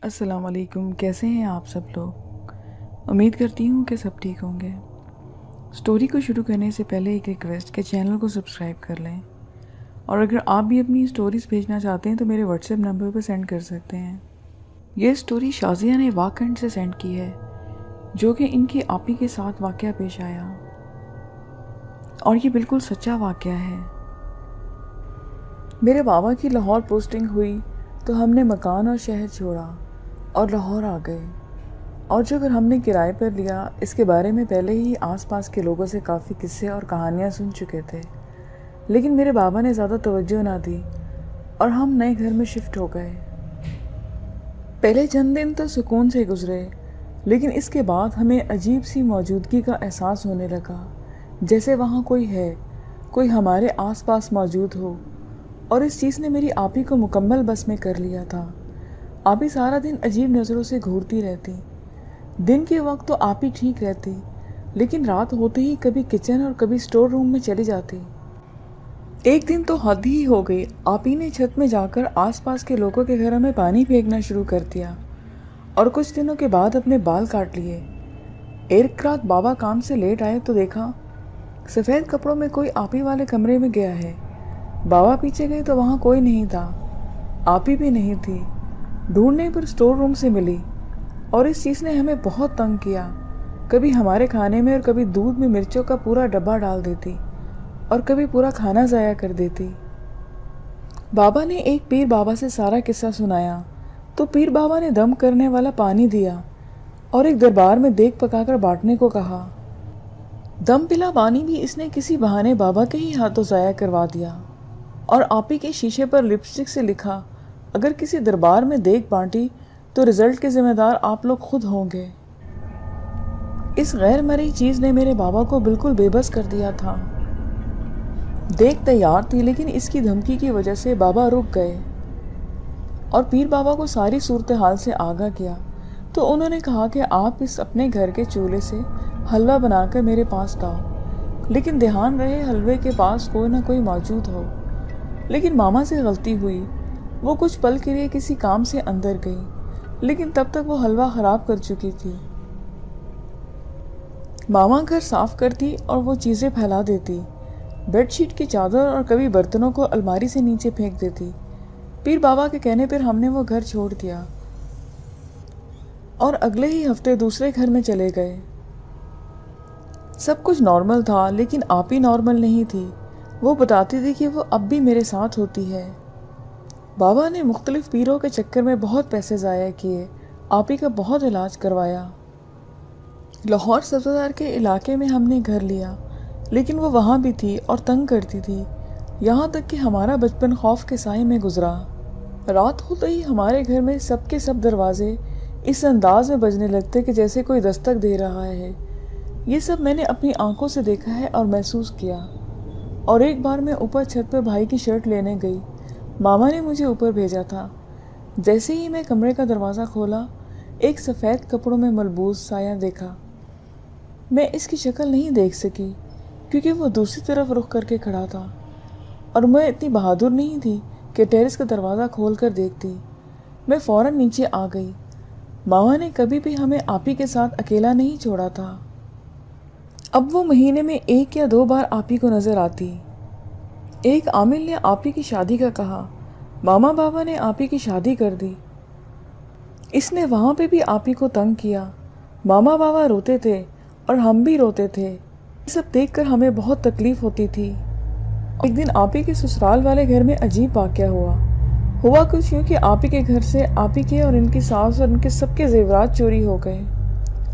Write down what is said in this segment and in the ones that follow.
السلام علیکم، کیسے ہیں آپ سب لوگ؟ امید کرتی ہوں کہ سب ٹھیک ہوں گے۔ سٹوری کو شروع کرنے سے پہلے ایک ریکویسٹ کہ چینل کو سبسکرائب کر لیں، اور اگر آپ بھی اپنی سٹوریز بھیجنا چاہتے ہیں تو میرے واٹس ایپ نمبر پر سینڈ کر سکتے ہیں۔ یہ سٹوری شازیہ نے واکنڈ سے سینڈ کی ہے، جو کہ ان کی آپی کے ساتھ واقعہ پیش آیا، اور یہ بالکل سچا واقعہ ہے۔ میرے بابا کی لاہور پوسٹنگ ہوئی تو ہم نے مکان اور شہر چھوڑا اور لاہور آ گئے، اور جو گھر ہم نے کرائے پر لیا اس کے بارے میں پہلے ہی آس پاس کے لوگوں سے کافی قصے اور کہانیاں سن چکے تھے، لیکن میرے بابا نے زیادہ توجہ نہ دی اور ہم نئے گھر میں شفٹ ہو گئے۔ پہلے چند دن تو سکون سے گزرے، لیکن اس کے بعد ہمیں عجیب سی موجودگی کا احساس ہونے لگا، جیسے وہاں کوئی ہے، کوئی ہمارے آس پاس موجود ہو، اور اس چیز نے میری آپی کو مکمل بس میں کر لیا تھا۔ آپی سارا دن عجیب نظروں سے گھورتی رہتی۔ دن کے وقت تو آپی ٹھیک رہتی، لیکن رات ہوتے ہی کبھی کچن اور کبھی سٹور روم میں چلی جاتی۔ ایک دن تو حد ہی ہو گئی، آپی نے چھت میں جا کر آس پاس کے لوگوں کے گھروں میں پانی پھینکنا شروع کر دیا، اور کچھ دنوں کے بعد اپنے بال کاٹ لیے۔ ایک رات بابا کام سے لیٹ آئے تو دیکھا سفید کپڑوں میں کوئی آپی والے کمرے میں گیا ہے۔ بابا پیچھے گئے تو وہاں کوئی نہیں تھا، آپی بھی نہیں تھی۔ ڈھونڈنے پر سٹور روم سے ملی، اور اس چیز نے ہمیں بہت تنگ کیا۔ کبھی ہمارے کھانے میں اور کبھی دودھ میں مرچوں کا پورا ڈبہ ڈال دیتی، اور کبھی پورا کھانا ضائع کر دیتی۔ بابا نے ایک پیر بابا سے سارا قصہ سنایا تو پیر بابا نے دم کرنے والا پانی دیا اور ایک دربار میں دیگ پکا کر بانٹنے کو کہا۔ دم پلا پانی بھی اس نے کسی بہانے بابا کے ہی ہاتھوں ضائع کروا دیا، اور آپی کے شیشے پر لپسٹک سے لکھا، اگر کسی دربار میں دیگ بانٹی تو رزلٹ کے ذمہ دار آپ لوگ خود ہوں گے۔ اس غیر مرئی چیز نے میرے بابا کو بالکل بے بس کر دیا تھا۔ دیگ تیار تھی، لیکن اس کی دھمکی کی وجہ سے بابا رک گئے اور پیر بابا کو ساری صورتحال سے آگاہ کیا تو انہوں نے کہا کہ آپ اس اپنے گھر کے چولہے سے حلوہ بنا کر میرے پاس لاؤ، لیکن دھیان رہے حلوے کے پاس کوئی نہ کوئی موجود ہو۔ لیکن ماما سے غلطی ہوئی، وہ کچھ پل کے لیے کسی کام سے اندر گئی، لیکن تب تک وہ حلوہ خراب کر چکی تھی۔ ماما گھر صاف کرتی اور وہ چیزیں پھیلا دیتی، بیڈ شیٹ کی چادر اور کبھی برتنوں کو الماری سے نیچے پھینک دیتی۔ پیر بابا کے کہنے پر ہم نے وہ گھر چھوڑ دیا اور اگلے ہی ہفتے دوسرے گھر میں چلے گئے۔ سب کچھ نارمل تھا، لیکن آپی نارمل نہیں تھی۔ وہ بتاتی تھی کہ وہ اب بھی میرے ساتھ ہوتی ہے۔ بابا نے مختلف پیروں کے چکر میں بہت پیسے ضائع کیے، آپی کا بہت علاج کروایا۔ لاہور سبزدار کے علاقے میں ہم نے گھر لیا، لیکن وہ وہاں بھی تھی اور تنگ کرتی تھی، یہاں تک کہ ہمارا بچپن خوف کے سائے میں گزرا۔ رات ہوتے ہی ہمارے گھر میں سب کے سب دروازے اس انداز میں بجنے لگتے کہ جیسے کوئی دستک دے رہا ہے۔ یہ سب میں نے اپنی آنکھوں سے دیکھا ہے اور محسوس کیا۔ اور ایک بار میں اوپر چھت پر بھائی کی شرٹ لینے گئی، ماما نے مجھے اوپر بھیجا تھا۔ جیسے ہی میں کمرے کا دروازہ کھولا، ایک سفید کپڑوں میں ملبوس سایہ دیکھا۔ میں اس کی شکل نہیں دیکھ سکی کیونکہ وہ دوسری طرف رخ کر کے کھڑا تھا، اور میں اتنی بہادر نہیں تھی کہ ٹیرس کا دروازہ کھول کر دیکھتی۔ میں فوراً نیچے آ گئی۔ ماما نے کبھی بھی ہمیں آپی کے ساتھ اکیلا نہیں چھوڑا تھا۔ اب وہ مہینے میں 1 یا 2 بار آپی کو نظر آتی۔ ایک عامل نے آپی کی شادی کا کہا، ماما بابا نے آپی کی شادی کر دی۔ اس نے وہاں پہ بھی آپی کو تنگ کیا۔ ماما بابا روتے تھے اور ہم بھی روتے تھے۔ یہ سب دیکھ کر ہمیں بہت تکلیف ہوتی تھی۔ ایک دن آپی کے سسرال والے گھر میں عجیب واقعہ ہوا کچھ یوں کہ آپی کے گھر سے آپی کے اور ان کی ساس اور ان کے سب کے زیورات چوری ہو گئے،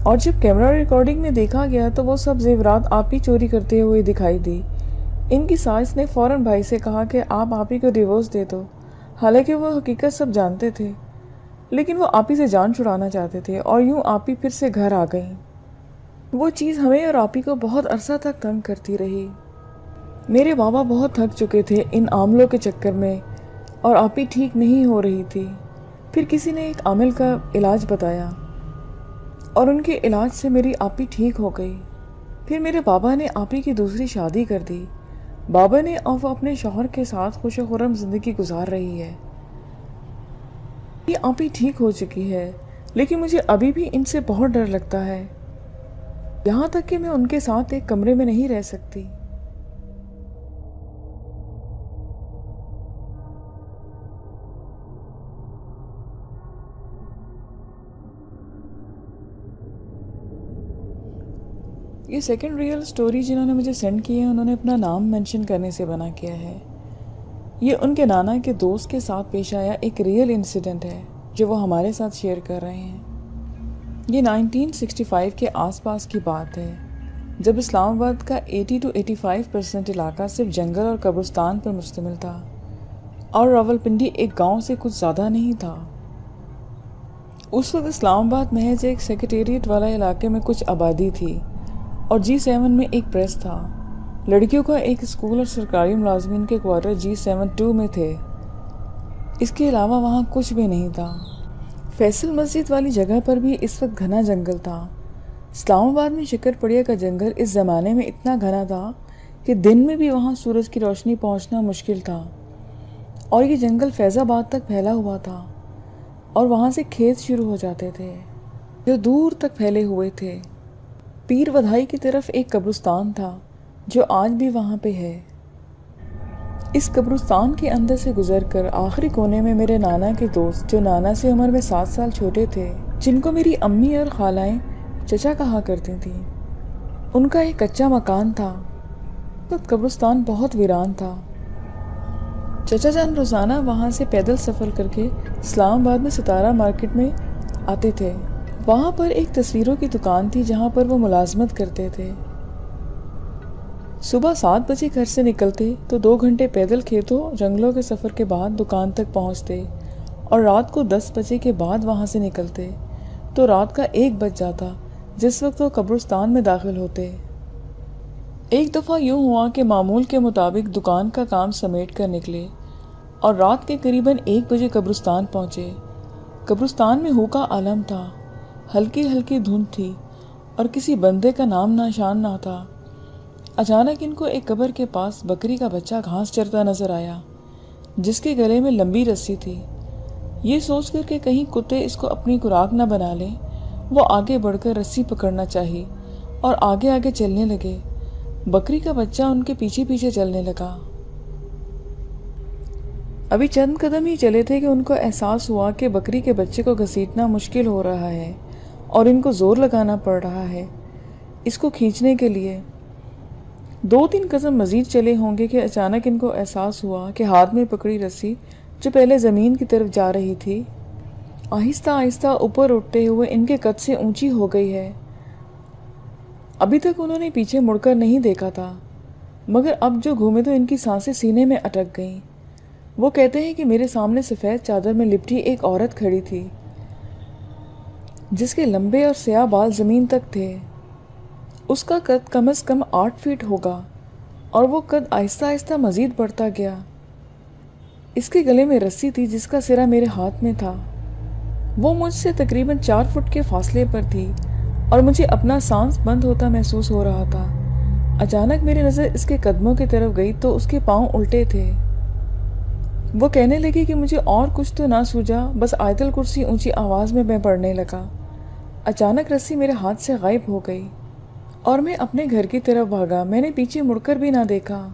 اور جب کیمرہ ریکارڈنگ میں دیکھا گیا تو وہ سب زیورات آپی چوری کرتے ہوئے دکھائی دی۔ ان کی ساس نے فوراً بھائی سے کہا کہ آپ آپی کو ڈیورس دے دو، حالانکہ وہ حقیقت سب جانتے تھے، لیکن وہ آپی سے جان چھڑانا چاہتے تھے، اور یوں آپی پھر سے گھر آ گئیں۔ وہ چیز ہمیں اور آپی کو بہت عرصہ تک تنگ کرتی رہی۔ میرے بابا بہت تھک چکے تھے ان عاملوں کے چکر میں، اور آپی ٹھیک نہیں ہو رہی تھی۔ پھر کسی نے ایک عامل کا علاج بتایا، اور ان کے علاج سے میری آپی ٹھیک ہو گئی۔ پھر میرے بابا نے آپی کی دوسری شادی کر دی۔ بابا نے اب اپنے شوہر کے ساتھ خوش و خرم زندگی گزار رہی ہے۔ یہ آپی ٹھیک ہو چکی ہے، لیکن مجھے ابھی بھی ان سے بہت ڈر لگتا ہے، یہاں تک کہ میں ان کے ساتھ ایک کمرے میں نہیں رہ سکتی۔ یہ سیکنڈ ریئل سٹوری جنہوں نے مجھے سینڈ کی ہے، انہوں نے اپنا نام مینشن کرنے سے بنا کیا ہے۔ یہ ان کے نانا کے دوست کے ساتھ پیش آیا ایک ریئل انسیڈنٹ ہے جو وہ ہمارے ساتھ شیئر کر رہے ہیں۔ یہ 1965 کے آس پاس کی بات ہے، جب اسلام آباد کا 80 to 85% علاقہ صرف جنگل اور قبرستان پر مشتمل تھا، اور راولپنڈی ایک گاؤں سے کچھ زیادہ نہیں تھا۔ اس وقت اسلام آباد محض ایک سیکریٹریٹ والا علاقے میں کچھ آبادی تھی، اور G7 میں ایک پریس تھا۔ لڑکیوں کا ایک اسکول اور سرکاری ملازمین کے کوارٹر G7-2 میں تھے۔ اس کے علاوہ وہاں کچھ بھی نہیں تھا۔ فیصل مسجد والی جگہ پر بھی اس وقت گھنا جنگل تھا۔ اسلام آباد میں شکر پڑیا کا جنگل اس زمانے میں اتنا گھنا تھا کہ دن میں بھی وہاں سورج کی روشنی پہنچنا مشکل تھا، اور یہ جنگل فیض آباد تک پھیلا ہوا تھا، اور وہاں سے کھیت شروع ہو جاتے تھے جو دور تک پھیلے ہوئے تھے۔ پیر ودھائی کی طرف ایک قبرستان تھا جو آج بھی وہاں پہ ہے۔ اس قبرستان کے اندر سے گزر کر آخری کونے میں میرے نانا کے دوست، جو نانا سے عمر میں 7 سال چھوٹے تھے، جن کو میری امی اور خالائیں چچا کہا کرتی تھیں، ان کا ایک کچا مکان تھا۔ تو قبرستان بہت ویران تھا۔ چچا جان روزانہ وہاں سے پیدل سفر کر کے اسلام آباد میں ستارہ مارکیٹ میں آتے تھے۔ وہاں پر ایک تصویروں کی دکان تھی جہاں پر وہ ملازمت کرتے تھے۔ صبح 7 بجے گھر سے نکلتے تو 2 گھنٹے پیدل کھیتوں جنگلوں کے سفر کے بعد دکان تک پہنچتے، اور رات کو 10 بجے کے بعد وہاں سے نکلتے تو رات کا 1 بج جاتا، جس وقت وہ قبرستان میں داخل ہوتے۔ ایک دفعہ یوں ہوا کہ معمول کے مطابق دکان کا کام سمیٹ کر نکلے اور رات کے قریباً 1 بجے قبرستان پہنچے۔ قبرستان میں ہو کا عالم تھا، ہلکی ہلکی دھند تھی، اور کسی بندے کا نام نشان نہ تھا۔ اچانک ان کو ایک قبر کے پاس بکری کا بچہ گھاس چرتا نظر آیا، جس کے گلے میں لمبی رسی تھی۔ یہ سوچ کر کہ کہیں کتے اس کو اپنی خوراک نہ بنا لیں، وہ آگے بڑھ کر رسی پکڑنا چاہی اور آگے آگے چلنے لگے۔ بکری کا بچہ ان کے پیچھے پیچھے چلنے لگا۔ ابھی چند قدم ہی چلے تھے کہ ان کو احساس ہوا کہ بکری کے بچے کو گھسیٹنا مشکل ہو رہا ہے اور ان کو زور لگانا پڑ رہا ہے اس کو کھینچنے کے لیے۔ 2-3 قدم مزید چلے ہوں گے کہ اچانک ان کو احساس ہوا کہ ہاتھ میں پکڑی رسی، جو پہلے زمین کی طرف جا رہی تھی، آہستہ آہستہ اوپر اٹھتے ہوئے ان کے قد سے اونچی ہو گئی ہے۔ ابھی تک انہوں نے پیچھے مڑ کر نہیں دیکھا تھا، مگر اب جو گھومے تو ان کی سانسیں سینے میں اٹک گئیں۔ وہ کہتے ہیں کہ میرے سامنے سفید چادر میں لپٹی ایک عورت کھڑی تھی، جس کے لمبے اور سیاہ بال زمین تک تھے۔ اس کا قد کم از کم 8 فٹ ہوگا، اور وہ قد آہستہ آہستہ مزید بڑھتا گیا۔ اس کے گلے میں رسی تھی جس کا سرا میرے ہاتھ میں تھا۔ وہ مجھ سے تقریباً 4 فٹ کے فاصلے پر تھی، اور مجھے اپنا سانس بند ہوتا محسوس ہو رہا تھا۔ اچانک میری نظر اس کے قدموں کی طرف گئی تو اس کے پاؤں الٹے تھے۔ وہ کہنے لگی کہ مجھے اور کچھ تو نہ سوجا، بس آیت الکرسی اونچی آواز میں پڑھنے لگا۔ اچانک رسی میرے ہاتھ سے غائب ہو گئی، اور میں اپنے گھر کی طرف بھاگا۔ میں نے پیچھے مڑ کر بھی نہ دیکھا۔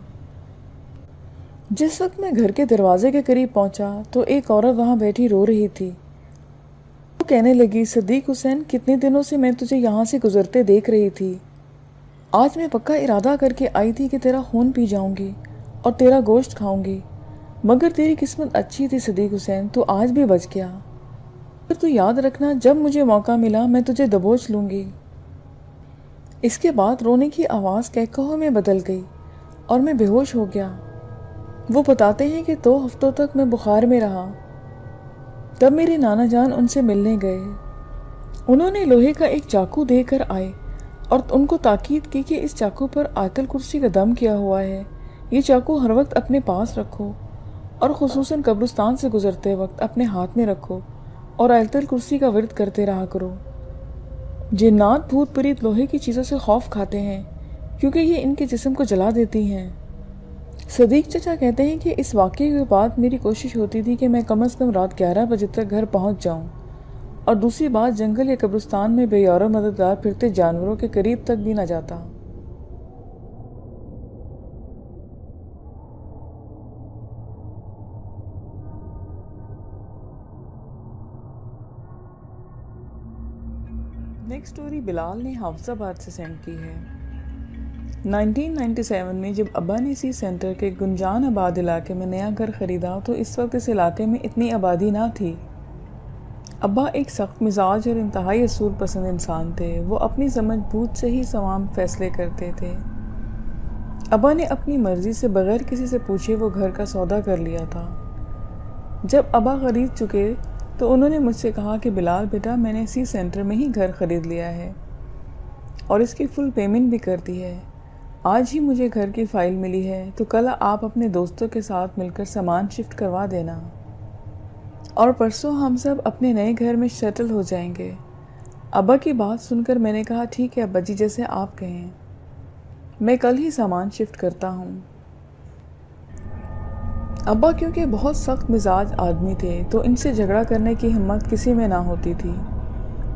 جس وقت میں گھر کے دروازے کے قریب پہنچا تو ایک عورت وہاں بیٹھی رو رہی تھی۔ وہ کہنے لگی، صدیق حسین، کتنے دنوں سے میں تجھے یہاں سے گزرتے دیکھ رہی تھی۔ آج میں پکا ارادہ کر کے آئی تھی کہ تیرا خون پی جاؤں گی اور تیرا گوشت کھاؤں گی، مگر تیری قسمت اچھی تھی صدیق حسین، تو آج بھی بچ گیا۔ پھر تو یاد رکھنا، جب مجھے موقع ملا میں تجھے دبوچ لوں گی۔ اس کے بعد رونے کی آواز کہکہوں میں بدل گئی اور میں بے ہوش ہو گیا۔ وہ بتاتے ہیں کہ 2 ہفتوں تک میں بخار میں رہا۔ تب میرے نانا جان ان سے ملنے گئے۔ انہوں نے لوہے کا ایک چاقو دے کر آئے اور ان کو تاکید کی کہ اس چاقو پر آیت الکرسی کا دم کیا ہوا ہے، یہ چاقو ہر وقت اپنے پاس رکھو، اور خصوصاً قبرستان سے گزرتے وقت اپنے ہاتھ میں رکھو اور آیت الکرسی کا ورد کرتے رہا کرو۔ جنات بھوت پریت لوہے کی چیزوں سے خوف کھاتے ہیں کیونکہ یہ ان کے جسم کو جلا دیتی ہیں۔ صدیق چچا کہتے ہیں کہ اس واقعے کے بعد میری کوشش ہوتی تھی کہ میں کم از کم رات 11 بجے تک گھر پہنچ جاؤں، اور دوسری بات جنگل یا قبرستان میں بے یار و مددگار پھرتے جانوروں کے قریب تک بھی نہ جاتا۔ نیکسٹ سٹوری بلال نے حافظ آباد سے سینڈ کی ہے۔ 1997 میں جب ابا نے اسی سینٹر کے گنجان آباد علاقے میں نیا گھر خریدا تو اس وقت اس علاقے میں اتنی آبادی نہ تھی۔ ابا ایک سخت مزاج اور انتہائی اصول پسند انسان تھے۔ وہ اپنی سمجھ بوجھ سے ہی تمام فیصلے کرتے تھے۔ ابا نے اپنی مرضی سے بغیر کسی سے پوچھے وہ گھر کا سودا کر لیا تھا۔ جب ابا خرید چکے تو انہوں نے مجھ سے کہا کہ بلال بیٹا، میں نے اسی سینٹر میں ہی گھر خرید لیا ہے اور اس کی فل پیمنٹ بھی کر دی ہے۔ آج ہی مجھے گھر کی فائل ملی ہے، تو کل آپ اپنے دوستوں کے ساتھ مل کر سامان شفٹ کروا دینا، اور پرسوں ہم سب اپنے نئے گھر میں سیٹل ہو جائیں گے۔ ابا کی بات سن کر میں نے کہا ٹھیک ہے ابا جی، جیسے آپ کہیں، میں کل ہی سامان شفٹ کرتا ہوں۔ ابا کیونکہ بہت سخت مزاج آدمی تھے تو ان سے جھگڑا کرنے کی ہمت کسی میں نہ ہوتی تھی۔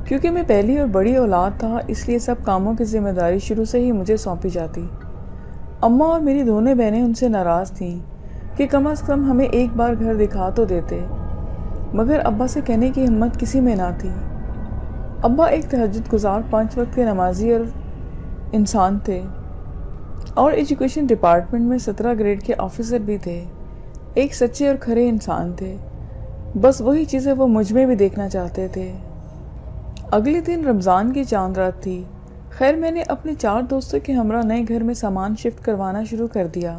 کیونکہ میں پہلی اور بڑی اولاد تھا، اس لیے سب کاموں کی ذمہ داری شروع سے ہی مجھے سونپی جاتی۔ اماں اور میری دونوں بہنیں ان سے ناراض تھیں کہ کم از کم ہمیں ایک بار گھر دکھا تو دیتے، مگر ابا سے کہنے کی ہمت کسی میں نہ تھی۔ ابا ایک تہجد گزار 5 وقت کے نمازی اور انسان تھے، اور ایجوکیشن ڈپارٹمنٹ میں 17 گریڈ کے آفیسر بھی تھے۔ ایک سچے اور کھرے انسان تھے، بس وہی چیزیں وہ مجھ میں بھی دیکھنا چاہتے تھے۔ اگلے دن رمضان کی چاند رات تھی۔ خیر میں نے اپنے 4 دوستوں کے ہمراہ نئے گھر میں سامان شفٹ کروانا شروع کر دیا۔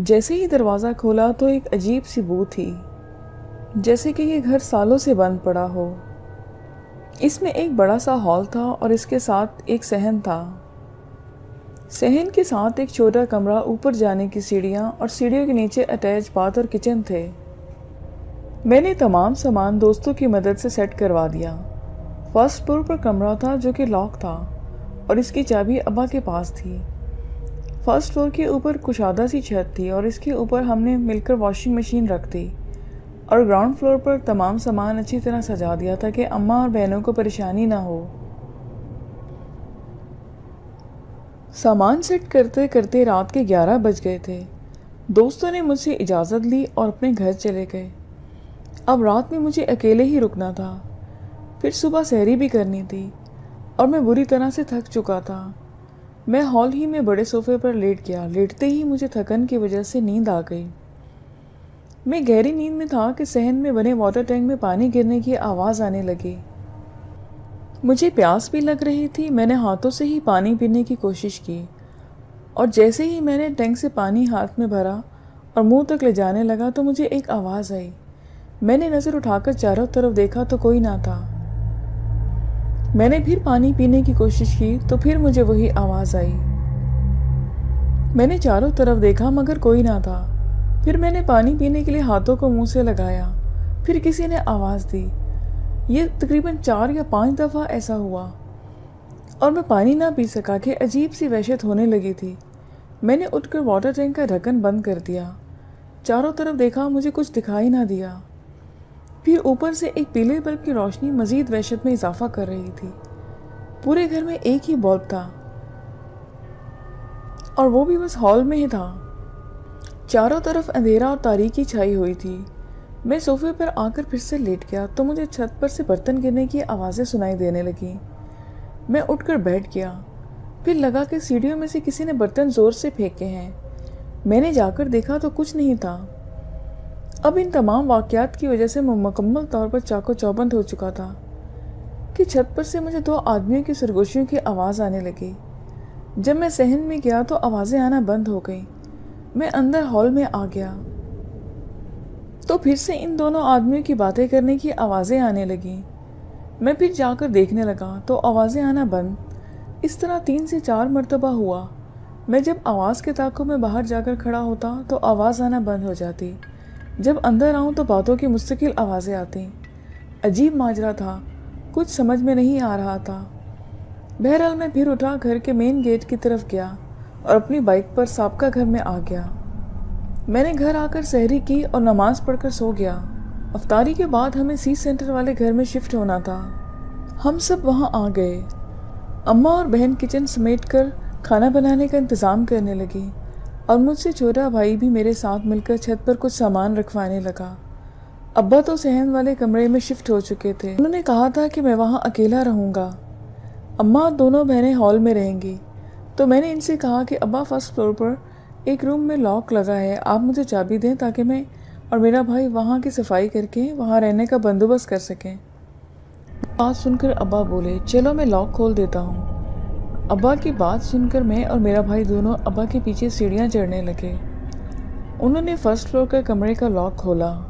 جیسے ہی دروازہ کھولا تو ایک عجیب سی بو تھی، جیسے کہ یہ گھر سالوں سے بند پڑا ہو۔ اس میں ایک بڑا سا ہال تھا اور اس کے ساتھ ایک صحن تھا۔ صحن کے ساتھ ایک چھوٹا کمرہ، اوپر جانے کی سیڑھیاں، اور سیڑھیوں کے نیچے اٹیچ باتھ اور کچن تھے۔ میں نے تمام سامان دوستوں کی مدد سے سیٹ کروا دیا۔ فرسٹ فلور پر کمرہ تھا جو کہ لاک تھا، اور اس کی چابی ابا کے پاس تھی۔ فرسٹ فلور کے اوپر کشادہ سی چھت تھی اور اس کے اوپر ہم نے مل کر واشنگ مشین رکھ دی، اور گراؤنڈ فلور پر تمام سامان اچھی طرح سجا دیا تاکہ اماں اور بہنوں کو پریشانی نہ ہو۔ سامان سیٹ کرتے کرتے رات کے 11 بج گئے تھے۔ دوستوں نے مجھ سے اجازت لی اور اپنے گھر چلے گئے۔ اب رات میں مجھے اکیلے ہی رکنا تھا، پھر صبح سحری بھی کرنی تھی، اور میں بری طرح سے تھک چکا تھا۔ میں ہال ہی میں بڑے صوفے پر لیٹ گیا۔ لیٹتے ہی مجھے تھکن کی وجہ سے نیند آ گئی۔ میں گہری نیند میں تھا کہ صحن میں بنے واٹر ٹینک میں پانی گرنے کی آواز آنے لگی۔ مجھے پیاس بھی لگ رہی تھی۔ میں نے ہاتھوں سے ہی پانی پینے کی کوشش کی، اور جیسے ہی میں نے ٹینک سے پانی ہاتھ میں بھرا اور منہ تک لے جانے لگا تو مجھے ایک آواز آئی۔ میں نے نظر اٹھا کر چاروں طرف دیکھا تو کوئی نہ تھا۔ میں نے پھر پانی پینے کی کوشش کی تو پھر مجھے وہی آواز آئی۔ میں نے چاروں طرف دیکھا مگر کوئی نہ تھا۔ پھر میں نے پانی پینے کے لیے ہاتھوں کو منہ سے لگایا، پھر کسی نے آواز دی۔ یہ تقریباً 4 یا 5 دفعہ ایسا ہوا، اور میں پانی نہ پی سکا کہ عجیب سی وحشت ہونے لگی تھی۔ میں نے اٹھ کر واٹر ٹینک کا ڈھکن بند کر دیا، چاروں طرف دیکھا، مجھے کچھ دکھائی نہ دیا۔ پھر اوپر سے ایک پیلے بلب کی روشنی مزید وحشت میں اضافہ کر رہی تھی۔ پورے گھر میں ایک ہی بلب تھا، اور وہ بھی بس ہال میں ہی تھا۔ چاروں طرف اندھیرا اور تاریکی چھائی ہوئی تھی۔ میں صوفے پر آ کر پھر سے لیٹ گیا تو مجھے چھت پر سے برتن گرنے کی آوازیں سنائی دینے لگیں۔ میں اٹھ کر بیٹھ گیا، پھر لگا کہ سیڑھیوں میں سے کسی نے برتن زور سے پھینکے ہیں۔ میں نے جا کر دیکھا تو کچھ نہیں تھا۔ اب ان تمام واقعات کی وجہ سے میں مکمل طور پر چاقو چوبند ہو چکا تھا کہ چھت پر سے مجھے 2 آدمیوں کی سرگوشیوں کی آواز آنے لگی۔ جب میں صحن میں گیا تو آوازیں آنا بند ہو گئیں۔ میں اندر ہال میں آ گیا تو پھر سے ان دونوں آدمیوں کی باتیں کرنے کی آوازیں آنے لگیں۔ میں پھر جا کر دیکھنے لگا تو آوازیں آنا بند۔ اس طرح 3 سے 4 مرتبہ ہوا۔ میں جب آواز کے تعاقب میں باہر جا کر کھڑا ہوتا تو آواز آنا بند ہو جاتی۔ جب اندر آؤں تو باتوں کی مستقل آوازیں آتی۔ عجیب ماجرا تھا، کچھ سمجھ میں نہیں آ رہا تھا۔ بہرحال میں پھر اٹھا، گھر کے مین گیٹ کی طرف گیا اور اپنی بائک پر سابقہ گھر میں آ گیا۔ میں نے گھر آ کر سحری کی اور نماز پڑھ کر سو گیا۔ افطاری کے بعد ہمیں سی سینٹر والے گھر میں شفٹ ہونا تھا۔ ہم سب وہاں آ گئے۔ اماں اور بہن کچن سمیٹ کر کھانا بنانے کا انتظام کرنے لگی اور مجھ سے چھوٹا بھائی بھی میرے ساتھ مل کر چھت پر کچھ سامان رکھوانے لگا۔ ابا تو صحن والے کمرے میں شفٹ ہو چکے تھے۔ انہوں نے کہا تھا کہ میں وہاں اکیلا رہوں گا، اماں دونوں بہنیں ہال میں رہیں گی۔ تو میں نے ان سے کہا کہ ابا فرسٹ فلور پر ایک روم میں لاک لگا ہے، آپ مجھے چابی دیں تاکہ میں اور میرا بھائی وہاں کی صفائی کر کے وہاں رہنے کا بندوبست کر سکیں۔ بات سن کر ابا بولے چلو میں لاک کھول دیتا ہوں۔ ابا کی بات سن کر میں اور میرا بھائی دونوں ابا کے پیچھے سیڑھیاں چڑھنے لگے۔ انہوں نے فرسٹ فلور کا کمرے کا لاک کھولا۔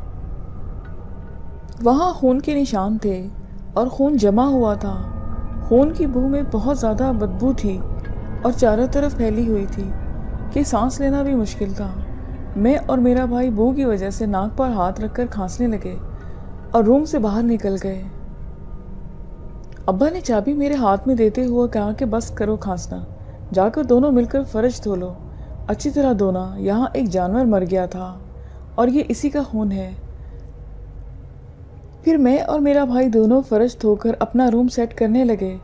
وہاں خون کے نشان تھے اور خون جمع ہوا تھا۔ خون کی بو میں بہت زیادہ بدبو تھی اور چاروں طرف پھیلی ہوئی تھی کہ سانس لینا بھی مشکل تھا۔ میں اور میرا بھائی بو کی وجہ سے ناک پر ہاتھ رکھ کر کھانسنے لگے اور روم سے باہر نکل گئے۔ ابا نے چابی میرے ہاتھ میں دیتے ہوئے کہا کہ بس کرو کھانسنا، جا کر دونوں مل کر فرش دھو لو، اچھی طرح دھونا، یہاں ایک جانور مر گیا تھا اور یہ اسی کا خون ہے۔ پھر میں اور میرا بھائی دونوں فرش دھو کر اپنا روم سیٹ کرنے لگے۔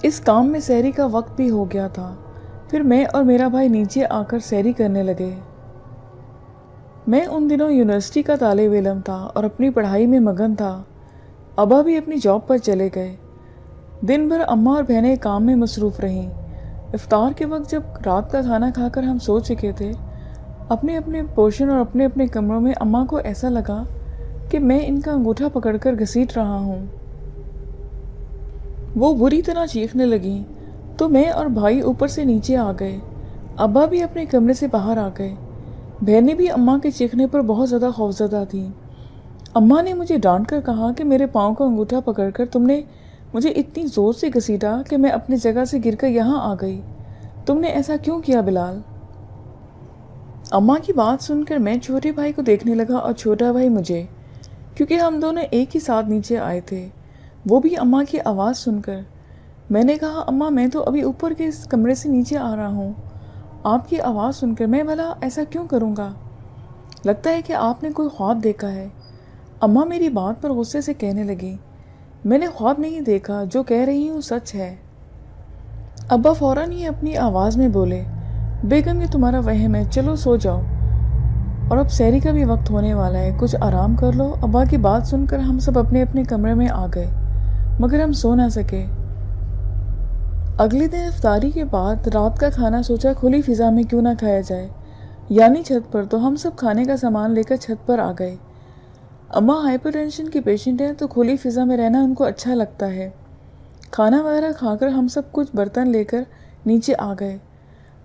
اس کام میں سحری کا وقت بھی ہو گیا تھا۔ پھر میں اور میرا بھائی نیچے آ کر سحری کرنے لگے۔ میں ان دنوں یونیورسٹی کا طالب علم تھا اور اپنی پڑھائی میں مگن تھا۔ ابا بھی اپنی جاب پر چلے گئے۔ دن بھر اماں اور بہنیں کام میں مصروف رہیں۔ افطار کے وقت جب رات کا کھانا کھا کر ہم سو چکے تھے، اپنے اپنے پورشن اور اپنے اپنے کمروں میں، اماں کو ایسا لگا کہ میں ان کا انگوٹھا پکڑ کر گھسیٹ رہا ہوں۔ وہ بری طرح چیخنے لگیں تو میں اور بھائی اوپر سے نیچے آ گئے۔ ابا بھی اپنے کمرے سے باہر آ گئے۔ بہنیں بھی اماں کے چیخنے پر بہت زیادہ خوفزدہ تھیں۔ اماں نے مجھے ڈانٹ کر کہا کہ میرے پاؤں کا انگوٹھا پکڑ کر تم نے مجھے اتنی زور سے گھسیٹا کہ میں اپنی جگہ سے گر کر یہاں آ گئی۔ تم نے ایسا کیوں کیا بلال؟ اماں کی بات سن کر میں چھوٹے بھائی کو دیکھنے لگا اور چھوٹا بھائی مجھے، کیونکہ ہم دونوں ایک ہی ساتھ نیچے آئے تھے۔ وہ بھی اماں کی آواز سن کر۔ میں نے کہا اماں میں تو ابھی اوپر کے اس کمرے سے نیچے آ رہا ہوں، آپ کی آواز سن کر میں بھلا ایسا کیوں کروں گا؟ لگتا ہے کہ آپ نے کوئی خواب دیکھا ہے۔ اماں میری بات پر غصے سے کہنے لگی میں نے خواب نہیں دیکھا، جو کہہ رہی ہوں سچ ہے۔ ابا فوراً ہی اپنی آواز میں بولے بیگم یہ تمہارا وہم ہے، چلو سو جاؤ، اور اب سحری کا بھی وقت ہونے والا ہے، کچھ آرام کر لو۔ ابا کی بات سن کر ہم سب اپنے اپنے کمرے میں آ گئے، مگر ہم سو نہ سکے۔ اگلے دن افطاری کے بعد رات کا کھانا سوچا کھلی فضا میں کیوں نہ کھایا جائے، یعنی چھت پر، تو ہم سب کھانے کا سامان لے کر چھت پر آ گئے۔ اماں ہائپر ٹینشن کی پیشنٹ ہیں تو کھلی فضا میں رہنا ان کو اچھا لگتا ہے۔ کھانا وغیرہ کھا کر ہم سب کچھ برتن لے کر نیچے آ گئے۔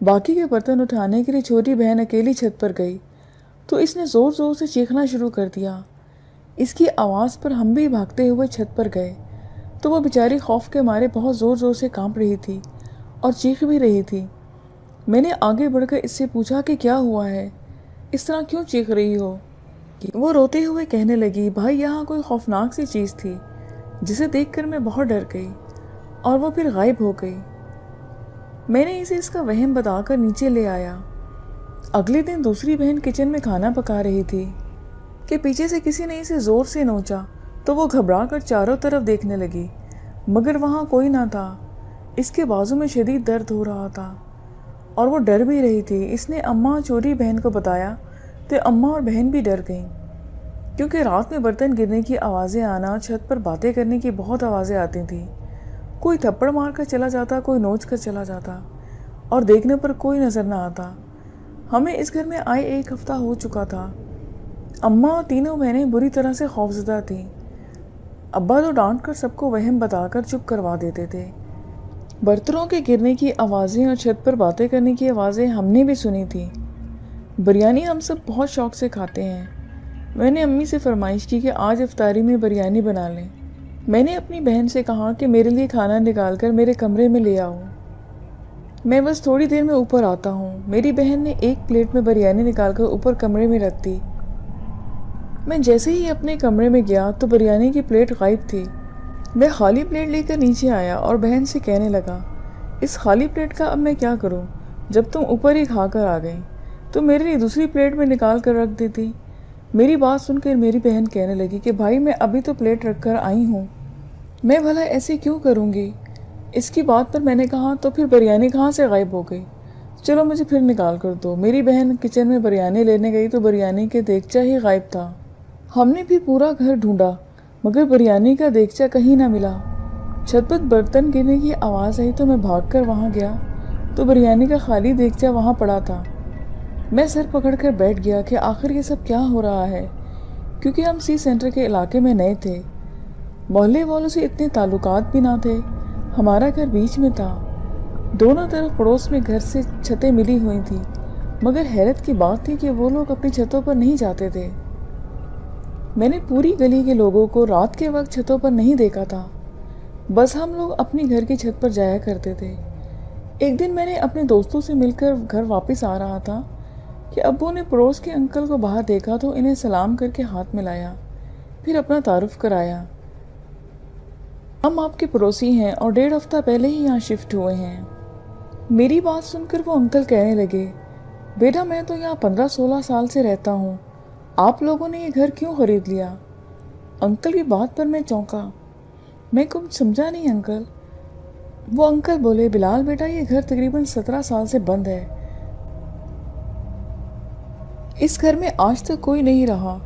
باقی کے برتن اٹھانے کے لیے چھوٹی بہن اکیلی چھت پر گئی تو اس نے زور زور سے چیخنا شروع کر دیا۔ اس کی آواز پر ہم بھی بھاگتے ہوئے چھت پر گئے تو وہ بیچاری خوف کے مارے بہت زور زور سے کانپ رہی تھی اور چیخ بھی رہی تھی۔ میں نے آگے بڑھ کر اس سے پوچھا کہ کیا ہوا ہے، اس طرح کیوں چیخ رہی ہو؟ وہ روتے ہوئے کہنے لگی بھائی یہاں کوئی خوفناک سی چیز تھی جسے دیکھ کر میں بہت ڈر گئی اور وہ پھر غائب ہو گئی۔ میں نے اسے اس کا وہم بتا کر نیچے لے آیا۔ اگلے دن دوسری بہن کچن میں کھانا پکا رہی تھی کہ پیچھے سے کسی نے اسے زور سے نوچا تو وہ گھبرا کر چاروں طرف دیکھنے لگی، مگر وہاں کوئی نہ تھا۔ اس کے بازو میں شدید درد ہو رہا تھا اور وہ ڈر بھی رہی تھی۔ اس نے اماں چھوٹی بہن کو بتایا تو اماں اور بہن بھی ڈر گئیں، کیونکہ رات میں برتن گرنے کی آوازیں آنا، چھت پر باتیں کرنے کی بہت آوازیں آتی تھیں۔ کوئی تھپڑ مار کر چلا جاتا، کوئی نوچ کر چلا جاتا اور دیکھنے پر کوئی نظر نہ آتا۔ ہمیں اس گھر میں آئے ایک ہفتہ ہو چکا تھا۔ اماں اور تینوں بہنیں بری طرح سے خوفزدہ تھیں۔ ابا تو ڈانٹ کر سب کو وہم بتا کر چپ کروا دیتے تھے۔ برتنوں کے گرنے کی آوازیں اور چھت پر باتیں کرنے کی آوازیں ہم نے بھی سنی تھیں۔ بریانی ہم سب بہت شوق سے کھاتے ہیں۔ میں نے امی سے فرمائش کی کہ آج افطاری میں بریانی بنا لیں۔ میں نے اپنی بہن سے کہا کہ میرے لیے کھانا نکال کر میرے کمرے میں لے آؤ، میں بس تھوڑی دیر میں اوپر آتا ہوں۔ میری بہن نے ایک پلیٹ میں بریانی نکال کر اوپر کمرے میں رکھ دی۔ میں جیسے ہی اپنے کمرے میں گیا تو بریانی کی پلیٹ غائب تھی۔ میں خالی پلیٹ لے کر نیچے آیا اور بہن سے کہنے لگا اس خالی پلیٹ کا اب میں کیا کروں جب تم اوپر ہی کھا کر آ گئیں؟ تو میرے لیے دوسری پلیٹ میں نکال کر رکھ دیتی۔ میری بات سن کر میری بہن کہنے لگی کہ بھائی میں ابھی تو پلیٹ رکھ کر آئی ہوں، میں بھلا ایسے کیوں کروں گی؟ اس کی بات پر میں نے کہا تو پھر بریانی کہاں سے غائب ہو گئی؟ چلو مجھے پھر نکال کر دو۔ میری بہن کچن میں بریانی لینے گئی تو بریانی کے دیگچہ ہی غائب تھا۔ ہم نے بھی پورا گھر ڈھونڈا مگر بریانی کا دیگچہ کہیں نہ ملا۔ چھت پر برتن گرنے کی آواز آئی تو میں بھاگ کر وہاں گیا تو بریانی کا خالی دیگچہ وہاں پڑا تھا۔ میں سر پکڑ کر بیٹھ گیا کہ آخر یہ سب کیا ہو رہا ہے، کیونکہ ہم سی سینٹر کے علاقے میں نئے تھے، محلے والوں سے اتنے تعلقات بھی نہ تھے، ہمارا گھر بیچ میں تھا، دونوں طرف پڑوس میں گھر سے چھتیں ملی ہوئی تھیں، مگر حیرت کی بات تھی کہ وہ لوگ اپنی چھتوں پر نہیں جاتے تھے۔ میں نے پوری گلی کے لوگوں کو رات کے وقت چھتوں پر نہیں دیکھا تھا، بس ہم لوگ اپنی گھر کی چھت پر جایا کرتے تھے۔ ایک دن میں نے اپنے دوستوں سے مل کر گھر واپس آ رہا تھا کہ ابو نے پڑوس کے انکل کو باہر دیکھا تو انہیں سلام کر کے ہاتھ ملایا، پھر اپنا تعارف کرایا۔ ہم آپ کے پڑوسی ہیں اور 1.5 ہفتہ پہلے ہی یہاں شفٹ ہوئے ہیں۔ میری بات سن کر وہ انکل کہنے لگے، بیٹا میں تو یہاں 15-16 سال سے رہتا ہوں، آپ لوگوں نے یہ گھر کیوں خرید لیا؟ انکل کی بات پر میں چونکا، میں کچھ سمجھا نہیں انکل۔ وہ انکل بولے، بلال بیٹا یہ گھر تقریباً 17 سال سے بند ہے، اس گھر میں آج تک کوئی نہیں رہا۔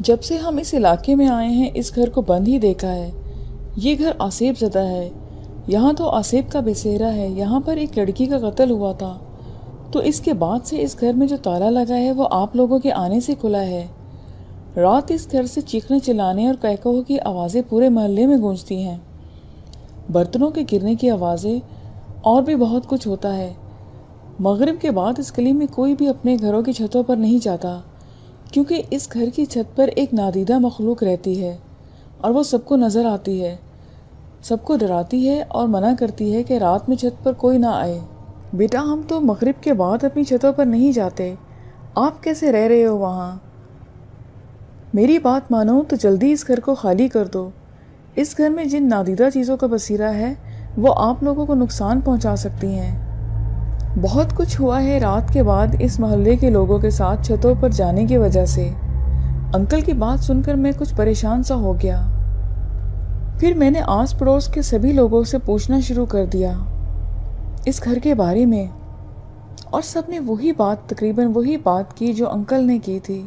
جب سے ہم اس علاقے میں آئے ہیں اس گھر کو بند ہی دیکھا ہے۔ یہ گھر آصیب زدہ ہے، یہاں تو آصیب کا بسیرا ہے، یہاں پر ایک لڑکی کا قتل ہوا تھا، تو اس کے بعد سے اس گھر میں جو تالا لگا ہے وہ آپ لوگوں کے آنے سے کھلا ہے۔ رات اس گھر سے چیخنے چلانے اور کہکہو کی آوازیں پورے محلے میں گونجتی ہیں، برتنوں کے گرنے کی آوازیں، اور بھی بہت کچھ ہوتا ہے۔ مغرب کے بعد اس گلی میں کوئی بھی اپنے گھروں کی چھتوں پر نہیں جاتا، کیونکہ اس گھر کی چھت پر ایک نادیدہ مخلوق رہتی ہے اور وہ سب کو نظر آتی ہے، سب کو ڈراتی ہے اور منع کرتی ہے کہ رات میں چھت پر کوئی نہ آئے۔ بیٹا ہم تو مغرب کے بعد اپنی چھتوں پر نہیں جاتے، آپ کیسے رہ رہے ہو وہاں؟ میری بات مانو تو جلدی اس گھر کو خالی کر دو، اس گھر میں جن نادیدہ چیزوں کا بسیرا ہے وہ آپ لوگوں کو نقصان پہنچا سکتی ہیں۔ بہت کچھ ہوا ہے رات کے بعد اس محلے کے لوگوں کے ساتھ چھتوں پر جانے کی وجہ سے۔ انکل کی بات سن کر میں کچھ پریشان سا ہو گیا۔ پھر میں نے آس پڑوس کے سبھی لوگوں سے پوچھنا شروع کر دیا اس گھر کے بارے میں، اور سب نے تقریباً وہی بات کی جو انکل نے کی تھی۔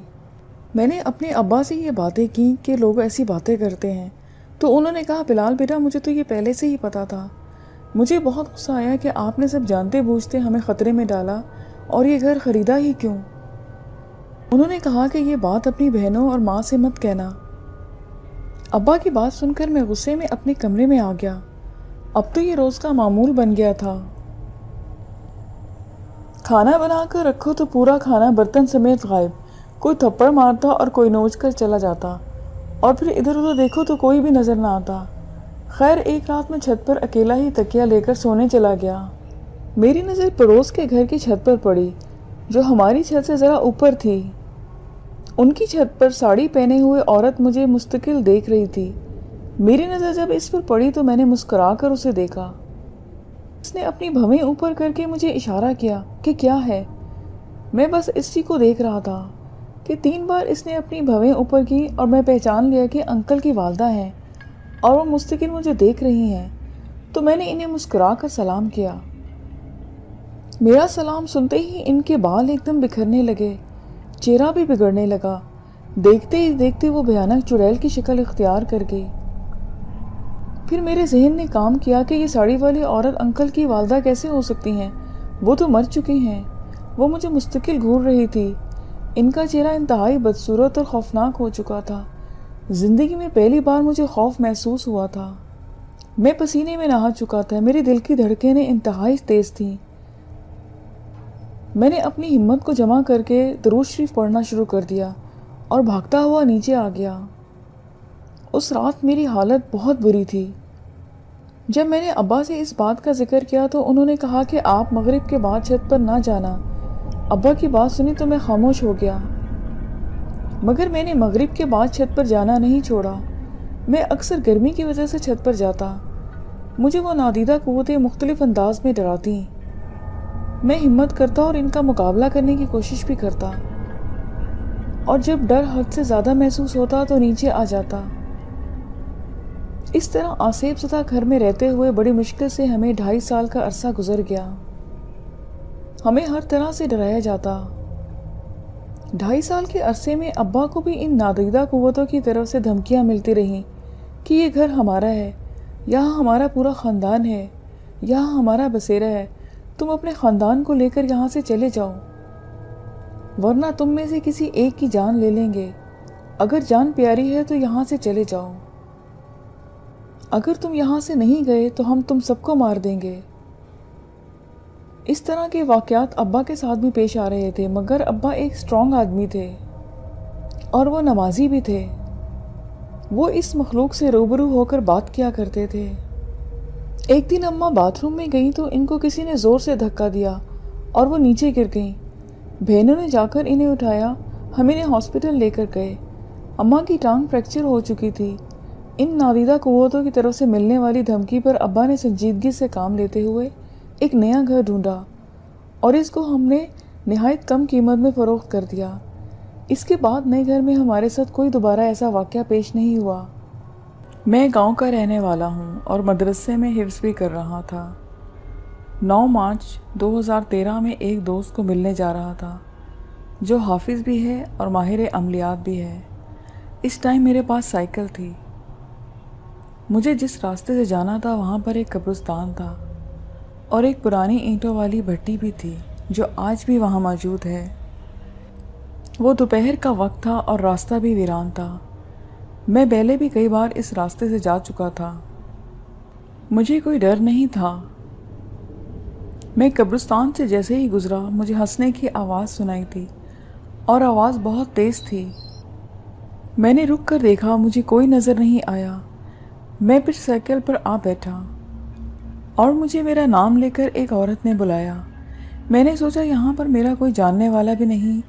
میں نے اپنے ابا سے یہ باتیں کی کہ لوگ ایسی باتیں کرتے ہیں، تو انہوں نے کہا، بلال بیٹا مجھے تو یہ پہلے سے ہی پتا تھا، مجھے بہت غصہ آیا کہ آپ نے سب جانتے بوجھتے ہمیں خطرے میں ڈالا اور یہ گھر خریدا ہی کیوں؟ انہوں نے کہا کہ یہ بات اپنی بہنوں اور ماں سے مت کہنا۔ ابا کی بات سن کر میں غصے میں اپنے کمرے میں آ گیا، اب تو یہ روز کا معمول بن گیا تھا۔ کھانا بنا کر رکھو تو پورا کھانا برتن سمیت غائب، کوئی تھپڑ مارتا اور کوئی نوچ کر چلا جاتا، اور پھر ادھر ادھر دیکھو تو کوئی بھی نظر نہ آتا۔ خیر ایک رات میں چھت پر اکیلا ہی تکیہ لے کر سونے چلا گیا۔ میری نظر پڑوس کے گھر کی چھت پر پڑی جو ہماری چھت سے ذرا اوپر تھی۔ ان کی چھت پر ساڑی پہنے ہوئے عورت مجھے مستقل دیکھ رہی تھی۔ میری نظر جب اس پر پڑی تو میں نے مسکرا کر اسے دیکھا۔ اس نے اپنی بھویں اوپر کر کے مجھے اشارہ کیا کہ کیا ہے۔ میں بس اسی کو دیکھ رہا تھا کہ 3 بار اس نے اپنی بھویں اوپر کی اور میں پہچان لیا کہ انکل کی والدہ ہیں اور وہ مستقل مجھے دیکھ رہی ہیں، تو میں نے انہیں مسکرا کر سلام کیا۔ میرا سلام سنتے ہی ان کے بال ایک دم بکھرنے لگے، چہرہ بھی بگڑنے لگا، دیکھتے ہی دیکھتے وہ بھیانک چڑیل کی شکل اختیار کر گئی۔ پھر میرے ذہن نے کام کیا کہ یہ ساڑی والی عورت انکل کی والدہ کیسے ہو سکتی ہیں، وہ تو مر چکی ہیں۔ وہ مجھے مستقل گھور رہی تھی، ان کا چہرہ انتہائی بدصورت اور خوفناک ہو چکا تھا۔ زندگی میں پہلی بار مجھے خوف محسوس ہوا تھا۔ میں پسینے میں نہا چکا تھا، میری دل کی دھڑکنیں انتہائی تیز تھیں۔ میں نے اپنی ہمت کو جمع کر کے درود شریف پڑھنا شروع کر دیا اور بھاگتا ہوا نیچے آ گیا۔ اس رات میری حالت بہت بری تھی۔ جب میں نے ابا سے اس بات کا ذکر کیا تو انہوں نے کہا کہ آپ مغرب کے بعد چھت پر نہ جانا۔ ابا کی بات سنی تو میں خاموش ہو گیا، مگر میں نے مغرب کے بعد چھت پر جانا نہیں چھوڑا۔ میں اکثر گرمی کی وجہ سے چھت پر جاتا، مجھے وہ نادیدہ قوتیں مختلف انداز میں ڈراتی۔ میں ہمت کرتا اور ان کا مقابلہ کرنے کی کوشش بھی کرتا، اور جب ڈر حد سے زیادہ محسوس ہوتا تو نیچے آ جاتا۔ اس طرح آصف زدہ گھر میں رہتے ہوئے بڑی مشکل سے ہمیں 2.5 سال کا عرصہ گزر گیا۔ ہمیں ہر طرح سے ڈرایا جاتا۔ 2.5 سال کے عرصے میں ابا کو بھی ان نادیدہ قوتوں کی طرف سے دھمکیاں ملتی رہیں کہ یہ گھر ہمارا ہے، یہاں ہمارا پورا خاندان ہے، یہاں ہمارا بسیرا ہے، تم اپنے خاندان کو لے کر یہاں سے چلے جاؤ، ورنہ تم میں سے کسی ایک کی جان لے لیں گے۔ اگر جان پیاری ہے تو یہاں سے چلے جاؤ، اگر تم یہاں سے نہیں گئے تو ہم تم سب کو مار دیں گے۔ اس طرح کے واقعات ابا کے ساتھ بھی پیش آ رہے تھے، مگر ابا ایک اسٹرانگ آدمی تھے اور وہ نمازی بھی تھے۔ وہ اس مخلوق سے روبرو ہو کر بات کیا کرتے تھے۔ ایک دن اماں باتھ روم میں گئیں تو ان کو کسی نے زور سے دھکا دیا اور وہ نیچے گر گئیں۔ بہنوں نے جا کر انہیں اٹھایا، ہم انہیں ہاسپٹل لے کر گئے۔ اماں کی ٹانگ فریکچر ہو چکی تھی۔ ان نادیدہ قوتوں کی طرف سے ملنے والی دھمکی پر ابا نے سنجیدگی سے کام لیتے ہوئے ایک نیا گھر ڈھونڈا اور اس کو ہم نے نہایت کم قیمت میں فروخت کر دیا۔ اس کے بعد نئے گھر میں ہمارے ساتھ کوئی دوبارہ ایسا واقعہ پیش نہیں ہوا۔ میں گاؤں کا رہنے والا ہوں اور مدرسے میں حفظ بھی کر رہا تھا۔ 9 مارچ 2013 میں ایک دوست کو ملنے جا رہا تھا جو حافظ بھی ہے اور ماہر عملیات بھی ہے۔ اس ٹائم میرے پاس سائیکل تھی۔ مجھے جس راستے سے جانا تھا وہاں پر ایک قبرستان تھا اور ایک پرانی اینٹوں والی بھٹی بھی تھی جو آج بھی وہاں موجود ہے۔ وہ دوپہر کا وقت تھا اور راستہ بھی ویران تھا۔ میں پہلے بھی کئی بار اس راستے سے جا چکا تھا، مجھے کوئی ڈر نہیں تھا۔ میں قبرستان سے جیسے ہی گزرا مجھے ہنسنے کی آواز سنائی تھی اور آواز بہت تیز تھی۔ میں نے رک کر دیکھا، مجھے کوئی نظر نہیں آیا۔ میں پھر سائیکل پر آ بیٹھا اور مجھے میرا نام لے کر ایک عورت نے بلایا۔ میں نے سوچا یہاں پر میرا کوئی جاننے والا بھی نہیں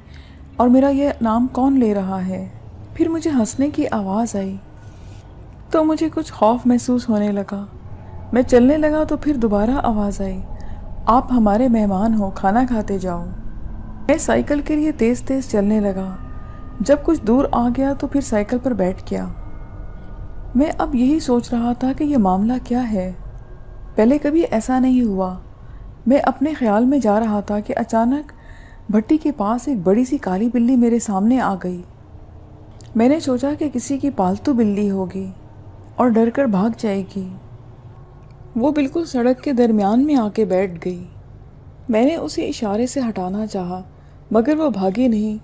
اور میرا یہ نام کون لے رہا ہے۔ پھر مجھے ہنسنے کی آواز آئی تو مجھے کچھ خوف محسوس ہونے لگا۔ میں چلنے لگا تو پھر دوبارہ آواز آئی، آپ ہمارے مہمان ہو، کھانا کھاتے جاؤ۔ میں سائیکل کے لیے تیز تیز چلنے لگا۔ جب کچھ دور آ گیا تو پھر سائیکل پر بیٹھ گیا۔ میں اب یہی سوچ رہا تھا کہ یہ معاملہ کیا ہے، پہلے کبھی ایسا نہیں ہوا۔ میں اپنے خیال میں جا رہا تھا کہ اچانک بھٹی کے پاس ایک بڑی سی کالی بلی میرے سامنے آ گئی۔ میں نے سوچا کہ کسی کی پالتو بلی ہوگی اور ڈر کر بھاگ جائے گی۔ وہ بالکل سڑک کے درمیان میں آ کے بیٹھ گئی۔ میں نے اسے اشارے سے ہٹانا چاہا مگر وہ بھاگی نہیں،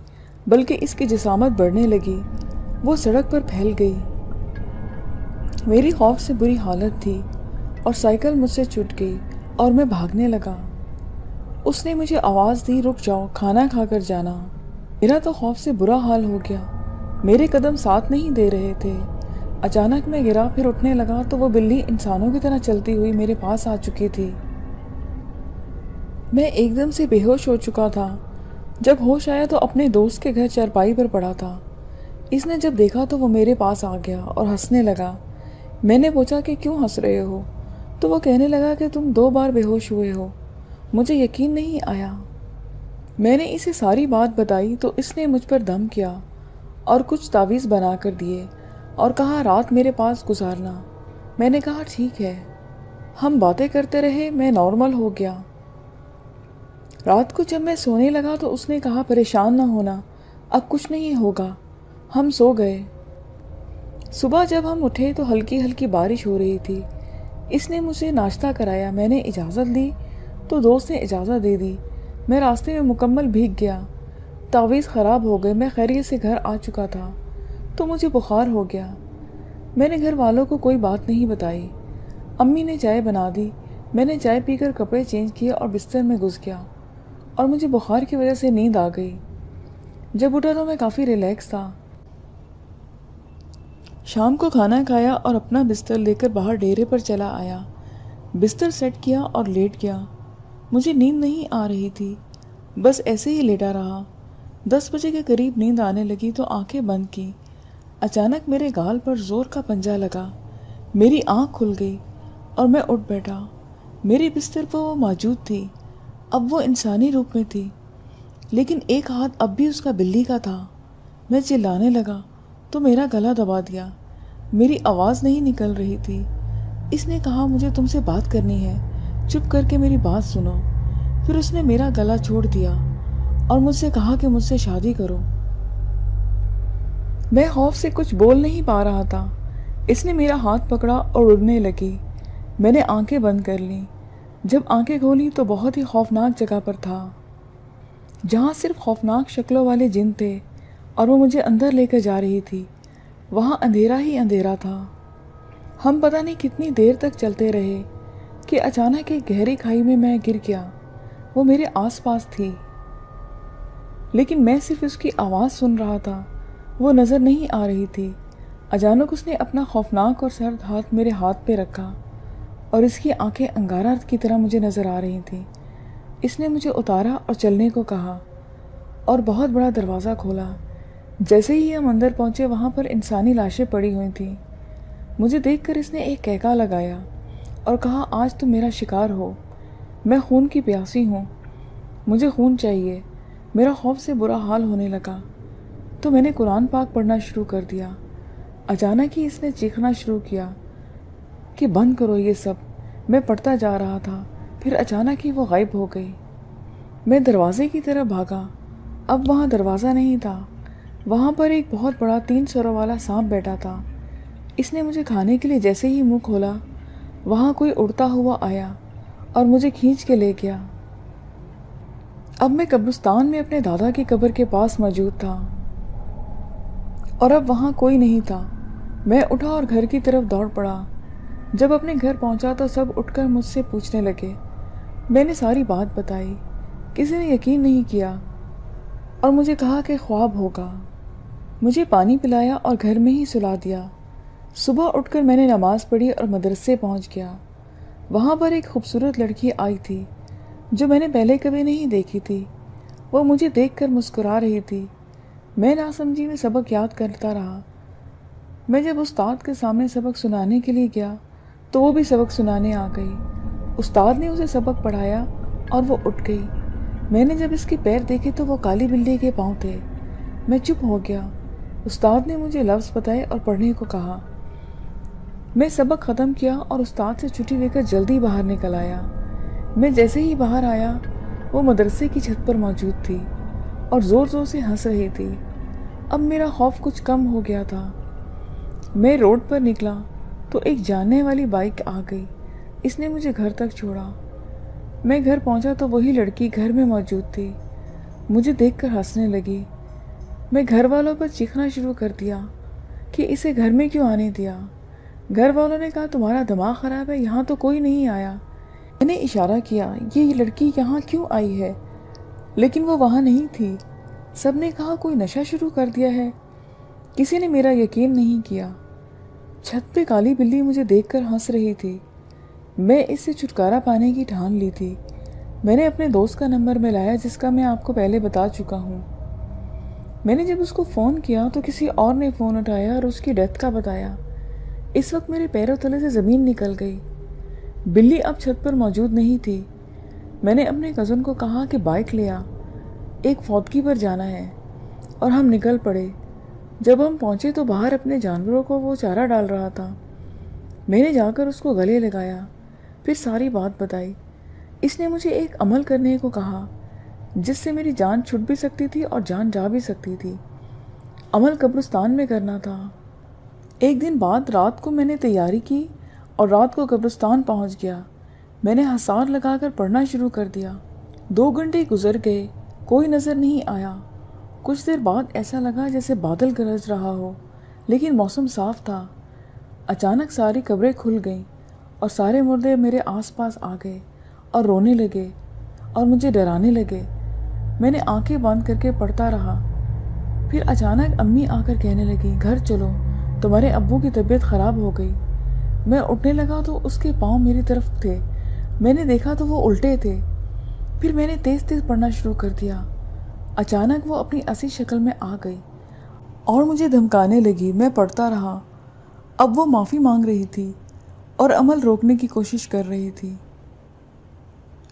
بلکہ اس کی جسامت بڑھنے لگی۔ وہ سڑک پر پھیل گئی۔ میری خوف سے بری حالت تھی اور سائیکل مجھ سے چھوٹ گئی اور میں بھاگنے لگا۔ اس نے مجھے آواز دی، رک جاؤ، کھانا کھا کر جانا۔ میرا تو خوف سے برا حال ہو گیا، میرے قدم ساتھ نہیں دے رہے تھے۔ اچانک میں گرا، پھر اٹھنے لگا تو وہ بلی انسانوں کی طرح چلتی ہوئی میرے پاس آ چکی تھی۔ میں ایک دم سے بے ہوش ہو چکا تھا۔ جب ہوش آیا تو اپنے دوست کے گھر چارپائی پر پڑا تھا۔ اس نے جب دیکھا تو وہ میرے پاس آ گیا اور ہنسنے لگا۔ میں نے پوچھا کہ کیوں ہنس رہے ہو؟ تو وہ کہنے لگا کہ تم 2 بار بے ہوش ہوئے ہو۔ مجھے یقین نہیں آیا۔ میں نے اسے ساری بات بتائی تو اس نے مجھ پر دم کیا اور کچھ تعویذ بنا کر دیے اور کہا رات میرے پاس گزارنا۔ میں نے کہا ٹھیک ہے۔ ہم باتیں کرتے رہے، میں نارمل ہو گیا۔ رات کو جب میں سونے لگا تو اس نے کہا پریشان نہ ہونا، اب کچھ نہیں ہوگا۔ ہم سو گئے۔ صبح جب ہم اٹھے تو ہلکی ہلکی بارش ہو رہی تھی۔ اس نے مجھے ناشتہ کرایا، میں نے اجازت لی تو دوست نے اجازت دے دی۔ میں راستے میں مکمل بھیگ گیا۔ تعویذ خراب ہو گئے۔ میں خیریت سے گھر آ چکا تھا تو مجھے بخار ہو گیا۔ میں نے گھر والوں کو کوئی بات نہیں بتائی۔ امی نے چائے بنا دی۔ میں نے چائے پی کر کپڑے چینج کیے اور بستر میں گھس گیا اور مجھے بخار کی وجہ سے نیند آ گئی۔ جب اٹھا تو میں کافی ریلیکس تھا۔ شام کو کھانا کھایا اور اپنا بستر لے کر باہر ڈیرے پر چلا آیا۔ بستر سیٹ کیا اور لیٹ گیا۔ مجھے نیند نہیں آ رہی تھی، بس ایسے ہی لیٹا رہا۔ 10 بجے کے قریب نیند آنے لگی تو آنکھیں بند کی۔ اچانک میرے گال پر زور کا پنجہ لگا، میری آنکھ کھل گئی اور میں اٹھ بیٹھا۔ میرے بستر پر وہ موجود تھی۔ اب وہ انسانی روپ میں تھی، لیکن ایک ہاتھ اب بھی اس کا بلی کا تھا۔ میں چلانے لگا تو میرا گلا دبا دیا، میری آواز نہیں نکل رہی تھی۔ اس نے کہا مجھے تم سے بات کرنی ہے، چپ کر کے میری بات سنو۔ پھر اس نے میرا گلا چھوڑ دیا اور مجھ سے کہا کہ مجھ سے شادی کرو۔ میں خوف سے کچھ بول نہیں پا رہا تھا۔ اس نے میرا ہاتھ پکڑا اور اڑنے لگی۔ میں نے آنکھیں بند کر لیں۔ جب آنکھیں کھولی تو بہت ہی خوفناک جگہ پر تھا، جہاں صرف خوفناک شکلوں والے جن تھے اور وہ مجھے اندر لے کر جا رہی تھی۔ وہاں اندھیرا ہی اندھیرا تھا۔ ہم پتہ نہیں کتنی دیر تک چلتے رہے کہ اچانک ایک گہری کھائی میں گر گیا۔ وہ میرے آس پاس تھی، لیکن میں صرف اس کی آواز سن رہا تھا، وہ نظر نہیں آ رہی تھی۔ اچانک اس نے اپنا خوفناک اور سرد ہاتھ میرے ہاتھ پہ رکھا اور اس کی آنکھیں انگارہ کی طرح مجھے نظر آ رہی تھیں۔ اس نے مجھے اتارا اور چلنے کو کہا اور بہت بڑا دروازہ کھولا۔ جیسے ہی ہم اندر پہنچے وہاں پر انسانی لاشیں پڑی ہوئی تھیں۔ مجھے دیکھ کر اس نے ایک کہکا لگایا اور کہا آج تم میرا شکار ہو، میں خون کی پیاسی ہوں، مجھے خون چاہیے۔ میرا خوف سے برا حال ہونے لگا تو میں نے قرآن پاک پڑھنا شروع کر دیا۔ اچانک ہی اس نے چیخنا شروع کیا کہ بند کرو یہ سب۔ میں پڑھتا جا رہا تھا، پھر اچانک ہی وہ غائب ہو گئی۔ میں دروازے کی طرف بھاگا، اب وہاں دروازہ نہیں تھا، وہاں پر ایک بہت بڑا 3 سروں والا سانپ بیٹھا تھا۔ اس نے مجھے کھانے کے لیے جیسے ہی منہ کھولا، وہاں کوئی اڑتا ہوا آیا اور مجھے کھینچ کے لے گیا۔ اب میں قبرستان میں اپنے دادا کی قبر کے پاس موجود تھا اور اب وہاں کوئی نہیں تھا۔ میں اٹھا اور گھر کی طرف دوڑ پڑا۔ جب اپنے گھر پہنچا تو سب اٹھ کر مجھ سے پوچھنے لگے۔ میں نے ساری بات بتائی، کسی نے یقین نہیں کیا اور مجھے کہا کہ خواب ہوگا۔ مجھے پانی پلایا اور گھر میں ہی سلا دیا۔ صبح اٹھ کر میں نے نماز پڑھی اور مدرسے پہنچ گیا۔ وہاں پر ایک خوبصورت لڑکی آئی تھی جو میں نے پہلے کبھی نہیں دیکھی تھی۔ وہ مجھے دیکھ کر مسکرا رہی تھی۔ میں ناسمجھی میں سبق یاد کرتا رہا۔ میں جب استاد کے سامنے سبق سنانے کے لیے گیا تو وہ بھی سبق سنانے آ گئی۔ استاد نے اسے سبق پڑھایا اور وہ اٹھ گئی۔ میں نے جب اس کے پیر دیکھے تو وہ کالی بلی کے پاؤں تھے۔ میں چپ ہو گیا۔ استاد نے مجھے لفظ بتائے اور پڑھنے کو کہا۔ میں سبق ختم کیا اور استاد سے چھٹی لے کر جلدی باہر نکل آیا۔ میں جیسے ہی باہر آیا وہ مدرسے کی چھت پر موجود تھی اور زور زور سے ہنس رہی تھی۔ اب میرا خوف کچھ کم ہو گیا تھا۔ میں روڈ پر نکلا تو ایک جاننے والی بائک آ گئی۔ اس نے مجھے گھر تک چھوڑا۔ میں گھر پہنچا تو وہی لڑکی گھر میں موجود تھی۔ مجھے دیکھ کر ہنسنے لگی۔ میں گھر والوں پر چیخنا شروع کر دیا کہ اسے گھر میں کیوں آنے دیا۔ گھر والوں نے کہا تمہارا دماغ خراب ہے، یہاں تو کوئی نہیں آیا۔ میں نے اشارہ کیا یہ لڑکی یہاں کیوں آئی ہے، لیکن وہ وہاں نہیں تھی۔ سب نے کہا کوئی نشہ شروع کر دیا ہے۔ کسی نے میرا یقین نہیں کیا۔ چھت پہ کالی بلی مجھے دیکھ کر ہنس رہی تھی۔ میں اس سے چھٹکارا پانے کی ٹھان لی تھی۔ میں نے اپنے دوست کا نمبر ملایا جس کا میں آپ کو پہلے بتا چکا ہوں۔ میں نے جب اس کو فون کیا تو کسی اور نے فون اٹھایا اور اس کی ڈیتھ کا بتایا۔ اس وقت میرے پیروں تلے سے زمین نکل گئی۔ بلی اب چھت پر موجود نہیں تھی۔ میں نے اپنے کزن کو کہا کہ بائک لے آ، ایک فوتگی پر جانا ہے، اور ہم نکل پڑے۔ جب ہم پہنچے تو باہر اپنے جانوروں کو وہ چارہ ڈال رہا تھا۔ میں نے جا کر اس کو گلے لگایا، پھر ساری بات بتائی۔ اس نے مجھے ایک عمل کرنے کو کہا جس سے میری جان چھٹ بھی سکتی تھی اور جان جا بھی سکتی تھی۔ عمل قبرستان میں کرنا تھا۔ ایک دن بعد رات کو میں نے تیاری کی اور رات کو قبرستان پہنچ گیا۔ میں نے حصار لگا کر پڑھنا شروع کر دیا۔ 2 گھنٹے گزر گئے، کوئی نظر نہیں آیا۔ کچھ دیر بعد ایسا لگا جیسے بادل گرج رہا ہو، لیکن موسم صاف تھا۔ اچانک ساری قبریں کھل گئیں اور سارے مردے میرے آس پاس آ گئے اور رونے لگے اور مجھے ڈرانے لگے۔ میں نے آنکھیں بند کر کے پڑھتا رہا۔ پھر اچانک امی آ کر کہنے لگی گھر چلو، تمہارے ابو کی طبیعت خراب ہو گئی۔ میں اٹھنے لگا تو اس کے پاؤں میری طرف تھے۔ میں نے دیکھا تو وہ الٹے تھے۔ پھر میں نے تیز تیز پڑھنا شروع کر دیا۔ اچانک وہ اپنی اصلی شکل میں آ گئی اور مجھے دھمکانے لگی۔ میں پڑھتا رہا۔ اب وہ معافی مانگ رہی تھی اور عمل روکنے کی کوشش کر رہی تھی۔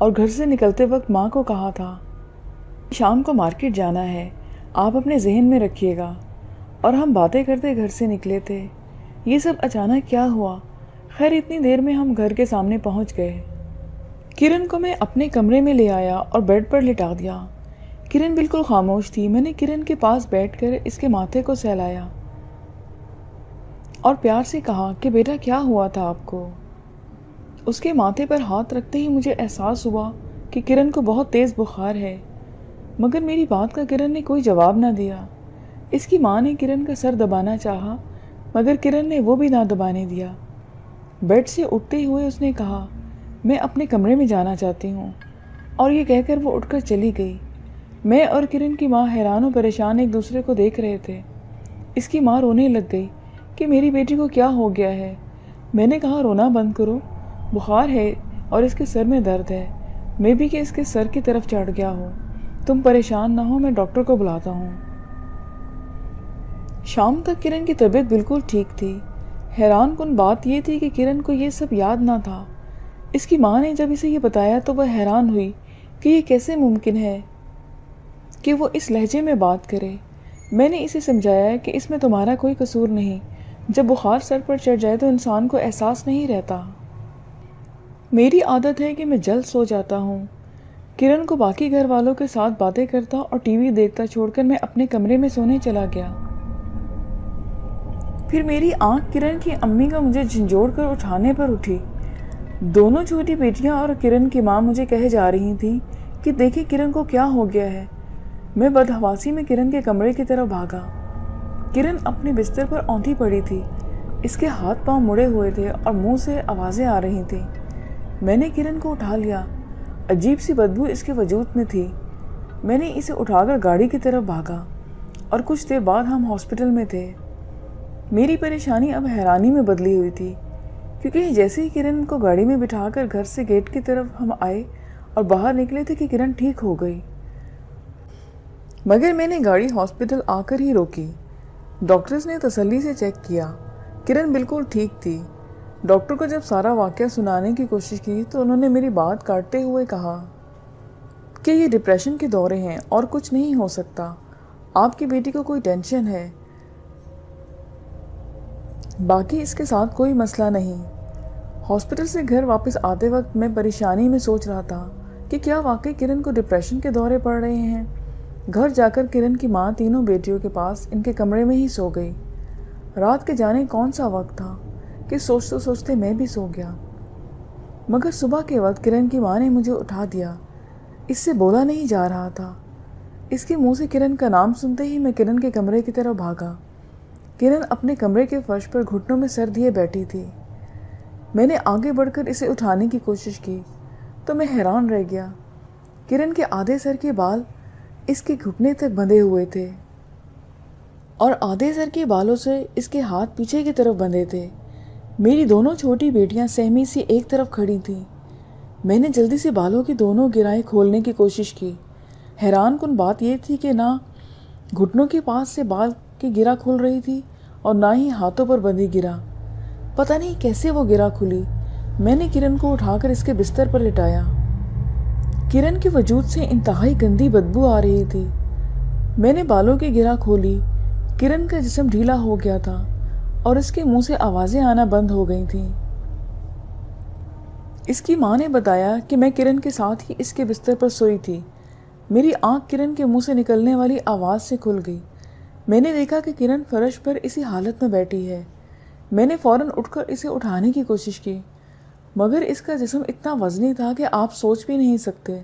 اور گھر سے نکلتے وقت ماں کو کہا تھا شام کو مارکیٹ جانا ہے، آپ اپنے ذہن میں رکھیے گا، اور ہم باتیں کرتے گھر سے نکلے تھے۔ یہ سب اچانک کیا ہوا؟ خیر اتنی دیر میں ہم گھر کے سامنے پہنچ گئے۔ کرن کو میں اپنے کمرے میں لے آیا اور بیڈ پر لٹا دیا۔ کرن بالکل خاموش تھی۔ میں نے کرن کے پاس بیٹھ کر اس کے ماتھے کو سہلایا اور پیار سے کہا کہ بیٹا کیا ہوا تھا آپ کو؟ اس کے ماتھے پر ہاتھ رکھتے ہی مجھے احساس ہوا کہ کرن کو بہت تیز بخار ہے، مگر میری بات کا کرن نے کوئی جواب نہ دیا۔ اس کی ماں نے کرن کا سر دبانا چاہا، مگر کرن نے وہ بھی نہ دبانے دیا۔ بیڈ سے اٹھتے ہوئے اس نے کہا میں اپنے کمرے میں جانا چاہتی ہوں، اور یہ کہہ کر وہ اٹھ کر چلی گئی۔ میں اور کرن کی ماں حیران و پریشان ایک دوسرے کو دیکھ رہے تھے۔ اس کی ماں رونے لگ گئی کہ میری بیٹی کو کیا ہو گیا ہے۔ میں نے کہا رونا بند کرو، بخار ہے اور اس کے سر میں درد ہے، میں بھی کہ اس کے سر کی طرف چڑھ گیا ہوں، تم پریشان نہ ہو، میں ڈاکٹر کو بلاتا ہوں۔ شام تک کرن کی طبیعت بالکل ٹھیک تھی۔ حیران کن بات یہ تھی کہ کرن کو یہ سب یاد نہ تھا۔ اس کی ماں نے جب اسے یہ بتایا تو وہ حیران ہوئی کہ یہ کیسے ممکن ہے کہ وہ اس لہجے میں بات کرے۔ میں نے اسے سمجھایا کہ اس میں تمہارا کوئی قصور نہیں، جب بخار سر پر چڑھ جائے تو انسان کو احساس نہیں رہتا۔ میری عادت ہے کہ میں جلد سو جاتا ہوں۔ کرن کو باقی گھر والوں کے ساتھ باتیں کرتا اور ٹی وی دیکھتا چھوڑ کر میں اپنے کمرے میں سونے چلا گیا۔ پھر میری آنکھ کرن کی امی کا مجھے جھنجھوڑ کر اٹھانے پر اٹھی۔ دونوں چھوٹی بیٹیاں اور کرن کی ماں مجھے کہے جا رہی تھیں کہ دیکھیں کرن کو کیا ہو گیا ہے۔ میں بدحواسی میں کرن کے کمرے کی طرف بھاگا۔ کرن اپنے بستر پر اونتی پڑی تھی، اس کے ہاتھ پاؤں مڑے ہوئے تھے اور منہ سے آوازیں آ رہی تھیں۔ میں نے کرن کو اٹھا لیا، عجیب سی بدبو اس کے وجود میں تھی۔ میں نے اسے اٹھا کر گاڑی کی طرف بھاگا اور کچھ دیر بعد ہم ہاسپٹل میں تھے۔ میری پریشانی اب حیرانی میں بدلی ہوئی تھی، کیونکہ جیسے ہی کرن کو گاڑی میں بٹھا کر گھر سے گیٹ کی طرف ہم آئے اور باہر نکلے تھے کہ کرن ٹھیک ہو گئی، مگر میں نے گاڑی ہاسپٹل آ کر ہی روکی۔ ڈاکٹرز نے تسلی سے چیک کیا، کرن بالکل ٹھیک تھی۔ ڈاکٹر کو جب سارا واقعہ سنانے کی کوشش کی تو انہوں نے میری بات کاٹتے ہوئے کہا کہ یہ ڈپریشن کے دورے ہیں اور کچھ نہیں ہو سکتا، آپ کی بیٹی کو کوئی ٹینشن ہے، باقی اس کے ساتھ کوئی مسئلہ نہیں۔ ہاسپٹل سے گھر واپس آتے وقت میں پریشانی میں سوچ رہا تھا کہ کیا واقعی کرن کو ڈپریشن کے دورے پڑ رہے ہیں۔ گھر جا کر کرن کی ماں تینوں بیٹیوں کے پاس ان کے کمرے میں ہی سو گئی۔ رات کے جانے کون سا وقت تھا کہ سوچتے سوچتے میں بھی سو گیا، مگر صبح کے وقت کرن کی ماں نے مجھے اٹھا دیا۔ اس سے بولا نہیں جا رہا تھا۔ اس کے منہ سے کرن کا نام سنتے ہی میں کرن کے کمرے کی طرف بھاگا۔ کرن اپنے کمرے کے فرش پر گھٹنوں میں سر دیے بیٹھی تھی۔ میں نے آگے بڑھ کر اسے اٹھانے کی کوشش کی تو میں حیران رہ گیا۔ کرن کے آدھے سر کے بال اس کے گھٹنے تک بندھے ہوئے تھے اور آدھے سر کے بالوں سے اس کے ہاتھ پیچھے کی طرف بندھے تھے۔ میری دونوں چھوٹی بیٹیاں سہمی سی ایک طرف کھڑی تھیں۔ میں نے جلدی سے بالوں کی دونوں گرائیں کھولنے کی کوشش کی۔ حیران کن بات یہ تھی کہ نہ گھٹنوں کے پاس سے بال کی گرہ کھل رہی تھی اور نہ ہی ہاتھوں پر بندھی گرہ۔ پتہ نہیں کیسے وہ گرہ کھلی۔ میں نے کرن کو اٹھا کر اس کے بستر پر لٹایا۔ کرن کے وجود سے انتہائی گندی بدبو آ رہی تھی۔ میں نے بالوں کی گرہ کھولی۔ کرن کا جسم ڈھیلا ہو گیا تھا اور اس کے منہ سے آوازیں آنا بند ہو گئی تھیں۔ اس کی ماں نے بتایا کہ میں کرن کے ساتھ ہی اس کے بستر پر سوئی تھی۔ میری آنکھ کرن کے منہ سے نکلنے والی آواز سے کھل گئی۔ میں نے دیکھا کہ کرن فرش پر اسی حالت میں بیٹھی ہے۔ میں نے فوراً اٹھ کر اسے اٹھانے کی کوشش کی، مگر اس کا جسم اتنا وزنی تھا کہ آپ سوچ بھی نہیں سکتے۔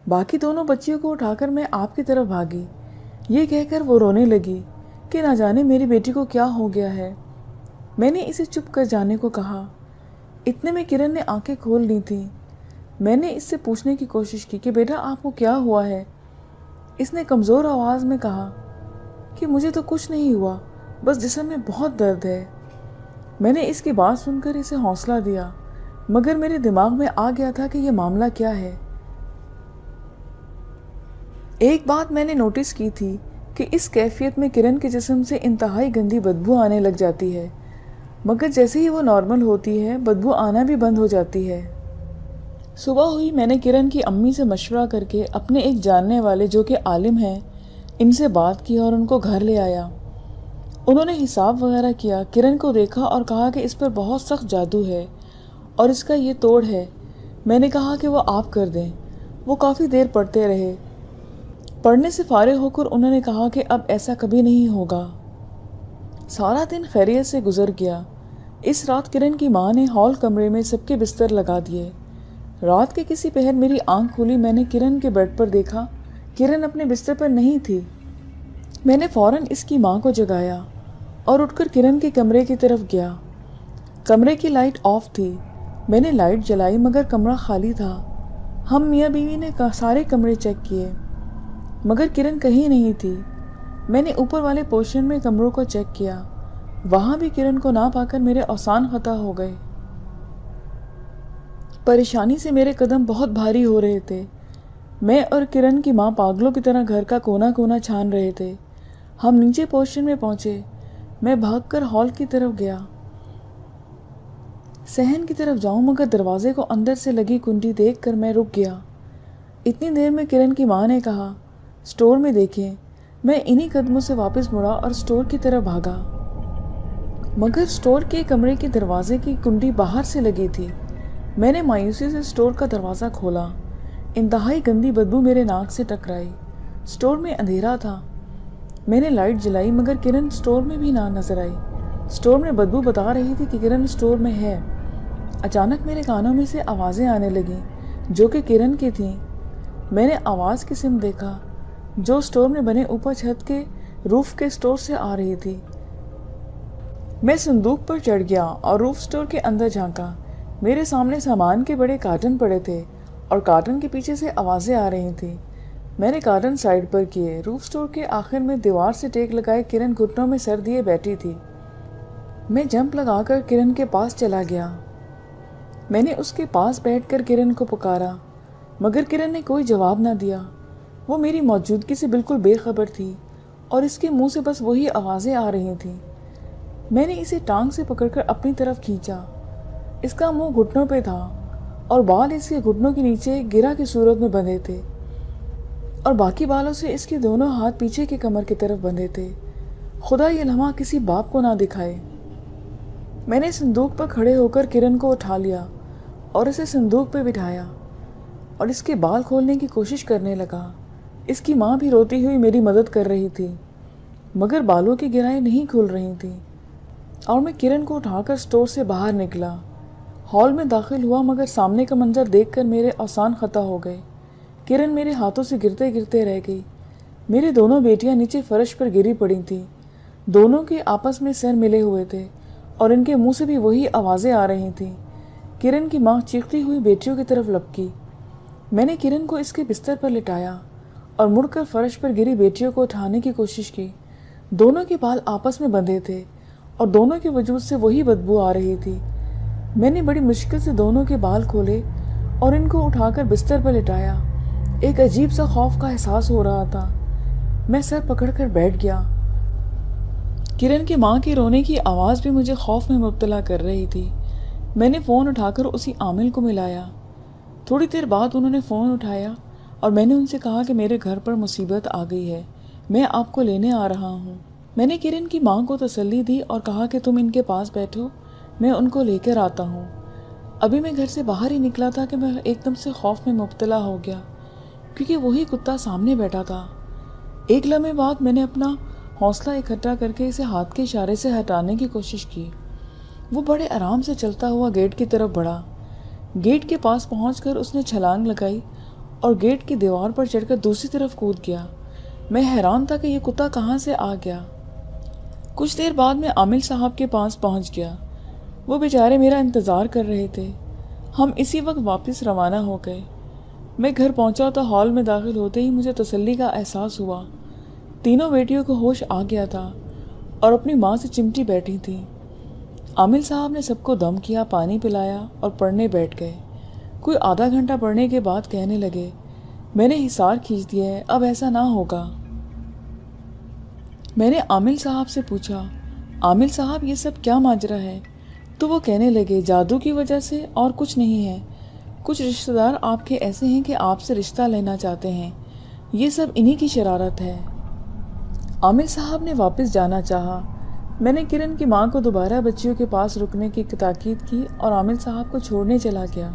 باقی دونوں بچیوں کو اٹھا کر میں آپ کی طرف بھاگی، یہ کہہ کر وہ رونے لگی کہ نہ جانے میری بیٹی کو کیا ہو گیا ہے۔ میں نے اسے چپ کر جانے کو کہا۔ اتنے میں کرن نے آنکھیں کھول لی تھیں۔ میں نے اس سے پوچھنے کی کوشش کی کہ بیٹا آپ کو کیا ہوا ہے۔ اس نے کمزور آواز میں کہا کہ مجھے تو کچھ نہیں ہوا، بس جسم میں بہت درد ہے۔ میں نے اس کی بات سن کر اسے حوصلہ دیا، مگر میرے دماغ میں آ گیا تھا کہ یہ معاملہ کیا ہے۔ ایک بات میں نے نوٹس کی تھی کہ اس کیفیت میں کرن کے جسم سے انتہائی گندی بدبو آنے لگ جاتی ہے، مگر جیسے ہی وہ نارمل ہوتی ہے بدبو آنا بھی بند ہو جاتی ہے۔ صبح ہوئی، میں نے کرن کی امی سے مشورہ کر کے اپنے ایک جاننے والے جو کہ عالم ہیں ان سے بات کی اور ان کو گھر لے آیا۔ انہوں نے حساب وغیرہ کیا، کرن کو دیکھا اور کہا کہ اس پر بہت سخت جادو ہے اور اس کا یہ توڑ ہے۔ میں نے کہا کہ وہ آپ کر دیں۔ وہ کافی دیر پڑھتے رہے۔ پڑھنے سے فارغ ہو کر انہوں نے کہا کہ اب ایسا کبھی نہیں ہوگا۔ سارا دن خیریت سے گزر گیا۔ اس رات کرن کی ماں نے ہال کمرے میں سب کے بستر لگا دیے۔ رات کے کسی پہر میری آنکھ کھلی، میں نے کرن کے بیڈ پر دیکھا۔ کرن اپنے بستر پر نہیں تھی۔ میں نے فوراً اس کی ماں کو جگایا اور اٹھ کر کرن کے کمرے کی طرف گیا۔ کمرے کی لائٹ آف تھی۔ میں نے لائٹ جلائی مگر کمرہ خالی تھا۔ ہم میاں بیوی نے سارے کمرے چیک کیے مگر کرن کہیں نہیں تھی۔ میں نے اوپر والے پورشن میں کمروں کو چیک کیا، وہاں بھی کرن کو نہ پا کر میرے اوسان خطا ہو گئے۔ پریشانی سے میرے قدم بہت بھاری ہو رہے تھے۔ میں اور کرن کی ماں پاگلوں کی طرح گھر کا کونا کونا چھان رہے تھے۔ ہم نیچے پورشن میں پہنچے۔ میں بھاگ کر ہال کی طرف گیا، صحن کی طرف جاؤں مگر دروازے کو اندر سے لگی کنڈی دیکھ کر میں رک گیا۔ اتنی دیر میں کرن کی ماں نے کہا اسٹور میں دیکھیں۔ میں انہی قدموں سے واپس مڑا اور اسٹور کی طرف بھاگا مگر اسٹور کے کمرے کے دروازے کی کنڈی باہر سے لگی تھی۔ میں نے مایوسی سے اسٹور کا دروازہ کھولا۔ انتہائی گندی بدبو میرے ناک سے ٹکرائی۔ اسٹور میں اندھیرا تھا۔ میں نے لائٹ جلائی مگر کرن اسٹور میں بھی نہ نظر آئی۔ اسٹور میں بدبو بتا رہی تھی کہ کرن اسٹور میں ہے۔ اچانک میرے کانوں میں سے آوازیں آنے لگیں جو کہ کرن کی تھیں۔ میں نے آواز کی سمت دیکھا جو اسٹور میں بنے اوپر چھت کے روف کے اسٹور سے آ رہی تھی۔ میں صندوق پر چڑھ گیا اور روف اسٹور کے اندر جھانکا۔ میرے سامنے سامان کے بڑے کارٹن پڑے تھے اور کارٹن کے پیچھے سے آوازیں آ رہی تھیں۔ میں نے کارٹن سائڈ پر کیے۔ روف اسٹور کے آخر میں دیوار سے ٹیک لگائے کرن گھٹنوں میں سر دیے بیٹھی تھی۔ میں جمپ لگا کر کرن کے پاس چلا گیا۔ میں نے اس کے پاس بیٹھ کر کرن کو پکارا مگر کرن نے کوئی جواب نہ دیا۔ وہ میری موجودگی سے بالکل بے خبر تھی اور اس کے منہ سے بس وہی آوازیں آ رہی تھیں۔ میں نے اسے ٹانگ سے پکڑ کر اپنی طرف کھینچا۔ اس کا منہ گھٹنوں پہ تھا اور بال اس کے گھٹنوں کے نیچے گرا کی صورت میں بندھے تھے اور باقی بالوں سے اس کے دونوں ہاتھ پیچھے کی کمر کی طرف بندھے تھے۔ خدا یہ لمحہ کسی باپ کو نہ دکھائے۔ میں نے صندوق پر کھڑے ہو کر کرن کو اٹھا لیا اور اسے صندوق پہ بٹھایا اور اس کے بال کھولنے کی کوشش کرنے لگا۔ اس کی ماں بھی روتی ہوئی میری مدد کر رہی تھی مگر بالوں کی گرائیں نہیں کھل رہی تھیں اور میں کرن کو اٹھا کر اسٹور سے باہر نکلا۔ ہال میں داخل ہوا مگر سامنے کا منظر دیکھ کر میرے اوسان خطا ہو گئے۔ کرن میرے ہاتھوں سے گرتے گرتے رہ گئی۔ میری دونوں بیٹیاں نیچے فرش پر گری پڑی تھیں۔ دونوں کے آپس میں سر ملے ہوئے تھے اور ان کے منہ سے بھی وہی آوازیں آ رہی تھیں۔ کرن کی ماں چیختی ہوئی بیٹیوں کی طرف لپکی۔ میں نے کرن کو اس کے بستر پر لٹایا اور مڑ کر فرش پر گری بیٹیوں کو اٹھانے کی کوشش کی۔ دونوں کے بال آپس میں بندھے تھے اور دونوں کے وجود سے وہی بدبو آ رہی تھی۔ میں نے بڑی مشکل سے دونوں کے بال کھولے اور ان کو اٹھا کر بستر پر لٹایا۔ ایک عجیب سا خوف کا احساس ہو رہا تھا۔ میں سر پکڑ کر بیٹھ گیا۔ کرن کی ماں کے رونے کی آواز بھی مجھے خوف میں مبتلا کر رہی تھی۔ میں نے فون اٹھا کر اسی عامل کو ملایا۔ تھوڑی دیر بعد انہوں نے فون اٹھایا اور میں نے ان سے کہا کہ میرے گھر پر مصیبت آ گئی ہے، میں آپ کو لینے آ رہا ہوں۔ میں نے کرن کی ماں کو تسلی دی اور کہا کہ تم ان کے پاس بیٹھو، میں ان کو لے کر آتا ہوں۔ ابھی میں گھر سے باہر ہی نکلا تھا کہ میں ایک دم سے خوف میں مبتلا ہو گیا کیونکہ وہی کتا سامنے بیٹھا تھا۔ ایک لمحے بعد میں نے اپنا حوصلہ اکٹھا کر کے اسے ہاتھ کے اشارے سے ہٹانے کی کوشش کی۔ وہ بڑے آرام سے چلتا ہوا گیٹ کی طرف بڑھا۔ گیٹ کے پاس پہنچ کر اس نے چھلانگ لگائی اور گیٹ کی دیوار پر چڑھ کر دوسری طرف کود گیا۔ میں حیران تھا کہ یہ کتا کہاں سے آ گیا۔ کچھ دیر بعد میں عامل صاحب کے پاس پہنچ گیا۔ وہ بیچارے میرا انتظار کر رہے تھے۔ ہم اسی وقت واپس روانہ ہو گئے۔ میں گھر پہنچا تو ہال میں داخل ہوتے ہی مجھے تسلی کا احساس ہوا۔ تینوں بیٹیوں کو ہوش آ گیا تھا اور اپنی ماں سے چمٹی بیٹھی تھیں۔ عامل صاحب نے سب کو دم کیا، پانی پلایا اور پڑھنے بیٹھ گئے۔ کوئی آدھا گھنٹہ پڑھنے کے بعد کہنے لگے، میں نے حصار کھینچ دیا ہے، اب ایسا نہ ہوگا۔ میں نے عامل صاحب سے پوچھا، عامل صاحب یہ سب کیا ماجرا ہے؟ تو وہ کہنے لگے، جادو کی وجہ سے اور کچھ نہیں ہے۔ کچھ رشتہ دار آپ کے ایسے ہیں کہ آپ سے رشتہ لینا چاہتے ہیں، یہ سب انہی کی شرارت ہے۔ عامر صاحب نے واپس جانا چاہا۔ میں نے کرن کی ماں کو دوبارہ بچیوں کے پاس رکنے کی تاکید کی اور عامر صاحب کو چھوڑنے چلا گیا۔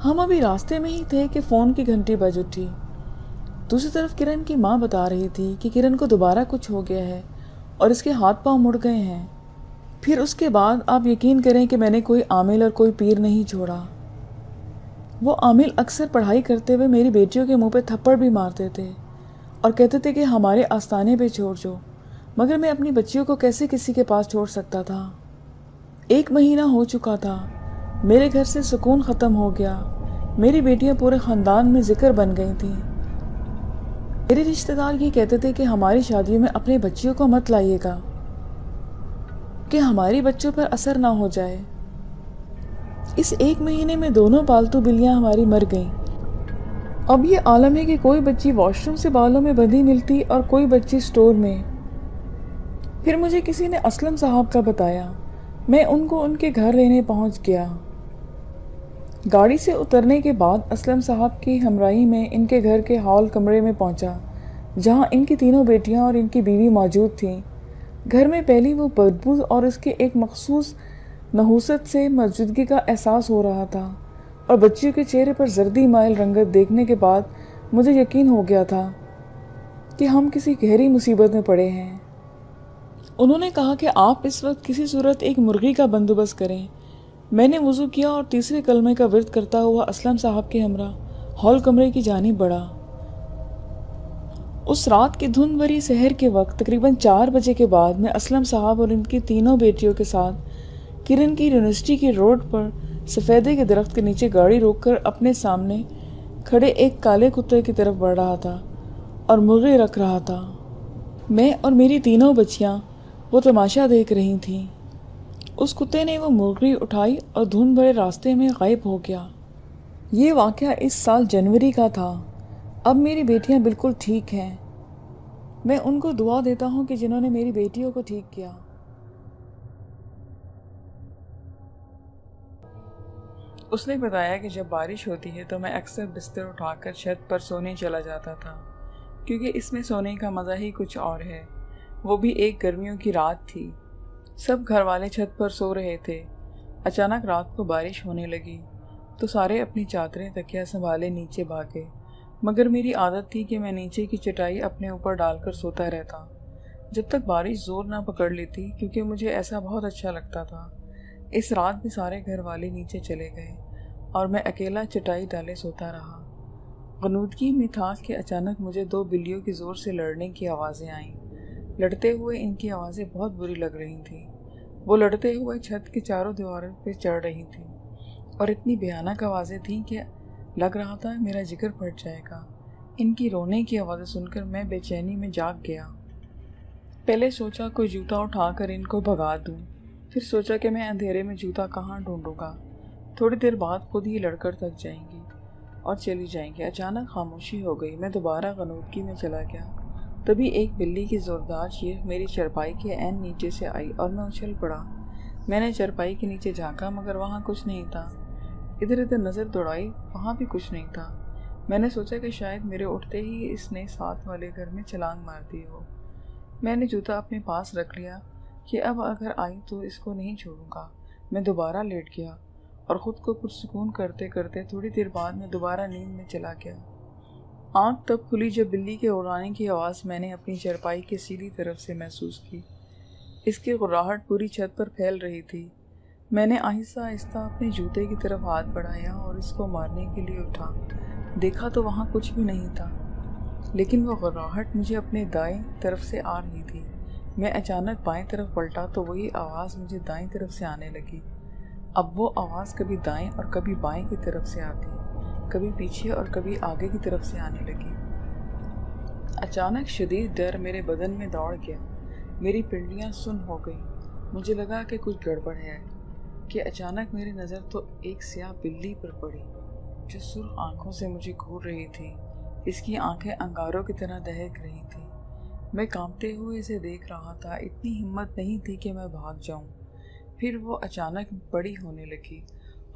ہم ابھی راستے میں ہی تھے کہ فون کی گھنٹی بج اٹھی۔ دوسری طرف کرن کی ماں بتا رہی تھی کہ کرن کو دوبارہ کچھ ہو گیا ہے اور اس کے ہاتھ پاؤں مڑ گئے ہیں۔ پھر اس کے بعد آپ یقین کریں کہ میں نے کوئی عامل اور کوئی پیر نہیں چھوڑا۔ وہ عامل اکثر پڑھائی کرتے ہوئے میری بیٹیوں کے منہ پہ تھپڑ بھی مارتے تھے اور کہتے تھے کہ ہمارے آستانے پہ چھوڑ جو، مگر میں اپنی بچیوں کو کیسے کسی کے پاس چھوڑ سکتا تھا؟ 1 مہینہ ہو چکا تھا، میرے گھر سے سکون ختم ہو گیا، میری بیٹیاں پورے خاندان میں ذکر بن گئی تھیں۔ میرے رشتہ دار یہ کہتے تھے کہ ہماری شادیوں میں اپنے بچیوں کو مت لائیے گا کہ ہماری بچوں پر اثر نہ ہو جائے۔ اس 1 مہینے میں دونوں پالتو بلیاں ہماری مر گئیں۔ اب یہ عالم ہے کہ کوئی بچی واش روم سے بالوں میں بندھی ملتی اور کوئی بچی سٹور میں۔ پھر مجھے کسی نے اسلم صاحب کا بتایا، میں ان کو ان کے گھر لینے پہنچ گیا۔ گاڑی سے اترنے کے بعد اسلم صاحب کی ہمراہی میں ان کے گھر کے ہال کمرے میں پہنچا جہاں ان کی تینوں بیٹیاں اور ان کی بیوی موجود تھیں۔ گھر میں پہلی وہ بدبو اور اس کے ایک مخصوص نحوست سے موجودگی کا احساس ہو رہا تھا، اور بچیوں کے چہرے پر زردی مائل رنگت دیکھنے کے بعد مجھے یقین ہو گیا تھا کہ ہم کسی گہری مصیبت میں پڑے ہیں۔ انہوں نے کہا کہ آپ اس وقت کسی صورت ایک مرغی کا بندوبست کریں۔ میں نے وضو کیا اور تیسرے کلمے کا ورد کرتا ہوا اسلم صاحب کے ہمراہ ہال کمرے کی جانب بڑھا۔ اس رات کی دھند بھری سحر کے وقت تقریباً 4 بجے کے بعد میں اسلم صاحب اور ان کی تینوں بیٹیوں کے ساتھ کرن کی یونیورسٹی کی روڈ پر سفیدے کے درخت کے نیچے گاڑی روک کر اپنے سامنے کھڑے ایک کالے کتے کی طرف بڑھ رہا تھا اور مرغی رکھ رہا تھا۔ میں اور میری تینوں بچیاں وہ تماشا دیکھ رہی تھیں۔ اس کتے نے وہ مرغی اٹھائی اور دھند بھرے راستے میں غائب ہو گیا۔ یہ واقعہ اس سال جنوری کا تھا۔ اب میری بیٹیاں بالکل ٹھیک ہیں۔ میں ان کو دعا دیتا ہوں کہ جنہوں نے میری بیٹیوں کو ٹھیک کیا۔ اس نے بتایا کہ جب بارش ہوتی ہے تو میں اکثر بستر اٹھا کر چھت پر سونے چلا جاتا تھا، کیونکہ اس میں سونے کا مزہ ہی کچھ اور ہے۔ وہ بھی ایک گرمیوں کی رات تھی، سب گھر والے چھت پر سو رہے تھے۔ اچانک رات کو بارش ہونے لگی تو سارے اپنی چادریں تکیا سنبھالے نیچے بھاگے، مگر میری عادت تھی کہ میں نیچے کی چٹائی اپنے اوپر ڈال کر سوتا رہتا جب تک بارش زور نہ پکڑ لیتی، کیونکہ مجھے ایسا بہت اچھا لگتا تھا۔ اس رات بھی سارے گھر والے نیچے چلے گئے اور میں اکیلا چٹائی ڈالے سوتا رہا۔ غنودگی میں تھا کہ اچانک مجھے 2 بلیوں کی زور سے لڑنے کی آوازیں آئیں۔ لڑتے ہوئے ان کی آوازیں بہت بری لگ رہی تھیں۔ وہ لڑتے ہوئے چھت کی چاروں دیواروں پہ چڑھ رہی تھیں اور اتنی بھیانک آوازیں تھیں کہ لگ رہا تھا میرا جگر پھٹ جائے گا۔ ان کی رونے کی آوازیں سن کر میں بے چینی میں جاگ گیا۔ پہلے سوچا کوئی جوتا اٹھا کر ان کو بھگا دوں، پھر سوچا کہ میں اندھیرے میں جوتا کہاں ڈھونڈوں گا، تھوڑی دیر بعد خود ہی لڑ کر تھک جائیں گی اور چلی جائیں گے۔ اچانک خاموشی ہو گئی۔ میں دوبارہ غنودگی میں چلا گیا۔ تبھی ایک بلی کی زوردار چیخ میری چرپائی کے عین نیچے سے آئی اور میں اچھل پڑا۔ میں نے چرپائی کے نیچے جھانکا مگر وہاں کچھ نہیں تھا۔ ادھر ادھر نظر دوڑائی، وہاں بھی کچھ نہیں تھا۔ میں نے سوچا کہ شاید میرے اٹھتے ہی اس نے ساتھ والے گھر میں چھلانگ مار دی ہو۔ میں نے جوتا اپنے پاس رکھ لیا کہ اب اگر آئی تو اس کو نہیں چھوڑوں گا۔ میں دوبارہ لیٹ گیا اور خود کو پرسکون کرتے کرتے تھوڑی دیر بعد میں دوبارہ نیند میں چلا گیا۔ آنکھ تب کھلی جب بلی کے اڑانے کی آواز میں نے اپنی چرپائی کی سیدھی طرف سے محسوس کی۔ اس کی غراہٹ پوری چھت پر پھیل رہی تھی۔ میں نے آہستہ آہستہ اپنے جوتے کی طرف ہاتھ بڑھایا اور اس کو مارنے کے لیے اٹھا۔ دیکھا تو وہاں کچھ بھی نہیں تھا، لیکن وہ غراہٹ مجھے اپنے دائیں طرف سے آ رہی تھی۔ میں اچانک بائیں طرف پلٹا تو وہی آواز مجھے دائیں طرف سے آنے لگی۔ اب وہ آواز کبھی دائیں اور کبھی بائیں کی طرف سے آتی، کبھی پیچھے اور کبھی آگے کی طرف سے آنے لگی۔ اچانک شدید ڈر میرے بدن میں دوڑ گیا، میری پنڈلیاں سن ہو گئیں۔ مجھے لگا کہ کچھ گڑبڑ ہے کہ اچانک میری نظر تو ایک سیاہ بلی پر پڑی جو سرخ آنکھوں سے مجھے گھور رہی تھی۔ اس کی آنکھیں انگاروں کی طرح دہک رہی تھیں۔ میں کانپتے ہوئے اسے دیکھ رہا تھا۔ اتنی ہمت نہیں تھی کہ میں بھاگ جاؤں۔ پھر وہ اچانک بڑی ہونے لگی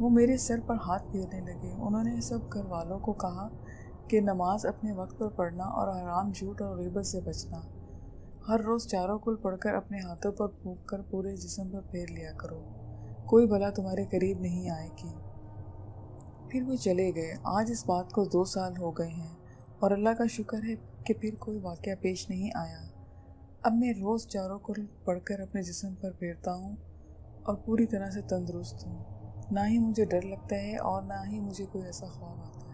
وہ میرے سر پر ہاتھ پھیرنے لگے۔ انہوں نے سب گھر والوں کو کہا کہ نماز اپنے وقت پر پڑھنا اور حرام، جھوٹ اور غیبت سے بچنا۔ ہر روز چاروں کل پڑھ کر اپنے ہاتھوں پر پھونک کر پورے جسم پر پھیر لیا کرو، کوئی بلا تمہارے قریب نہیں آئے گی۔ پھر وہ چلے گئے۔ آج اس بات کو 2 سال ہو گئے ہیں اور اللہ کا شکر ہے کہ پھر کوئی واقعہ پیش نہیں آیا۔ اب میں روز چاروں کل پڑھ کر اپنے جسم پر پھیرتا ہوں اور پوری طرح سے تندرست ہوں۔ نہ ہی مجھے ڈر لگتا ہے اور نہ ہی مجھے کوئی ایسا خواب آتا ہے۔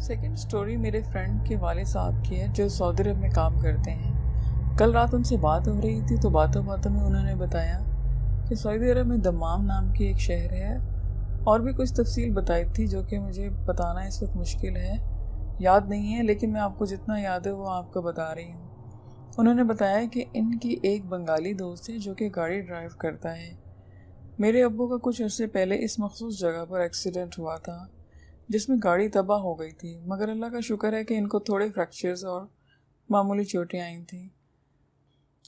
سیکنڈ سٹوری میرے فرینڈ کے والد صاحب کی ہے جو سعودی عرب میں کام کرتے ہیں۔ کل رات ان سے بات ہو رہی تھی تو باتوں باتوں میں انہوں نے بتایا کہ سعودی عرب میں دمام نام کی ایک شہر ہے، اور بھی کچھ تفصیل بتائی تھی جو کہ مجھے بتانا اس وقت مشکل ہے، یاد نہیں ہے، لیکن میں آپ کو جتنا یاد ہے وہ آپ کو بتا رہی ہوں۔ انہوں نے بتایا کہ ان کی ایک بنگالی دوست ہے جو کہ گاڑی ڈرائیو کرتا ہے۔ میرے ابو کا کچھ عرصے پہلے اس مخصوص جگہ پر ایکسیڈنٹ ہوا تھا جس میں گاڑی تباہ ہو گئی تھی، مگر اللہ کا شکر ہے کہ ان کو تھوڑے فریکچرز اور معمولی چوٹیں آئی تھیں۔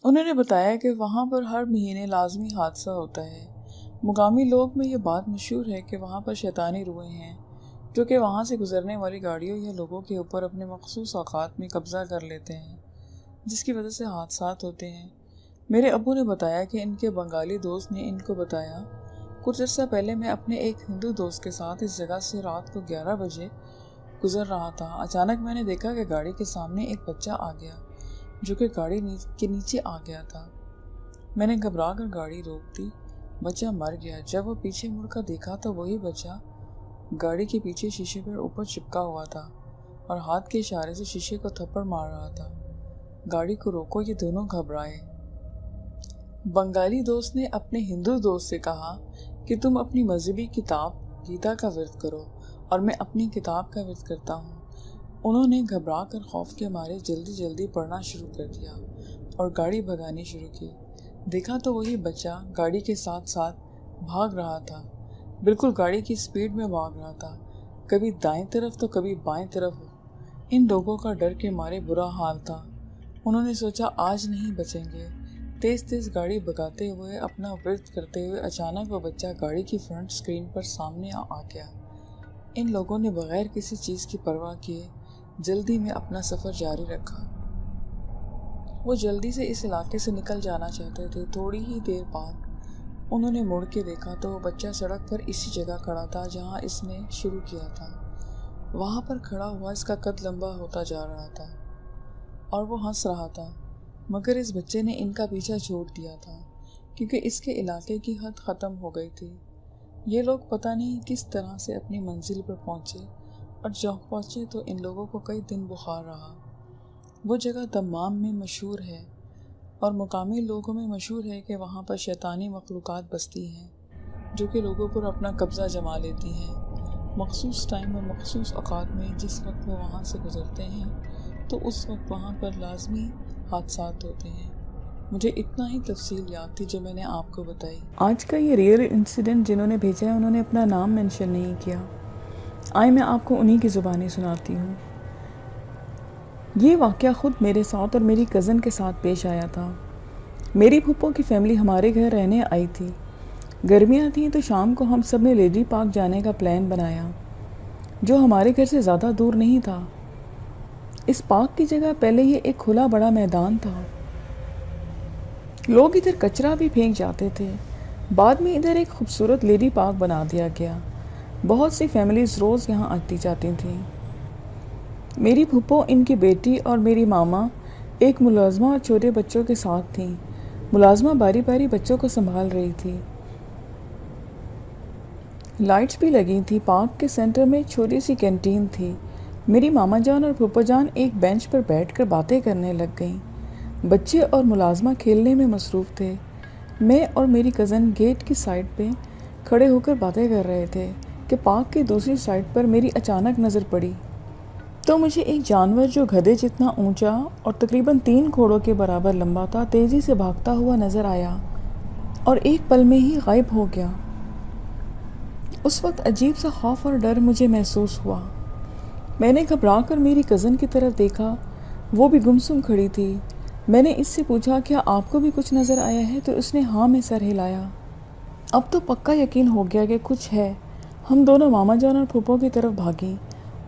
انہوں نے بتایا کہ وہاں پر ہر مہینے لازمی حادثہ ہوتا ہے۔ مقامی لوگ میں یہ بات مشہور ہے کہ وہاں پر شیطانی روحیں ہیں جو کہ وہاں سے گزرنے والی گاڑیوں یا لوگوں کے اوپر اپنے مخصوص اوقات میں قبضہ کر لیتے ہیں، جس کی وجہ سے حادثات ہوتے ہیں۔ میرے ابو نے بتایا کہ ان کے بنگالی دوست نے ان کو بتایا، کچھ عرصہ پہلے میں اپنے ایک ہندو دوست کے ساتھ اس جگہ سے رات کو 11 بجے گزر رہا تھا۔ اچانک میں نے دیکھا کہ گاڑی کے سامنے ایک بچہ آ گیا جو کہ گاڑی کے نیچے آ گیا تھا۔ میں نے گھبرا کر گاڑی روک دی، بچہ مر گیا۔ جب وہ پیچھے مڑ کر دیکھا تو وہی بچہ گاڑی کے پیچھے شیشے پر اوپر چپکا ہوا تھا اور ہاتھ کے اشارے سے شیشے کو تھپڑ مار رہا تھا۔ گاڑی کو روکو، یہ دونوں گھبرائے۔ بنگالی دوست نے اپنے ہندو دوست سے کہا کہ تم اپنی مذہبی کتاب گیتا کا ورد کرو اور میں اپنی کتاب کا ورد کرتا ہوں۔ انہوں نے گھبرا کر خوف کے مارے جلدی جلدی پڑھنا شروع کر دیا اور گاڑی بھگانی شروع کی۔ دیکھا تو وہی بچہ گاڑی کے ساتھ ساتھ بھاگ رہا تھا، بالکل گاڑی کی سپیڈ میں بھاگ رہا تھا، کبھی دائیں طرف تو کبھی بائیں طرف۔ ان لوگوں کا ڈر کے مارے برا حال تھا۔ انہوں نے سوچا آج نہیں بچیں گے۔ تیز تیز گاڑی بھگاتے ہوئے اپنا ورد کرتے ہوئے اچانک وہ بچہ گاڑی کی فرنٹ سکرین پر سامنے آ گیا۔ ان لوگوں نے بغیر کسی چیز کی پرواہ کیے جلدی میں اپنا سفر جاری رکھا۔ وہ جلدی سے اس علاقے سے نکل جانا چاہتے تھے۔ تھوڑی ہی دیر بعد انہوں نے مڑ کے دیکھا تو وہ بچہ سڑک پر اسی جگہ کھڑا تھا جہاں اس نے شروع کیا تھا۔ وہاں پر کھڑا ہوا اس کا قد لمبا ہوتا جا رہا تھا اور وہ ہنس رہا تھا، مگر اس بچے نے ان کا پیچھا چھوڑ دیا تھا کیونکہ اس کے علاقے کی حد ختم ہو گئی تھی۔ یہ لوگ پتہ نہیں کس طرح سے اپنی منزل پر پہنچے، اور جب پہنچے تو ان لوگوں کو کئی دن بخار رہا۔ وہ جگہ دمام میں مشہور ہے اور مقامی لوگوں میں مشہور ہے کہ وہاں پر شیطانی مخلوقات بستی ہیں جو کہ لوگوں پر اپنا قبضہ جما لیتی ہیں۔ مخصوص ٹائم اور مخصوص اوقات میں جس وقت وہ وہاں سے گزرتے ہیں تو اس وقت وہاں پر لازمی حادثات ہوتے ہیں۔ مجھے اتنا ہی تفصیل یاد تھی جو میں نے آپ کو بتائی۔ آج کا یہ ریئل انسیڈنٹ جنہوں نے بھیجا ہے انہوں نے اپنا نام مینشن نہیں کیا۔ آئے میں آپ کو انہی کی زبانی سناتی ہوں۔ یہ واقعہ خود میرے ساتھ اور میری کزن کے ساتھ پیش آیا تھا۔ میری پھپھو کی فیملی ہمارے گھر رہنے آئی تھی۔ گرمیاں تھیں تو شام کو ہم سب نے لیڈی پارک جانے کا پلان بنایا جو ہمارے گھر سے زیادہ دور نہیں تھا۔ اس پارک کی جگہ پہلے یہ ایک کھلا بڑا میدان تھا۔ لوگ ادھر کچرا بھی پھینک جاتے تھے۔ بعد میں ادھر ایک خوبصورت لیڈی پارک بنا دیا گیا۔ بہت سی فیملیز روز یہاں آتی جاتی تھیں۔ میری پھپھو، ان کی بیٹی اور میری ماما ایک ملازمہ اور چھوٹے بچوں کے ساتھ تھیں۔ ملازمہ باری باری بچوں کو سنبھال رہی تھی۔ لائٹس بھی لگی تھی۔ پارک کے سینٹر میں چھوٹی سی کینٹین تھی۔ میری ماما جان اور پھپھو جان ایک بینچ پر بیٹھ کر باتیں کرنے لگ گئیں۔ بچے اور ملازمہ کھیلنے میں مصروف تھے۔ میں اور میری کزن گیٹ کی سائڈ پہ کھڑے ہو کر باتیں کر رہے تھے کہ پارک کی دوسری سائڈ پر میری اچانک نظر پڑی تو مجھے ایک جانور جو گدھے جتنا اونچا اور تقریباً 3 گھوڑوں کے برابر لمبا تھا تیزی سے بھاگتا ہوا نظر آیا اور ایک پل میں ہی غائب ہو گیا۔ اس وقت عجیب سا خوف اور ڈر مجھے محسوس ہوا۔ میں نے گھبرا کر میری کزن کی طرف دیکھا، وہ بھی گمسم کھڑی تھی۔ میں نے اس سے پوچھا کیا آپ کو بھی کچھ نظر آیا ہے، تو اس نے ہاں میں سر ہلایا۔ اب تو پکا یقین ہو گیا کہ کچھ ہے۔ ہم دونوں ماما جان اور پھوپھو کی طرف بھاگیں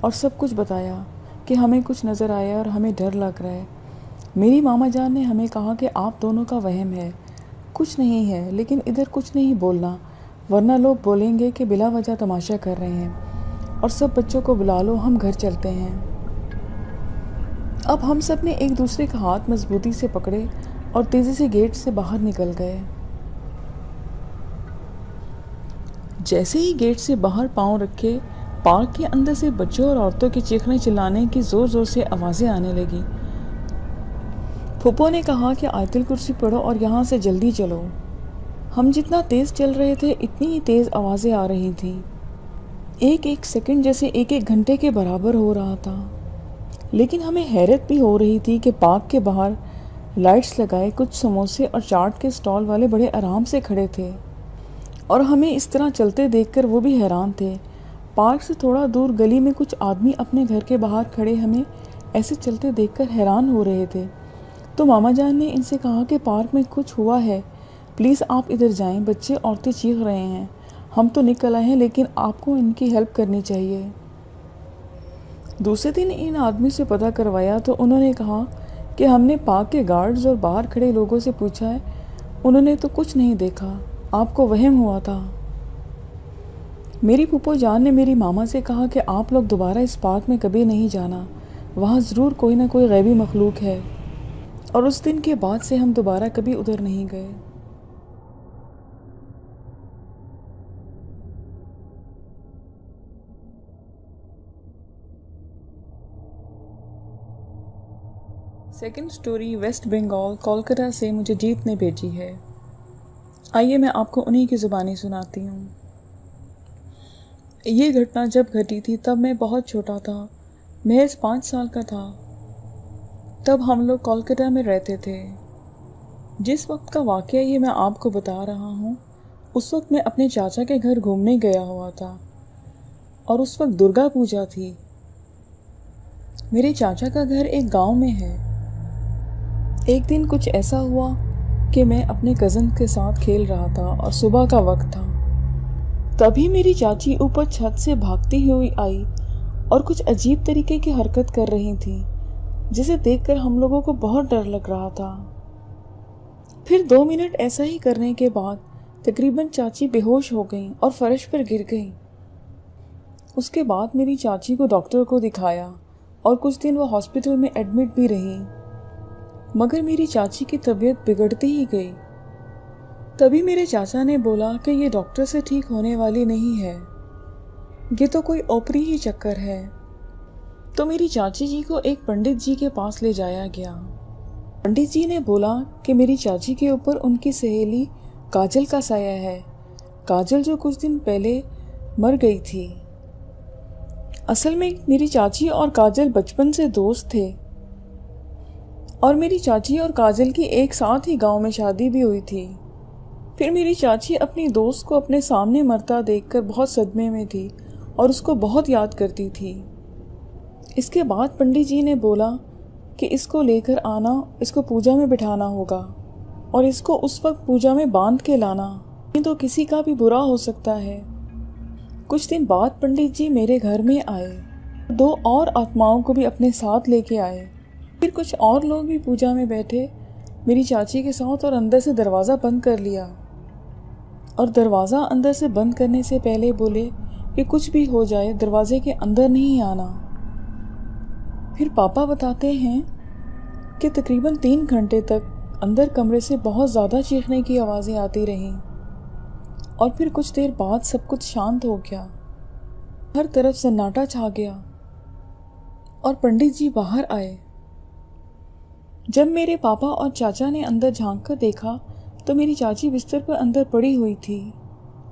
اور سب کچھ بتایا کہ ہمیں کچھ نظر آیا اور ہمیں ڈر لگ رہا ہے۔ میری ماما جان نے ہمیں کہا کہ آپ دونوں کا وہم ہے، کچھ نہیں ہے، لیکن ادھر کچھ نہیں بولنا ورنہ لوگ بولیں گے کہ بلا وجہ تماشا کر رہے ہیں، اور سب بچوں کو بلا لو، ہم گھر چلتے ہیں۔ اب ہم سب نے ایک دوسرے کا ہاتھ مضبوطی سے پکڑے اور تیزی سے گیٹ سے باہر نکل گئے۔ جیسے ہی گیٹ سے باہر پاؤں رکھے، پارک کے اندر سے بچوں اور عورتوں کے چیخنے چلانے کی زور زور سے آوازیں آنے لگی۔ پھوپھو نے کہا کہ آیت الکرسی پڑھو اور یہاں سے جلدی چلو۔ ہم جتنا تیز چل رہے تھے اتنی ہی تیز آوازیں آ رہی تھیں، ایک ایک سیکنڈ جیسے ایک ایک گھنٹے کے برابر ہو رہا تھا۔ لیکن ہمیں حیرت بھی ہو رہی تھی کہ پارک کے باہر لائٹس لگائے کچھ سموسے اور چاٹ کے سٹال والے بڑے آرام سے کھڑے تھے، اور ہمیں اس طرح چلتے دیکھ کر وہ بھی حیران تھے۔ پارک سے تھوڑا دور گلی میں کچھ آدمی اپنے گھر کے باہر کھڑے ہمیں ایسے چلتے دیکھ کر حیران ہو رہے تھے۔ تو ماما جان نے ان سے کہا کہ پارک میں کچھ ہوا ہے، پلیز آپ ادھر جائیں، بچے عورتیں چیخ رہے ہیں، ہم تو نکل آئے ہیں لیکن آپ کو ان کی ہیلپ کرنی چاہیے۔ دوسرے دن ان آدمی سے پتہ کروایا تو انہوں نے کہا کہ ہم نے پارک کے گارڈز اور باہر کھڑے لوگوں سے پوچھا ہے، انہوں نے تو کچھ نہیں دیکھا، آپ کو وہم ہوا تھا۔ میری پھوپھو جان نے میری ماما سے کہا کہ آپ لوگ دوبارہ اس پارک میں کبھی نہیں جانا، وہاں ضرور کوئی نہ کوئی غیبی مخلوق ہے، اور اس دن کے بعد سے ہم دوبارہ کبھی ادھر نہیں گئے۔ Second story West Bengal Kolkata سے مجھے جیت نے بھیجی ہے۔ آئیے میں آپ کو انہی کی زبانی سناتی ہوں۔ یہ گھٹنا جب گھٹی تھی تب میں بہت چھوٹا تھا، محض 5 سال کا تھا۔ تب ہم لوگ کولکتہ میں رہتے تھے۔ جس وقت کا واقعہ یہ میں آپ کو بتا رہا ہوں، اس وقت میں اپنے چاچا کے گھر گھومنے گیا ہوا تھا، اور اس وقت درگا پوجا تھی۔ میرے چاچا کا گھر ایک گاؤں میں ہے۔ ایک دن کچھ ایسا ہوا کہ میں اپنے کزن کے ساتھ کھیل رہا تھا اور صبح کا وقت تھا۔ تبھی میری چاچی اوپر چھت سے بھاگتی ہوئی آئی اور کچھ عجیب طریقے کی حرکت کر رہی تھی، جسے دیکھ کر ہم لوگوں کو بہت ڈر لگ رہا تھا۔ پھر 2 منٹ ایسا ہی کرنے کے بعد تقریباً چاچی بے ہوش ہو گئیں اور فرش پر گر گئیں۔ اس کے بعد میری چاچی کو ڈاکٹر کو دکھایا اور کچھ دن وہ ہاسپٹل میں ایڈمٹ بھی رہی، مگر میری چاچی کی طبیعت بگڑتی ہی گئی۔ تبھی میرے چاچا نے بولا کہ یہ ڈاکٹر سے ٹھیک ہونے والی نہیں ہے، یہ تو کوئی اوپری ہی چکر ہے۔ تو میری چاچی جی کو ایک پنڈت جی کے پاس لے جایا گیا۔ پنڈت جی نے بولا کہ میری چاچی کے اوپر ان کی سہیلی کاجل کا سایہ ہے، کاجل جو کچھ دن پہلے مر گئی تھی۔ اصل میں میری چاچی اور کاجل بچپن سے دوست تھے، اور میری چاچی اور کاجل کی ایک ساتھ ہی گاؤں میں شادی بھی ہوئی تھی۔ پھر میری چاچی اپنی دوست کو اپنے سامنے مرتا دیکھ کر بہت صدمے میں تھی اور اس کو بہت یاد کرتی تھی۔ اس کے بعد پنڈت جی نے بولا کہ اس کو لے کر آنا، اس کو پوجا میں بٹھانا ہوگا، اور اس کو اس وقت پوجا میں باندھ کے لانا، نہیں تو کسی کا بھی برا ہو سکتا ہے۔ کچھ دن بعد پنڈت جی میرے گھر میں آئے، 2 اور آتماؤں کو بھی اپنے ساتھ لے کے آئے۔ پھر کچھ اور لوگ بھی پوجا میں بیٹھے میری چاچی کے ساتھ، اور اندر سے دروازہ بند کر لیا، اور دروازہ اندر سے بند کرنے سے پہلے بولے کہ کچھ بھی ہو جائے دروازے کے اندر نہیں آنا۔ پھر پاپا بتاتے ہیں کہ تقریباً 3 گھنٹے تک اندر کمرے سے بہت زیادہ چیخنے کی آوازیں آتی رہیں، اور پھر کچھ دیر بعد سب کچھ شانت ہو گیا، ہر طرف سناٹا چھا گیا، اور پنڈت جی باہر آئے۔ جب میرے پاپا اور چاچا نے اندر جھانک کر دیکھا تو میری چاچی بستر پر اندر پڑی ہوئی تھی،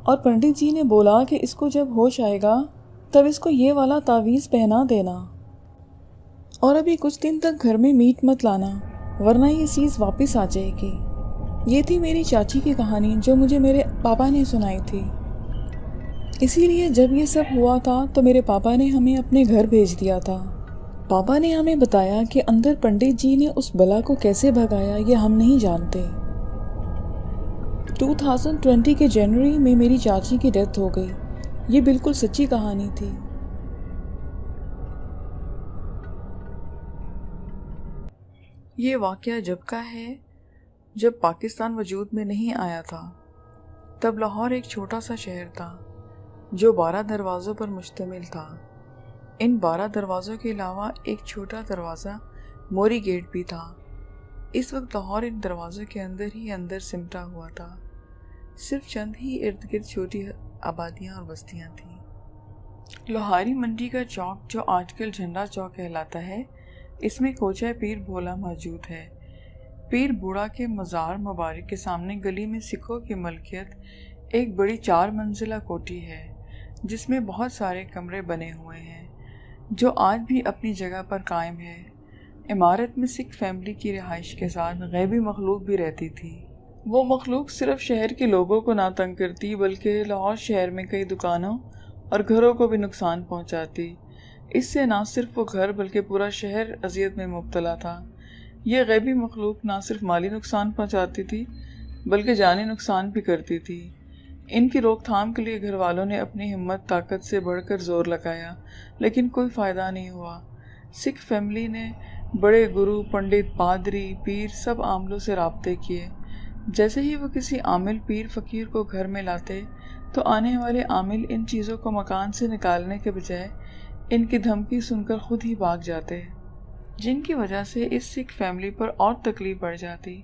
اور پنڈت جی نے بولا کہ اس کو جب ہوش آئے گا تب اس کو یہ والا تعویذ پہنا دینا، اور ابھی کچھ دن تک گھر میں میٹ مت لانا ورنہ یہ چیز واپس آ جائے گی۔ یہ تھی میری چاچی کی کہانی جو مجھے میرے پاپا نے سنائی تھی۔ اسی لیے جب یہ سب ہوا تھا تو میرے پاپا نے ہمیں اپنے گھر بھیج دیا تھا۔ پاپا نے ہمیں بتایا کہ اندر پنڈت جی نے اس بلا کو کیسے بھگایا یہ ہم نہیں جانتے۔ 2020 کے جنوری میں میری چاچی کی ڈیتھ ہو گئی۔ یہ بالکل سچی کہانی تھی۔ یہ واقعہ جب کا ہے جب پاکستان وجود میں نہیں آیا تھا۔ تب لاہور ایک چھوٹا سا شہر تھا جو 12 دروازوں پر مشتمل تھا۔ ان 12 دروازوں کے علاوہ ایک چھوٹا دروازہ موری گیٹ بھی تھا۔ اس وقت لاہور ان دروازوں کے اندر ہی اندر سمٹا ہوا تھا۔ صرف چند ہی ارد گرد چھوٹی آبادیاں اور بستیاں تھیں۔ لوہاری منڈی کا چوک جو آج کل جھنڈا چوک کہلاتا ہے، اس میں کوچہ پیر بھولا موجود ہے۔ پیر بوڑھا کے مزار مبارک کے سامنے گلی میں سکھوں کی ملکیت ایک بڑی 4 منزلہ کوٹھی ہے جس میں بہت سارے کمرے بنے ہوئے ہیں جو آج بھی اپنی جگہ پر قائم ہے۔ عمارت میں سکھ فیملی کی رہائش کے ساتھ غیبی مخلوق بھی رہتی تھی۔ وہ مخلوق صرف شہر کے لوگوں کو نہ تنگ کرتی بلکہ لاہور شہر میں کئی دکانوں اور گھروں کو بھی نقصان پہنچاتی۔ اس سے نہ صرف وہ گھر بلکہ پورا شہر اذیت میں مبتلا تھا۔ یہ غیبی مخلوق نہ صرف مالی نقصان پہنچاتی تھی بلکہ جانی نقصان بھی کرتی تھی۔ ان کی روک تھام کے لیے گھر والوں نے اپنی ہمت طاقت سے بڑھ کر زور لگایا لیکن کوئی فائدہ نہیں ہوا۔ سکھ فیملی نے بڑے گرو، پنڈت، پادری، پیر سب عاملوں سے رابطے کیے۔ جیسے ہی وہ کسی عامل پیر فقیر کو گھر میں لاتے تو آنے والے عامل ان چیزوں کو مکان سے نکالنے کے بجائے ان کی دھمکی سن کر خود ہی بھاگ جاتے، جن کی وجہ سے اس سکھ فیملی پر اور تکلیف بڑھ جاتی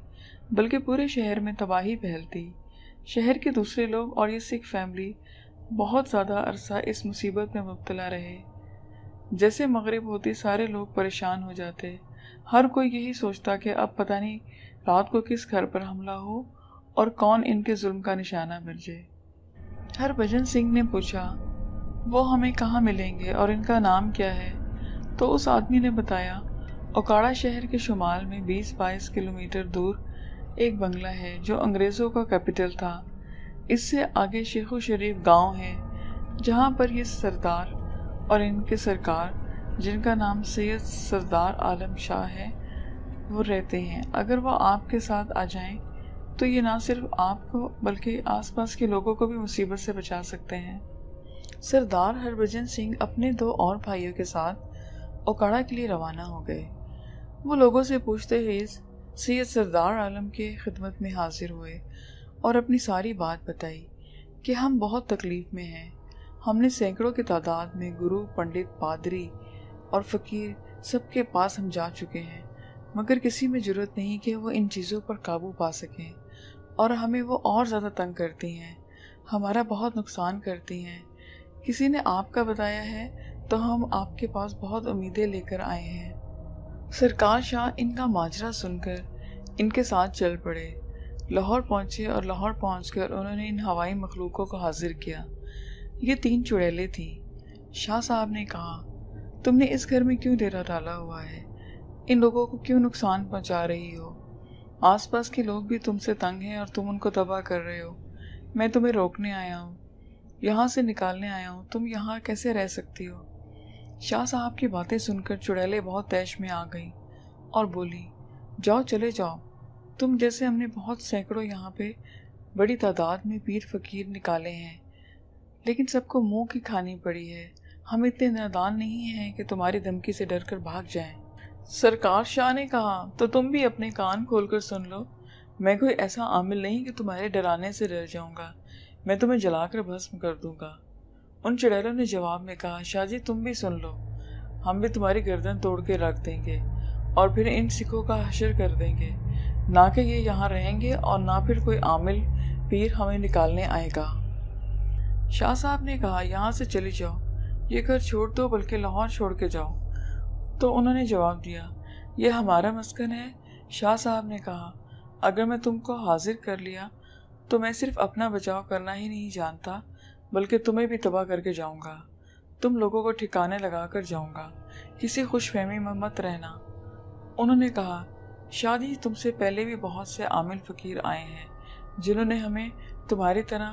بلکہ پورے شہر میں تباہی پھیلتی۔ شہر کے دوسرے لوگ اور یہ سکھ فیملی بہت زیادہ عرصہ اس مصیبت میں مبتلا رہے۔ جیسے مغرب ہوتی سارے لوگ پریشان ہو جاتے۔ ہر کوئی یہی سوچتا کہ اب پتہ نہیں رات کو کس گھر پر حملہ ہو اور کون ان کے ظلم کا نشانہ بن جائے۔ ہربھجن سنگھ نے پوچھا، وہ ہمیں کہاں ملیں گے اور ان کا نام کیا ہے؟ تو اس آدمی نے بتایا، اوکاڑا شہر کے شمال میں 20-22 کلومیٹر دور ایک بنگلہ ہے جو انگریزوں کا کیپٹل تھا۔ اس سے آگے شیخو شریف گاؤں ہے جہاں پر یہ سردار اور ان کے سرکار جن کا نام سید سردار عالم شاہ ہے وہ رہتے ہیں۔ اگر وہ آپ کے ساتھ آ جائیں تو یہ نہ صرف آپ کو بلکہ آس پاس کے لوگوں کو بھی مصیبت سے بچا سکتے ہیں۔ سردار ہربھجن سنگھ اپنے 2 اور بھائیوں کے ساتھ اوکاڑا کے لیے روانہ ہو گئے۔ وہ لوگوں سے پوچھتے ہوئے سید سردار عالم کے خدمت میں حاضر ہوئے اور اپنی ساری بات بتائی کہ ہم بہت تکلیف میں ہیں۔ ہم نے سینکڑوں کی تعداد میں گرو، پنڈت، پادری اور فقیر سب کے پاس ہم جا چکے ہیں مگر کسی میں جرأت نہیں کہ وہ ان چیزوں پر قابو پا سکیں اور ہمیں وہ اور زیادہ تنگ کرتی ہیں، ہمارا بہت نقصان کرتی ہیں۔ کسی نے آپ کا بتایا ہے تو ہم آپ کے پاس بہت امیدیں لے کر آئے ہیں۔ سرکار شاہ ان کا ماجرا سن کر ان کے ساتھ چل پڑے، لاہور پہنچے اور لاہور پہنچ کر انہوں نے ان ہوائی مخلوقوں کو حاضر کیا۔ یہ 3 چڑیلیں تھیں۔ شاہ صاحب نے کہا، تم نے اس گھر میں کیوں ڈیرا ڈالا ہوا ہے؟ ان لوگوں کو کیوں نقصان پہنچا رہی ہو؟ آس پاس کے لوگ بھی تم سے تنگ ہیں اور تم ان کو تباہ کر رہے ہو۔ میں تمہیں روکنے آیا ہوں، یہاں سے نکالنے آیا ہوں، تم یہاں کیسے رہ سکتی ہو؟ شاہ صاحب کی باتیں سن کر چڑیلیں بہت طیش میں آ گئیں اور بولی، جاؤ چلے جاؤ، تم جیسے ہم نے بہت سینکڑوں یہاں پہ بڑی تعداد میں پیر فقیر نکالے ہیں لیکن سب کو منہ کی کھانی پڑی ہے۔ ہم اتنے نادان نہیں ہیں کہ تمہاری دھمکی سے ڈر کر بھاگ جائیں۔ سرکار شاہ نے کہا، تو تم بھی اپنے کان کھول کر سن لو، میں کوئی ایسا عامل نہیں کہ تمہارے ڈرانے سے ڈر جاؤں گا، میں تمہیں جلا کر بھسم کر دوں گا۔ ان چڑیلوں نے جواب میں کہا، شاہ جی تم بھی سن لو، ہم بھی تمہاری گردن توڑ کے رکھ دیں گے اور پھر ان سکھوں کا حشر کر دیں گے، نہ کہ یہ یہاں رہیں گے اور نہ پھر کوئی عامل پیر ہمیں نکالنے آئے گا۔ شاہ صاحب نے کہا، یہاں سے چلی جاؤ، یہ گھر چھوڑ دو بلکہ لاہور چھوڑ کے جاؤ۔ تو انہوں نے جواب دیا، یہ ہمارا مسکن ہے۔ شاہ صاحب نے کہا، اگر میں تم کو حاضر کر لیا تو میں صرف اپنا بچاؤ کرنا ہی نہیں جانتا بلکہ تمہیں بھی تباہ کر کے جاؤں گا، تم لوگوں کو ٹھکانے لگا کر جاؤں گا، کسی خوش فہمی میں مت رہنا۔ انہوں نے کہا، شاہ جی تم سے پہلے بھی بہت سے عامل فقیر آئے ہیں جنہوں نے ہمیں تمہاری طرح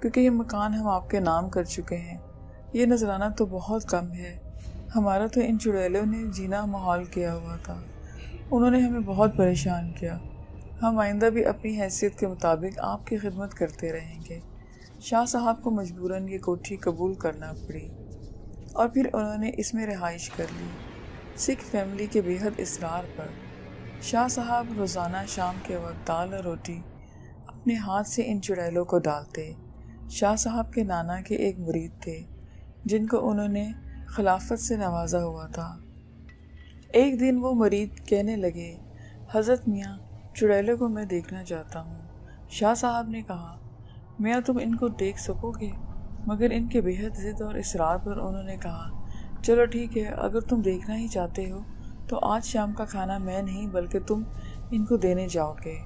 کیونکہ یہ مکان ہم آپ کے نام کر چکے ہیں۔ یہ نذرانہ تو بہت کم ہے، ہمارا تو ان چڑیلوں نے جینا محال کیا ہوا تھا۔ انہوں نے ہمیں بہت پریشان کیا۔ ہم آئندہ بھی اپنی حیثیت کے مطابق آپ کی خدمت کرتے رہیں گے۔ شاہ صاحب کو مجبوراً یہ کوٹھی قبول کرنا پڑی اور پھر انہوں نے اس میں رہائش کر لی۔ سکھ فیملی کے بے حد اصرار پر شاہ صاحب روزانہ شام کے وقت دال اور روٹی اپنے ہاتھ سے ان چڑیلوں کو ڈالتے۔ شاہ صاحب کے نانا کے ایک مرید تھے جن کو انہوں نے خلافت سے نوازا ہوا تھا۔ ایک دن وہ مرید کہنے لگے، حضرت میاں، چڑیلوں کو میں دیکھنا چاہتا ہوں۔ شاہ صاحب نے کہا، میاں تم ان کو دیکھ سکو گے؟ مگر ان کے بے حد ضد اور اصرار پر انہوں نے کہا، چلو ٹھیک ہے، اگر تم دیکھنا ہی چاہتے ہو تو آج شام کا کھانا میں نہیں بلکہ تم ان کو دینے جاؤ گے،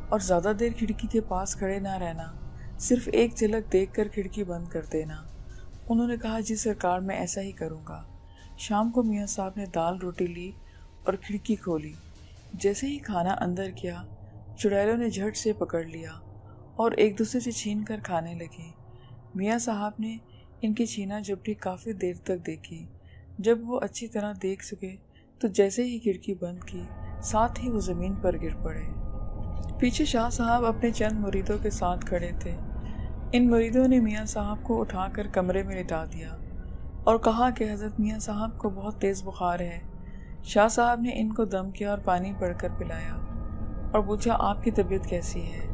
اور زیادہ دیر کھڑکی کے پاس کھڑے نہ رہنا، صرف ایک جھلک دیکھ کر کھڑکی بند کر دینا۔ انہوں نے کہا، جی سرکار، میں ایسا ہی کروں گا۔ شام کو میاں صاحب نے دال روٹی لی اور کھڑکی کھولی۔ جیسے ہی کھانا اندر کیا، چڑیلوں نے جھٹ سے پکڑ لیا اور ایک دوسرے سے چھین کر کھانے لگے۔ میاں صاحب نے ان کی چھینا جھپٹی کافی دیر تک دیکھی۔ جب وہ اچھی طرح دیکھ سکے تو جیسے ہی کھڑکی بند کی، ساتھ ہی وہ زمین پر گر پڑے۔ پیچھے شاہ صاحب اپنے چند مریدوں کے ساتھ کھڑے تھے۔ ان مریدوں نے میاں صاحب کو اٹھا کر کمرے میں لٹا دیا اور کہا کہ حضرت میاں صاحب کو بہت تیز بخار ہے۔ شاہ صاحب نے ان کو دم کیا اور پانی پڑھ کر پلایا اور پوچھا، آپ کی طبیعت کیسی ہے؟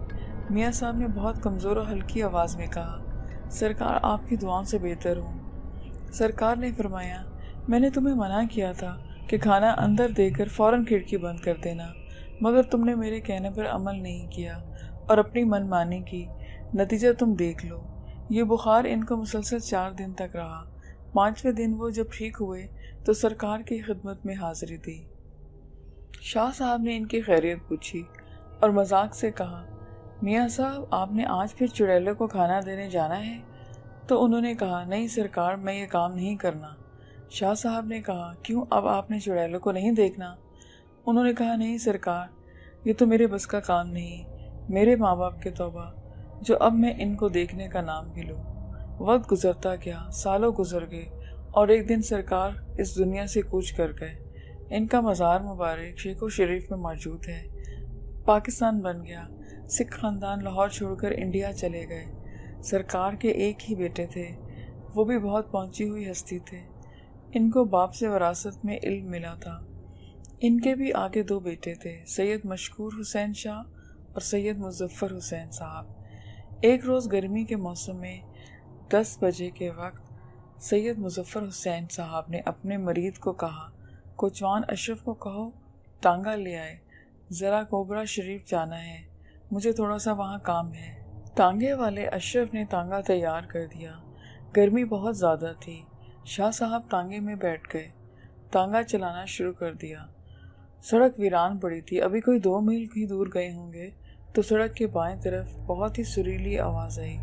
میاں صاحب نے بہت کمزور اور ہلکی آواز میں کہا، سرکار آپ کی دعاؤں سے بہتر ہوں۔ سرکار نے فرمایا، میں نے تمہیں منع کیا تھا کہ کھانا اندر دے کر فوراً کھڑکی بند کر دینا، مگر تم نے میرے کہنے پر عمل نہیں کیا اور اپنی من مانی کی۔ نتیجہ تم دیکھ لو۔ یہ بخار ان کو مسلسل 4 دن تک رہا۔ 5ویں دن وہ جب ٹھیک ہوئے تو سرکار کی خدمت میں حاضری دی۔ شاہ صاحب نے ان کی خیریت پوچھی اور مذاق سے کہا، میاں صاحب، آپ نے آج پھر چڑیلوں کو کھانا دینے جانا ہے؟ تو انہوں نے کہا، نہیں سرکار، میں یہ کام نہیں کرنا۔ شاہ صاحب نے کہا، کیوں، اب آپ نے چڑیلوں کو نہیں دیکھنا؟ انہوں نے کہا، نہیں سرکار، یہ تو میرے بس کا کام نہیں، میرے ماں باپ کے توبہ، جو اب میں ان کو دیکھنے کا نام بھی لوں۔ وقت گزرتا گیا، سالوں گزر گئے اور ایک دن سرکار اس دنیا سے کوچ کر گئے۔ ان کا مزار مبارک شیخو شریف میں موجود ہے۔ پاکستان بن گیا۔ سکھ خاندان لاہور چھوڑ کر انڈیا چلے گئے۔ سرکار کے ایک ہی بیٹے تھے، وہ بھی بہت پہنچی ہوئی ہستی تھے۔ ان کو باپ سے وراثت میں علم ملا تھا۔ ان کے بھی آگے 2 بیٹے تھے، سید مشکور حسین شاہ اور سید مظفر حسین صاحب۔ ایک روز گرمی کے موسم میں 10 بجے کے وقت سید مظفر حسین صاحب نے اپنے مرید کو کہا، کوچوان اشرف کو کہو ٹانگا لے آئے، ذرا کوبرا شریف جانا ہے، مجھے تھوڑا سا وہاں کام ہے۔ ٹانگے والے اشرف نے ٹانگا تیار کر دیا۔ گرمی بہت زیادہ تھی۔ شاہ صاحب ٹانگے میں بیٹھ گئے، ٹانگا چلانا شروع کر دیا۔ سڑک ویران پڑی تھی۔ ابھی کوئی 2 میل ہی دور گئے ہوں گے تو سڑک کے بائیں طرف بہت ہی سریلی آواز آئی،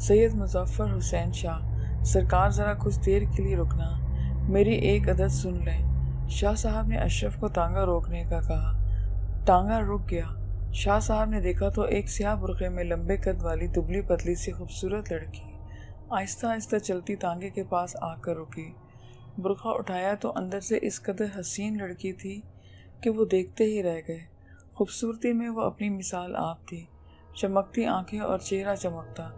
سید مظفر حسین شاہ، سرکار ذرا کچھ دیر کے لیے رکنا، میری ایک عدد سن لیں۔ شاہ صاحب نے اشرف کو ٹانگا روکنے کا کہا۔ ٹانگا رک گیا۔ شاہ صاحب نے دیکھا تو ایک سیاہ برقعے میں لمبے قد والی دبلی پتلی سی خوبصورت لڑکی آہستہ آہستہ چلتی ٹانگے کے پاس آ کر رکی۔ برقع اٹھایا تو اندر سے اس قدر حسین لڑکی تھی کہ وہ دیکھتے ہی رہ گئے۔ خوبصورتی میں وہ اپنی مثال آپ تھی، چمکتی آنکھیں اور چہرہ چمکتا۔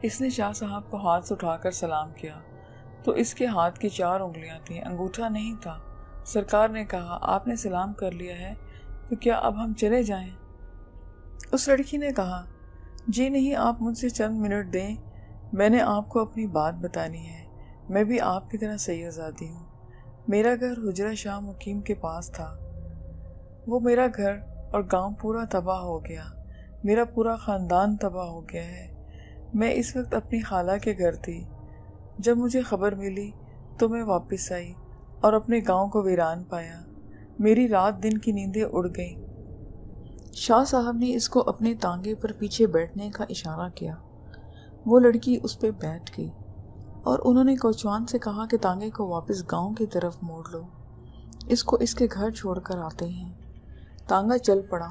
اس نے شاہ صاحب کو ہاتھ اٹھا کر سلام کیا تو اس کے ہاتھ کی 4 انگلیاں تھیں، انگوٹھا نہیں تھا۔ سرکار نے کہا، آپ نے سلام کر لیا ہے تو کیا اب ہم چلے جائیں؟ اس لڑکی نے کہا، جی نہیں، آپ مجھ سے چند منٹ دیں، میں نے آپ کو اپنی بات بتانی ہے۔ میں بھی آپ کی طرح سید زادی ہوں۔ میرا گھر حجرہ شاہ مقیم کے پاس تھا۔ وہ میرا گھر اور گاؤں پورا تباہ ہو گیا، میرا پورا خاندان تباہ ہو گیا ہے۔ میں اس وقت اپنی خالہ کے گھر تھی۔ جب مجھے خبر ملی تو میں واپس آئی اور اپنے گاؤں کو ویران پایا۔ میری رات دن کی نیندیں اڑ گئیں۔ شاہ صاحب نے اس کو اپنے ٹانگے پر پیچھے بیٹھنے کا اشارہ کیا۔ وہ لڑکی اس پہ بیٹھ گئی اور انہوں نے کوچوان سے کہا کہ ٹانگے کو واپس گاؤں کی طرف موڑ لو، اس کو اس کے گھر چھوڑ کر آتے ہیں۔ ٹانگا چل پڑا۔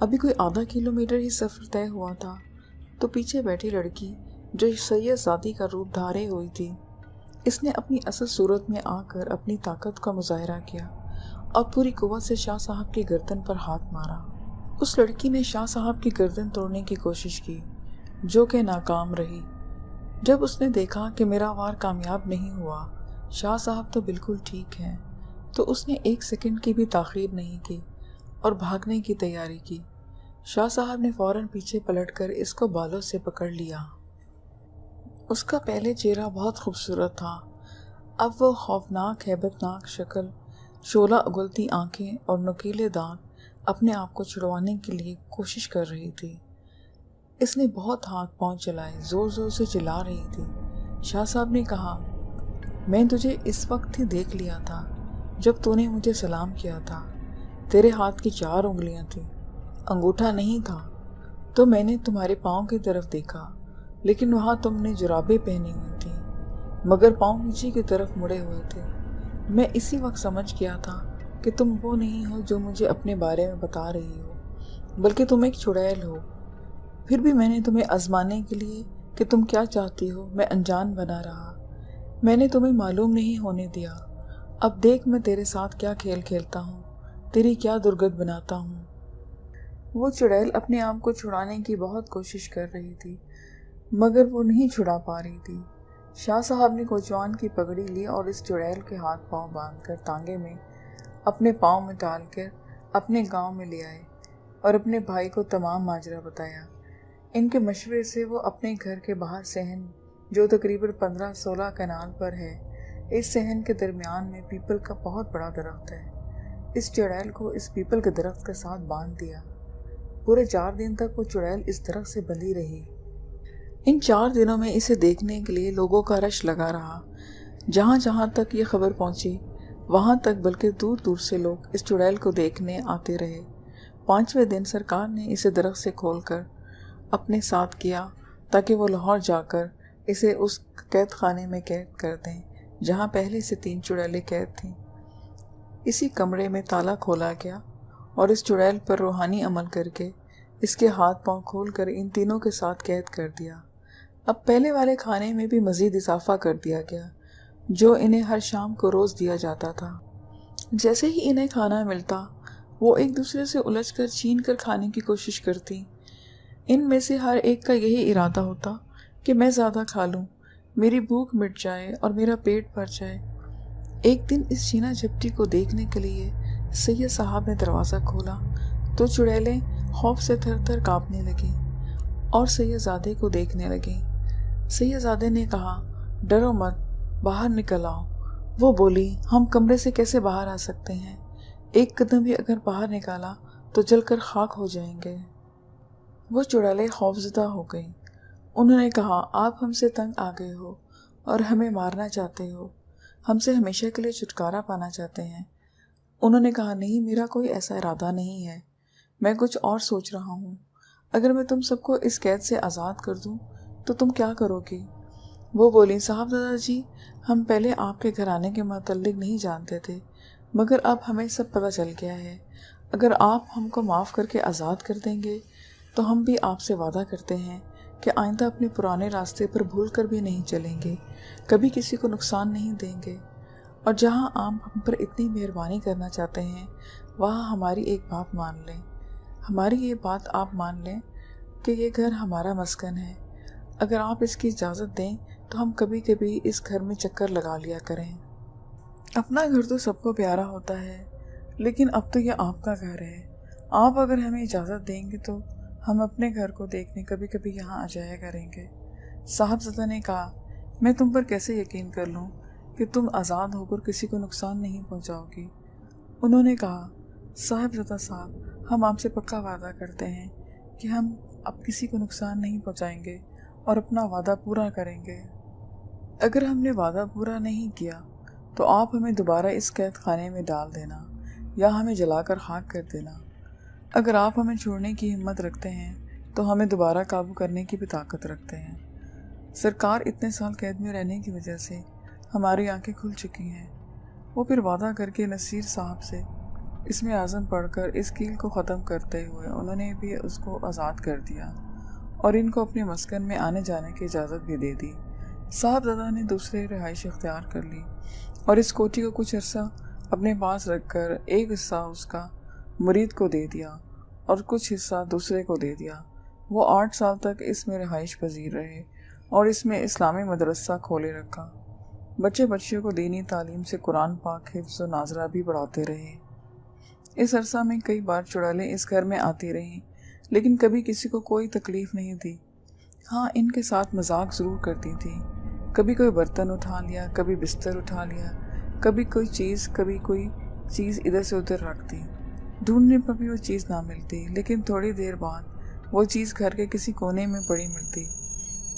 ابھی کوئی ½ کلومیٹر ہی سفر طے ہوا تھا تو پیچھے بیٹھی لڑکی جو سید زادی کا روپ دھارے ہوئی تھی، اس نے اپنی اصل صورت میں آ کر اپنی طاقت کا مظاہرہ کیا اور پوری قوت سے شاہ صاحب کی گردن پر ہاتھ مارا۔ اس لڑکی نے شاہ صاحب کی گردن توڑنے کی کوشش کی، جو کہ ناکام رہی۔ جب اس نے دیکھا کہ میرا وار کامیاب نہیں ہوا، شاہ صاحب تو بالکل ٹھیک ہیں، تو اس نے 1 سیکنڈ کی بھی تاخیر نہیں کی اور بھاگنے کی تیاری کی۔ شاہ صاحب نے فوراً پیچھے پلٹ کر اس کو بالوں سے پکڑ لیا۔ اس کا پہلے چہرہ بہت خوبصورت تھا، اب وہ خوفناک ہیبت ناک شکل، شعلہ اگلتی آنکھیں اور نوکیلے دانت اپنے آپ کو چھڑوانے کے لیے کوشش کر رہی تھی۔ اس نے بہت ہاتھ پاؤں چلائے، زور زور سے چلا رہی تھی۔ شاہ صاحب نے کہا، میں تجھے اس وقت ہی دیکھ لیا تھا جب تو نے مجھے سلام کیا تھا۔ تیرے ہاتھ کی 4 انگلیاں تھیں، انگوٹھا نہیں تھا۔ تو میں نے تمہارے پاؤں کی طرف دیکھا، لیکن وہاں تم نے جرابیں پہنی ہوئی تھیں، مگر پاؤں نیچے کی طرف مڑے ہوئے تھے۔ میں اسی وقت سمجھ گیا تھا کہ تم وہ نہیں ہو جو مجھے اپنے بارے میں بتا رہی ہو، بلکہ تم ایک چڑیل ہو۔ پھر بھی میں نے تمہیں آزمانے کے لیے کہ تم کیا چاہتی ہو میں انجان بنا رہا۔ میں نے تمہیں معلوم نہیں ہونے دیا۔ اب دیکھ میں تیرے ساتھ کیا کھیل کھیلتا ہوں، تیری کیا درگت بناتا ہوں۔ وہ چڑیل اپنے آپ کو چھڑانے کی بہت کوشش کر رہی تھی، مگر وہ نہیں چھڑا پا رہی تھی۔ شاہ صاحب نے کوچوان کی پگڑی لی اور اس چڑیل کے ہاتھ پاؤں باندھ کر تانگے میں اپنے پاؤں میں ڈال کر اپنے گاؤں میں لے آئے اور اپنے بھائی کو تمام ماجرا بتایا۔ ان کے مشورے سے وہ اپنے گھر کے باہر صحن، جو تقریباً 15-16 کنال پر ہے، اس صحن کے درمیان میں پیپل کا بہت بڑا درخت ہے، اس چڑیل کو اس پیپل کے درخت کے ساتھ باندھ دیا۔ پورے 4 دن تک وہ چڑیل اس درخت سے بندھی رہی۔ ان 4 دنوں میں اسے دیکھنے کے لیے لوگوں کا رش لگا رہا۔ جہاں جہاں تک یہ خبر پہنچی وہاں تک، بلکہ دور دور سے لوگ اس چڑیل کو دیکھنے آتے رہے۔ 5ویں دن سرکار نے اسے درخت سے کھول کر اپنے ساتھ کیا تاکہ وہ لاہور جا کر اسے اس قید خانے میں قید کر دیں جہاں پہلے سے 3 چڑیلیں قید تھیں۔ اسی کمرے میں تالا کھولا گیا اور اس چڑیل پر روحانی عمل کر کے اس کے ہاتھ پاؤں کھول کر ان تینوں کے ساتھ قید کر دیا۔ اب پہلے والے کھانے میں بھی مزید اضافہ کر دیا گیا، جو انہیں ہر شام کو روز دیا جاتا تھا۔ جیسے ہی انہیں کھانا ملتا، وہ ایک دوسرے سے الجھ کر چھین کر کھانے کی کوشش کرتی۔ ان میں سے ہر ایک کا یہی ارادہ ہوتا کہ میں زیادہ کھا لوں، میری بھوک مٹ جائے اور میرا پیٹ بھر جائے۔ ایک دن اس چھینا جھپٹی کو دیکھنے کے لیے سید صاحب نے دروازہ کھولا تو چڑیلیں خوف سے تھر تھر کانپنے لگیں اور سید زادے کو دیکھنے لگیں۔ سید زادے نے کہا، ڈرو مت، باہر نکل آؤ۔ وہ بولی، ہم کمرے سے کیسے باہر آ سکتے ہیں؟ ایک قدم بھی اگر باہر نکالا تو جل کر خاک ہو جائیں گے۔ وہ چڑیلیں خوفزدہ ہو گئیں۔ انہوں نے کہا، آپ ہم سے تنگ آ گئے ہو اور ہمیں مارنا چاہتے ہو، ہم سے ہمیشہ کے لیے چھٹکارا پانا چاہتے ہیں۔ انہوں نے کہا، نہیں، میرا کوئی ایسا ارادہ نہیں ہے، میں کچھ اور سوچ رہا ہوں۔ اگر میں تم سب کو اس قید سے آزاد کر دوں تو تم کیا کرو گی؟ وہ بولی، صاحبزادہ جی، ہم پہلے آپ کے گھرانے کے متعلق نہیں جانتے تھے، مگر اب ہمیں سب پتہ چل گیا ہے۔ اگر آپ ہم کو معاف کر کے آزاد کر دیں گے تو ہم بھی آپ سے وعدہ کرتے ہیں کہ آئندہ اپنے پرانے راستے پر بھول کر بھی نہیں چلیں گے، کبھی کسی کو نقصان نہیں دیں گے، اور جہاں آپ ہم پر اتنی مہربانی کرنا چاہتے ہیں وہاں ہماری ایک بات مان لیں۔ ہماری یہ بات آپ مان لیں کہ یہ گھر ہمارا مسکن ہے۔ اگر آپ اس کی اجازت دیں تو ہم کبھی کبھی اس گھر میں چکر لگا لیا کریں۔ اپنا گھر تو سب کو پیارا ہوتا ہے، لیکن اب تو یہ آپ کا گھر ہے۔ آپ اگر ہمیں اجازت دیں گے تو ہم اپنے گھر کو دیکھنے کبھی کبھی یہاں آ جایا کریں گے۔ صاحبزادہ نے کہا، میں تم پر کیسے یقین کر لوں کہ تم آزاد ہو کر کسی کو نقصان نہیں پہنچاؤ گی؟ انہوں نے کہا، صاحبزادہ صاحب، ہم آپ سے پکا وعدہ کرتے ہیں کہ ہم اب کسی کو نقصان نہیں پہنچائیں گے اور اپنا وعدہ پورا کریں گے۔ اگر ہم نے وعدہ پورا نہیں کیا تو آپ ہمیں دوبارہ اس قید خانے میں ڈال دینا یا ہمیں جلا کر خاک کر دینا۔ اگر آپ ہمیں چھوڑنے کی ہمت رکھتے ہیں تو ہمیں دوبارہ قابو کرنے کی بھی طاقت رکھتے ہیں۔ سرکار، اتنے سال قید میں رہنے کی وجہ سے ہماری آنکھیں کھل چکی ہیں۔ وہ پھر وعدہ کر کے نصیر صاحب سے اسم اعظم پڑھ کر اس کیل کو ختم کرتے ہوئے انہوں نے بھی اس کو آزاد کر دیا اور ان کو اپنے مسکن میں آنے جانے کی اجازت بھی دے دی۔ صاحبزادہ نے دوسرے رہائش اختیار کر لی اور اس کوٹھی کو کچھ عرصہ اپنے پاس رکھ کر ایک حصہ اس کا مرید کو دے دیا اور کچھ حصہ دوسرے کو دے دیا۔ وہ 8 سال تک اس میں رہائش پذیر رہے اور اس میں اسلامی مدرسہ کھولے رکھا۔ بچے بچیوں کو دینی تعلیم سے قرآن پاک حفظ و ناظرہ بھی پڑھاتے رہے۔ اس عرصہ میں کئی بار چڑیلیں اس گھر میں آتی رہیں، لیکن کبھی کسی کو کوئی تکلیف نہیں دی۔ ہاں، ان کے ساتھ مذاق ضرور کرتی تھیں۔ کبھی کوئی برتن اٹھا لیا، کبھی بستر اٹھا لیا، کبھی کوئی چیز ادھر سے ادھر رکھ دی۔ ڈھونڈنے پر بھی وہ چیز نہ ملتی، لیکن تھوڑی دیر بعد وہ چیز گھر کے کسی کونے میں پڑی ملتی۔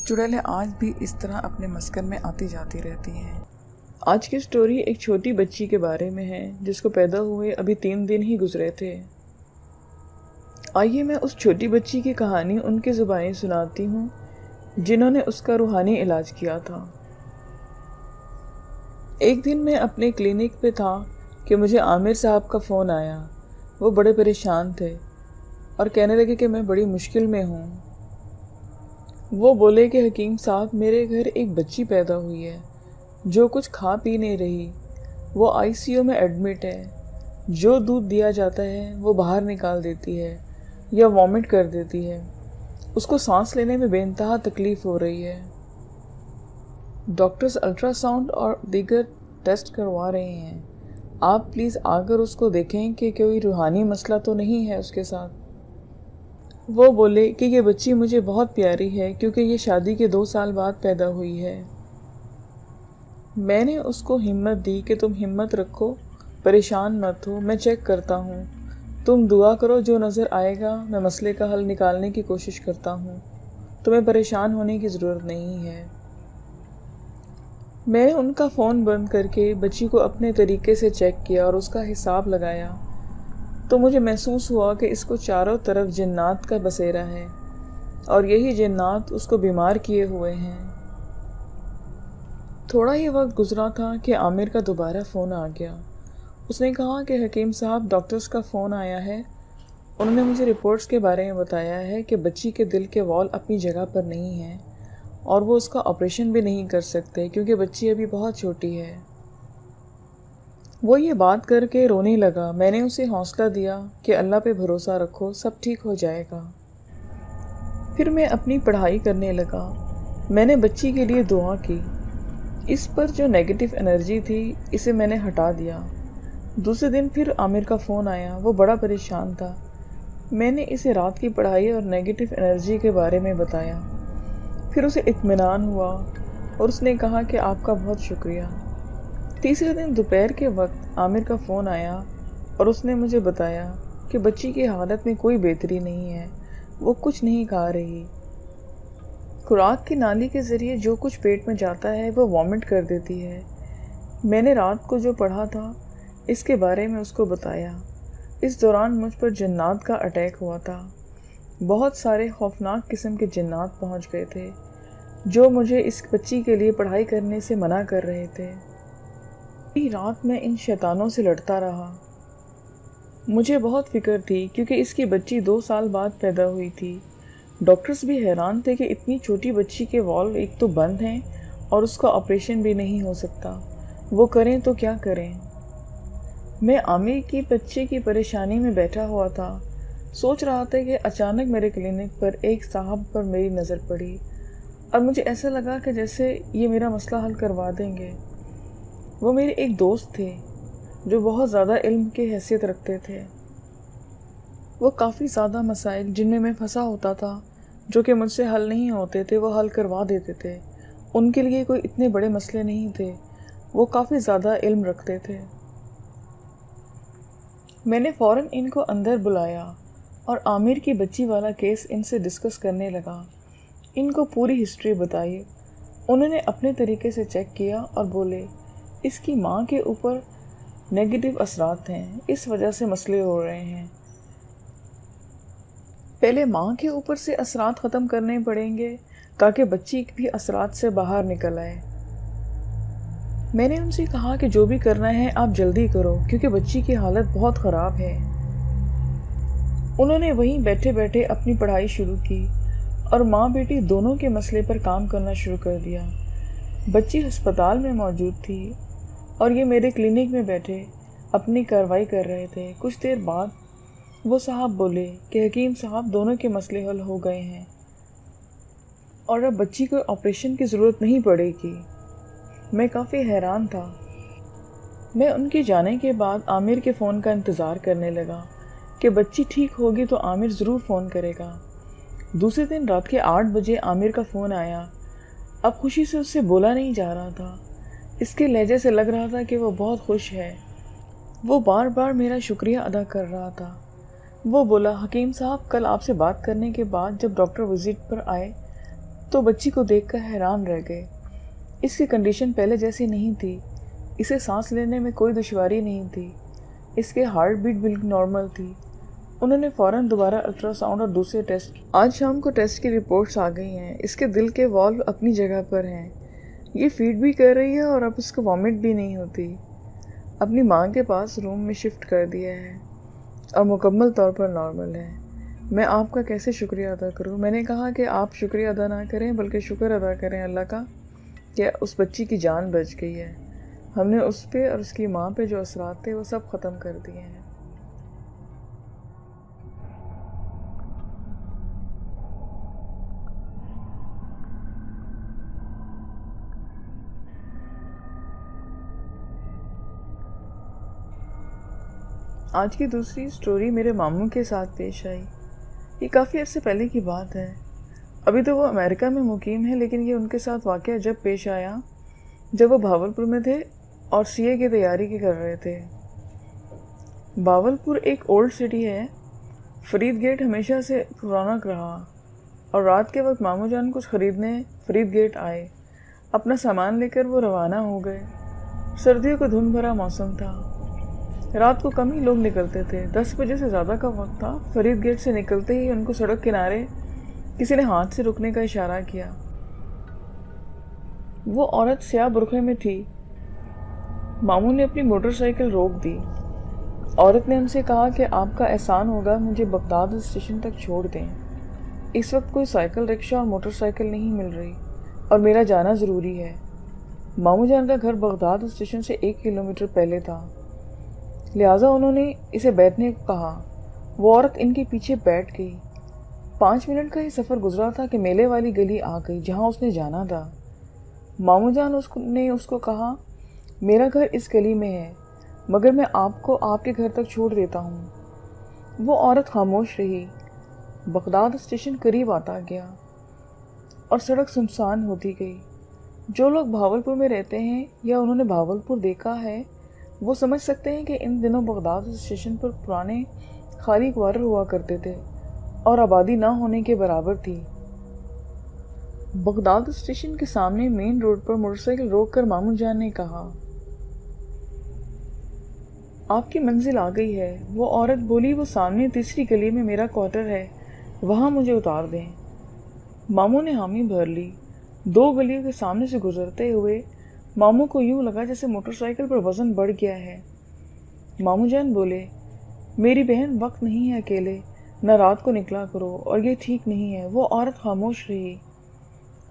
چڑیلیں آج بھی اس طرح اپنے مسکن میں آتی جاتی رہتی ہیں۔ آج کی سٹوری ایک چھوٹی بچی کے بارے میں ہے جس کو پیدا ہوئے ابھی 3 دن ہی گزرے تھے۔ آئیے میں اس چھوٹی بچی کی کہانی ان کی زبانی سناتی ہوں جنہوں نے اس کا روحانی علاج کیا تھا۔ ایک دن میں اپنے کلینک پہ تھا کہ مجھے عامر صاحب کا فون آیا۔ وہ بڑے پریشان تھے اور کہنے لگے کہ میں بڑی مشکل میں ہوں۔ وہ بولے کہ حکیم صاحب، میرے گھر ایک بچی پیدا ہوئی ہے جو کچھ کھا پی نہیں رہی۔ وہ ICU میں ایڈمٹ ہے۔ جو دودھ دیا جاتا ہے وہ باہر نکال دیتی ہے یا وامٹ کر دیتی ہے۔ اس کو سانس لینے میں بے انتہا تکلیف ہو رہی ہے۔ ڈاکٹرز الٹرا ساؤنڈ اور دیگر ٹیسٹ کروا رہے ہیں۔ آپ پلیز آ کر اس کو دیکھیں کہ کوئی روحانی مسئلہ تو نہیں ہے اس کے ساتھ۔ وہ بولے کہ یہ بچی مجھے بہت پیاری ہے کیونکہ یہ شادی کے 2 سال بعد پیدا ہوئی ہے۔ میں نے اس کو ہمت دی کہ تم ہمت رکھو، پریشان مت ہو، میں چیک کرتا ہوں، تم دعا کرو، جو نظر آئے گا میں مسئلے کا حل نکالنے کی کوشش کرتا ہوں، تمہیں پریشان ہونے کی ضرورت نہیں ہے۔ میں نے ان کا فون بند کر کے بچی کو اپنے طریقے سے چیک کیا اور اس کا حساب لگایا تو مجھے محسوس ہوا کہ اس کو چاروں طرف جنات کا بسیرا ہے اور یہی جنات اس کو بیمار کیے ہوئے ہیں۔ تھوڑا ہی وقت گزرا تھا کہ عامر کا دوبارہ فون آ گیا۔ اس نے کہا کہ حکیم صاحب، ڈاکٹرز کا فون آیا ہے۔ انہوں نے مجھے رپورٹس کے بارے میں بتایا ہے کہ بچی کے دل کے وال اپنی جگہ پر نہیں ہیں اور وہ اس کا آپریشن بھی نہیں کر سکتے کیونکہ بچی ابھی بہت چھوٹی ہے۔ وہ یہ بات کر کے رونے لگا۔ میں نے اسے حوصلہ دیا کہ اللہ پہ بھروسہ رکھو، سب ٹھیک ہو جائے گا۔ پھر میں اپنی پڑھائی کرنے لگا۔ میں نے بچی کے لیے دعا کی۔ اس پر جو نیگیٹو انرجی تھی اسے میں نے ہٹا دیا۔ دوسرے دن پھر عامر کا فون آیا۔ وہ بڑا پریشان تھا۔ میں نے اسے رات کی پڑھائی اور نیگیٹو انرجی کے بارے میں بتایا۔ پھر اسے اطمینان ہوا اور اس نے کہا کہ آپ کا بہت شکریہ۔ تیسرے دن دوپہر کے وقت عامر کا فون آیا اور اس نے مجھے بتایا کہ بچی کی حالت میں کوئی بہتری نہیں ہے، وہ کچھ نہیں کھا رہی۔ خوراک کی نالی کے ذریعے جو کچھ پیٹ میں جاتا ہے وہ وامٹ کر دیتی ہے۔ میں نے رات کو جو پڑھا تھا اس کے بارے میں اس کو بتایا۔ اس دوران مجھ پر جنات کا اٹیک ہوا تھا۔ بہت سارے خوفناک قسم کے جنات پہنچ گئے تھے جو مجھے اس بچی کے لیے پڑھائی کرنے سے منع کر رہے تھے۔ رات میں ان شیطانوں سے لڑتا رہا۔ مجھے بہت فکر تھی کیونکہ اس کی بچی 2 سال بعد پیدا ہوئی تھی۔ ڈاکٹرز بھی حیران تھے کہ اتنی چھوٹی بچی کے والو ایک تو بند ہیں اور اس کا آپریشن بھی نہیں ہو سکتا، وہ کریں تو کیا کریں۔ میں عامر کی بچے کی پریشانی میں بیٹھا ہوا تھا، سوچ رہا تھا کہ اچانک میرے کلینک پر ایک صاحب پر میری نظر پڑی اور مجھے ایسا لگا کہ جیسے یہ میرا مسئلہ حل کروا دیں گے۔ وہ میرے ایک دوست تھے جو بہت زیادہ علم کی حیثیت رکھتے تھے۔ وہ کافی زیادہ مسائل جن میں پھنسا ہوتا تھا جو کہ مجھ سے حل نہیں ہوتے تھے وہ حل کروا دیتے تھے۔ ان کے لیے کوئی اتنے بڑے مسئلے نہیں تھے، وہ کافی زیادہ علم رکھتے تھے۔ میں نے فوراً ان کو اندر بلایا اور عامر کی بچی والا کیس ان سے ڈسکس کرنے لگا۔ ان کو پوری ہسٹری بتائی۔ انہوں نے اپنے طریقے سے چیک کیا اور بولے اس کی ماں کے اوپر نیگیٹو اثرات ہیں، اس وجہ سے مسئلے ہو رہے ہیں۔ پہلے ماں کے اوپر سے اثرات ختم کرنے پڑیں گے تاکہ بچی بھی اثرات سے باہر نکل آئے۔ میں نے ان سے کہا کہ جو بھی کرنا ہے آپ جلدی کرو کیونکہ بچی کی حالت بہت خراب ہے۔ انہوں نے وہیں بیٹھے بیٹھے اپنی پڑھائی شروع کی اور ماں بیٹی دونوں کے مسئلے پر کام کرنا شروع کر دیا۔ بچی ہسپتال میں موجود تھی اور یہ میرے کلینک میں بیٹھے اپنی کارروائی کر رہے تھے۔ کچھ دیر بعد وہ صاحب بولے کہ حکیم صاحب دونوں کے مسئلے حل ہو گئے ہیں اور اب بچی کو آپریشن کی ضرورت نہیں پڑے گی۔ میں کافی حیران تھا۔ میں ان کے جانے کے بعد عامر کے فون کا انتظار کرنے لگا کہ بچی ٹھیک ہوگی تو عامر ضرور فون کرے گا۔ دوسرے دن رات کے 8 بجے عامر کا فون آیا۔ اب خوشی سے اس سے بولا نہیں جا رہا تھا۔ اس کے لہجے سے لگ رہا تھا کہ وہ بہت خوش ہے۔ وہ بار بار میرا شکریہ ادا کر رہا تھا۔ وہ بولا، حکیم صاحب کل آپ سے بات کرنے کے بعد جب ڈاکٹر وزٹ پر آئے تو بچی کو دیکھ کر حیران رہ گئے۔ اس کی کنڈیشن پہلے جیسی نہیں تھی۔ اسے سانس لینے میں کوئی دشواری نہیں تھی۔ اس کے ہارٹ بیٹ بالکل نارمل تھی۔ انہوں نے فوراً دوبارہ الٹرا ساؤنڈ اور دوسرے ٹیسٹ کیے۔ آج شام کو ٹیسٹ کی رپورٹس آ گئی ہیں۔ اس کے دل کے والو اپنی جگہ پر ہیں۔ یہ فیڈ بھی کر رہی ہے اور اب اس کو وامٹ بھی نہیں ہوتی۔ اپنی ماں کے پاس روم میں شفٹ کر دیا ہے اور مکمل طور پر نارمل ہے۔ میں آپ کا کیسے شکریہ ادا کروں؟ میں نے کہا کہ آپ شکریہ ادا نہ کریں بلکہ شکر ادا کریں اللہ کا کہ اس بچی کی جان بچ گئی ہے۔ ہم نے اس پہ اور اس کی ماں پہ جو اثرات تھے وہ سب ختم کر دیے ہیں۔ آج کی دوسری سٹوری میرے ماموں کے ساتھ پیش آئی۔ یہ کافی عرصے پہلے کی بات ہے۔ ابھی تو وہ امریکہ میں مقیم ہے، لیکن یہ ان کے ساتھ واقعہ جب پیش آیا جب وہ بھاولپور میں تھے اور سی اے کی تیاری کر رہے تھے۔ بھاولپور ایک اولڈ سٹی ہے۔ فرید گیٹ ہمیشہ سے رونق رہا اور رات کے وقت ماموں جان کچھ خریدنے فرید گیٹ آئے۔ اپنا سامان لے کر وہ روانہ ہو گئے۔ سردیوں کا دھند بھرا موسم تھا۔ رات کو کم ہی لوگ نکلتے تھے۔ 10 بجے سے زیادہ کا وقت تھا۔ فرید گیٹ سے نکلتے ہی ان کو سڑک کنارے کسی نے ہاتھ سے رکنے کا اشارہ کیا۔ وہ عورت سیاہ برقعے میں تھی۔ ماموں نے اپنی موٹر سائیکل روک دی۔ عورت نے ان سے کہا کہ آپ کا احسان ہوگا مجھے بغداد اسٹیشن تک چھوڑ دیں۔ اس وقت کوئی سائیکل رکشہ اور موٹر سائیکل نہیں مل رہی اور میرا جانا ضروری ہے۔ ماموں جان کا گھر بغداد اسٹیشن سے 1 کلومیٹر پہلے تھا، لہٰذا انہوں نے اسے بیٹھنے کو کہا۔ وہ عورت ان کے پیچھے بیٹھ گئی۔ 5 منٹ کا ہی سفر گزرا تھا کہ میلے والی گلی آ گئی جہاں اس نے جانا تھا۔ ماموں جان نے اس کو کہا، میرا گھر اس گلی میں ہے مگر میں آپ کو آپ کے گھر تک چھوڑ دیتا ہوں۔ وہ عورت خاموش رہی۔ بغداد اسٹیشن قریب آتا گیا اور سڑک سنسان ہوتی گئی۔ جو لوگ بھاولپور میں رہتے ہیں یا انہوں نے بھاولپور دیکھا ہے وہ سمجھ سکتے ہیں کہ ان دنوں بغداد اسٹیشن پر پرانے خالی کوارٹر ہوا کرتے تھے اور آبادی نہ ہونے کے برابر تھی۔ بغداد اسٹیشن کے سامنے مین روڈ پر موٹر سائیکل روک کر ماموں جان نے کہا، آپ کی منزل آ گئی ہے۔ وہ عورت بولی، وہ سامنے تیسری گلی میں میرا کوارٹر ہے، وہاں مجھے اتار دیں۔ ماموں نے حامی بھر لی۔ 2 گلیوں کے سامنے سے گزرتے ہوئے ماموں کو یوں لگا جیسے موٹر سائیکل پر وزن بڑھ گیا ہے۔ ماموں جان بولے، میری بہن وقت نہیں ہے اکیلے، نہ رات کو نکلا کرو اور یہ ٹھیک نہیں ہے۔ وہ عورت خاموش رہی۔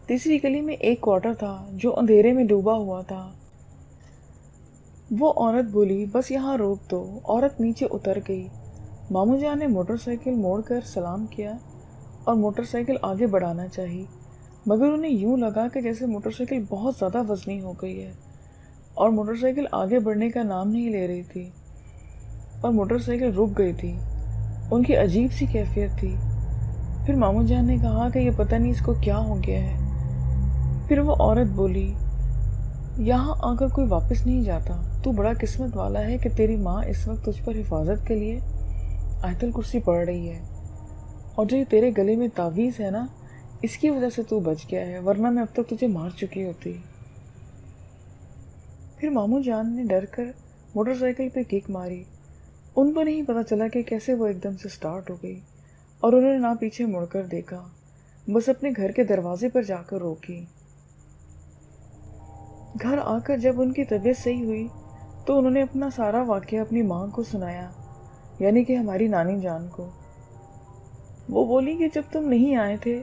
تیسری گلی میں ایک کوارٹر تھا جو اندھیرے میں ڈوبا ہوا تھا۔ وہ عورت بولی، بس یہاں روک دو۔ عورت نیچے اتر گئی۔ ماموں جان نے موٹر سائیکل موڑ کر سلام کیا اور موٹر سائیکل آگے بڑھانا چاہی، مگر انہیں یوں لگا کہ جیسے موٹر سائیکل بہت زیادہ وزنی ہو گئی ہے اور موٹر سائیکل آگے بڑھنے کا نام نہیں لے رہی تھی اور موٹر سائیکل رک گئی تھی۔ ان کی عجیب سی کیفیت تھی۔ پھر ماموں جان نے کہا کہ یہ پتہ نہیں اس کو کیا ہو گیا ہے۔ پھر وہ عورت بولی، یہاں آ کر کوئی واپس نہیں جاتا۔ تو بڑا قسمت والا ہے کہ تیری ماں اس وقت تجھ پر حفاظت کے لیے آیت الکرسی پڑھ رہی ہے، اور جو تیرے گلے میں تعویذ ہے نا، اس کی وجہ سے تو بچ گیا ہے، ورنہ میں اب تک تجھے مار چکی ہوتی۔ پھر ماموں جان نے ڈر کر موٹر سائیکل پہ کک ماری۔ ان کو نہیں پتا چلا کہ کیسے وہ ایک دم سے سٹارٹ ہو گئی اور انہوں نے نہ پیچھے مڑ کر دیکھا، بس اپنے گھر کے دروازے پر جا کر روکی۔ گھر آ کر جب ان کی طبیعت صحیح ہوئی تو انہوں نے اپنا سارا واقعہ اپنی ماں کو سنایا، یعنی کہ ہماری نانی جان کو۔ وہ بولی کہ جب تم نہیں آئے تھے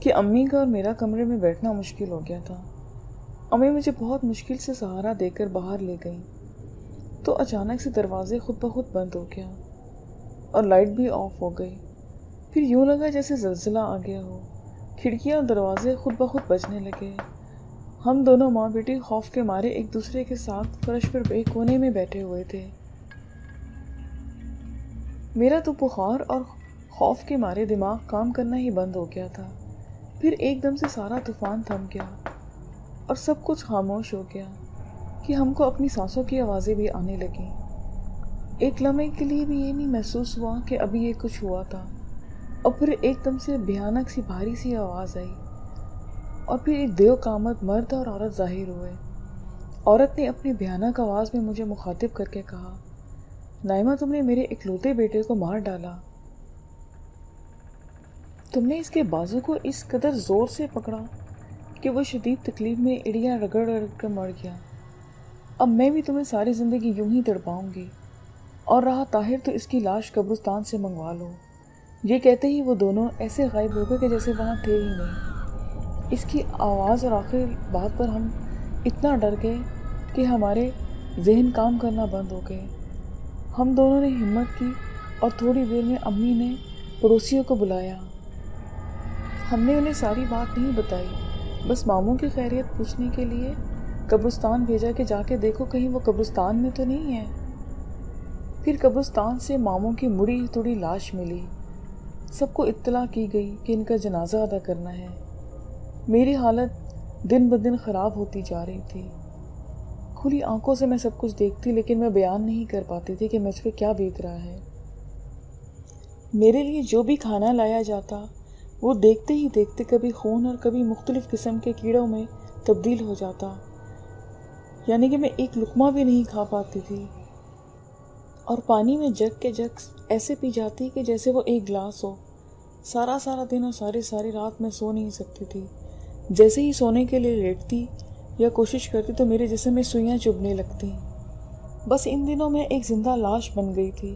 کہ امی کا اور میرا کمرے میں بیٹھنا مشکل ہو گیا تھا۔ امی مجھے بہت مشکل سے سہارا دے کر باہر لے گئیں تو اچانک سے دروازے خود بخود بند ہو گیا اور لائٹ بھی آف ہو گئی۔ پھر یوں لگا جیسے زلزلہ آ گیا ہو، کھڑکیاں اور دروازے خود بخود بجنے لگے۔ ہم دونوں ماں بیٹی خوف کے مارے ایک دوسرے کے ساتھ فرش پر ایک کونے میں بیٹھے ہوئے تھے۔ میرا تو بخار اور خوف کے مارے دماغ کام کرنا ہی بند ہو گیا تھا۔ پھر ایک دم سے سارا طوفان تھم گیا اور سب کچھ خاموش ہو گیا کہ ہم کو اپنی سانسوں کی آوازیں بھی آنے لگیں۔ ایک لمحے کے لیے بھی یہ نہیں محسوس ہوا کہ ابھی یہ کچھ ہوا تھا، اور پھر ایک دم سے بھیانک سی بھاری سی آواز آئی اور پھر ایک دیو کامت مرد اور عورت ظاہر ہوئے۔ عورت نے اپنی بھیانک آواز میں مجھے مخاطب کر کے کہا، نائمہ تم نے میرے اکلوتے بیٹے کو مار ڈالا، تم نے اس کے بازو کو اس قدر زور سے پکڑا کہ وہ شدید تکلیف میں اڑیاں رگڑ رگڑ کر مر گیا۔ اب میں بھی تمہیں ساری زندگی یوں ہی تڑپاؤں گی، اور رہا طاہر تو اس کی لاش قبرستان سے منگوا لو۔ یہ کہتے ہی وہ دونوں ایسے غائب ہو گئے کہ جیسے وہاں تھے ہی نہیں۔ اس کی آواز اور آخری بات پر ہم اتنا ڈر گئے کہ ہمارے ذہن کام کرنا بند ہو گئے۔ ہم دونوں نے ہمت کی اور تھوڑی دیر میں امی نے پڑوسیوں کو بلایا۔ ہم نے انہیں ساری بات نہیں بتائی، بس ماموں کی خیریت پوچھنے کے لیے قبرستان بھیجا کہ جا کے دیکھو کہیں وہ قبرستان میں تو نہیں ہے۔ پھر قبرستان سے ماموں کی مڑی توڑی لاش ملی۔ سب کو اطلاع کی گئی کہ ان کا جنازہ ادا کرنا ہے۔ میری حالت دن بدن خراب ہوتی جا رہی تھی۔ کھلی آنکھوں سے میں سب کچھ دیکھتی، لیکن میں بیان نہیں کر پاتی تھی کہ مجھ پہ کیا بیت رہا ہے۔ میرے لیے جو بھی کھانا لایا جاتا وہ دیکھتے ہی دیکھتے کبھی خون اور کبھی مختلف قسم کے کیڑوں میں تبدیل ہو جاتا، یعنی کہ میں ایک لقمہ بھی نہیں کھا پاتی تھی، اور پانی میں جگ کے جگ ایسے پی جاتی کہ جیسے وہ ایک گلاس ہو۔ سارا دن اور ساری رات میں سو نہیں سکتی تھی۔ جیسے ہی سونے کے لیے لیٹتی یا کوشش کرتی تو میرے جسم میں سوئیاں چبھنے لگتی۔ بس ان دنوں میں ایک زندہ لاش بن گئی تھی۔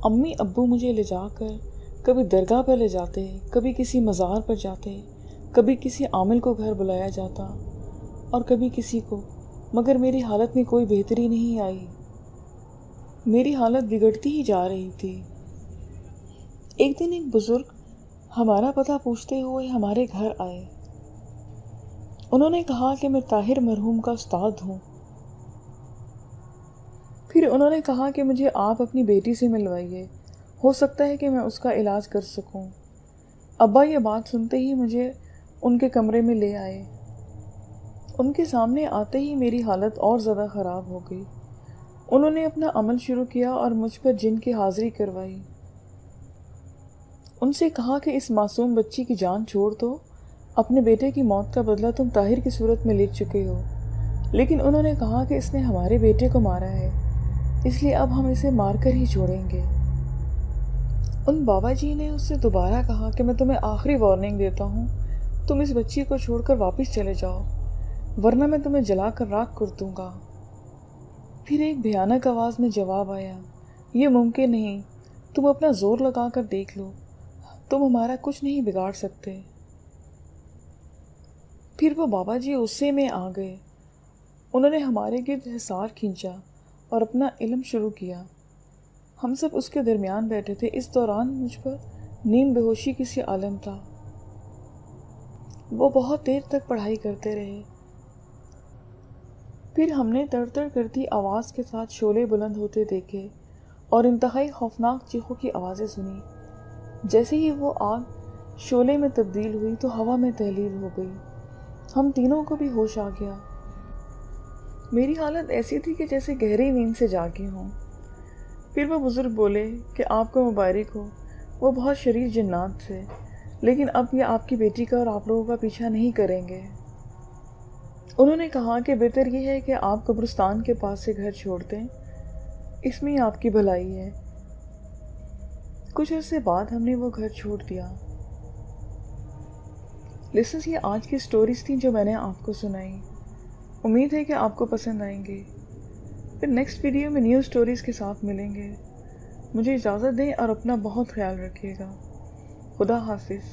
امی ابو مجھے لے جا کر کبھی درگاہ پر لے جاتے، کبھی کسی مزار پر جاتے، کبھی کسی عامل کو گھر بلایا جاتا اور کبھی کسی کو، مگر میری حالت میں کوئی بہتری نہیں آئی۔ میری حالت بگڑتی ہی جا رہی تھی۔ ایک دن ایک بزرگ ہمارا پتہ پوچھتے ہوئے ہمارے گھر آئے۔ انہوں نے کہا کہ میں طاہر مرحوم کا استاد ہوں۔ پھر انہوں نے کہا کہ مجھے آپ اپنی بیٹی سے ملوائیے، ہو سکتا ہے کہ میں اس کا علاج کر سکوں۔ ابا یہ بات سنتے ہی مجھے ان کے کمرے میں لے آئے۔ ان کے سامنے آتے ہی میری حالت اور زیادہ خراب ہو گئی۔ انہوں نے اپنا عمل شروع کیا اور مجھ پر جن کی حاضری کروائی۔ ان سے کہا کہ اس معصوم بچی کی جان چھوڑ دو، اپنے بیٹے کی موت کا بدلہ تم طاہر کی صورت میں لے چکے ہو، لیکن انہوں نے کہا کہ اس نے ہمارے بیٹے کو مارا ہے، اس لیے اب ہم اسے مار کر ہی چھوڑیں گے۔ ان بابا جی نے اس سے دوبارہ کہا کہ میں تمہیں آخری وارننگ دیتا ہوں، تم اس بچی کو چھوڑ کر واپس چلے جاؤ، ورنہ میں تمہیں جلا کر راکھ کر دوں گا۔ پھر ایک بھیانک آواز میں جواب آیا، یہ ممکن نہیں، تم اپنا زور لگا کر دیکھ لو، تم ہمارا کچھ نہیں بگاڑ سکتے۔ پھر وہ بابا جی غصے میں آ گئے۔ انہوں نے ہمارے گرد حصار کھینچا اور اپنا علم شروع کیا۔ ہم سب اس کے درمیان بیٹھے تھے۔ اس دوران مجھ پر نیم بے ہوشی کی سی عالم تھا۔ وہ بہت دیر تک پڑھائی کرتے رہے۔ پھر ہم نے تڑ تڑ کرتی آواز کے ساتھ شعلے بلند ہوتے دیکھے اور انتہائی خوفناک چیخوں کی آوازیں سنی۔ جیسے ہی وہ آگ شعلے میں تبدیل ہوئی تو ہوا میں تحلیل ہو گئی۔ ہم تینوں کو بھی ہوش آ گیا۔ میری حالت ایسی تھی کہ جیسے گہری نیند سے جاگی ہوں۔ پھر وہ بزرگ بولے کہ آپ کو مبارک ہو، وہ بہت شریر جنات تھے، لیکن اب یہ آپ کی بیٹی کا اور آپ لوگوں کا پیچھا نہیں کریں گے۔ انہوں نے کہا کہ بہتر یہ ہے کہ آپ قبرستان کے پاس سے گھر چھوڑ دیں، اس میں آپ کی بھلائی ہے۔ کچھ عرصے بعد ہم نے وہ گھر چھوڑ دیا۔ لسنرز، یہ آج کی سٹوریز تھیں جو میں نے آپ کو سنائی۔ امید ہے کہ آپ کو پسند آئیں گے۔ پھر نیکسٹ ویڈیو میں نیو سٹوریز کے ساتھ ملیں گے۔ مجھے اجازت دیں اور اپنا بہت خیال رکھیے گا۔ خدا حافظ۔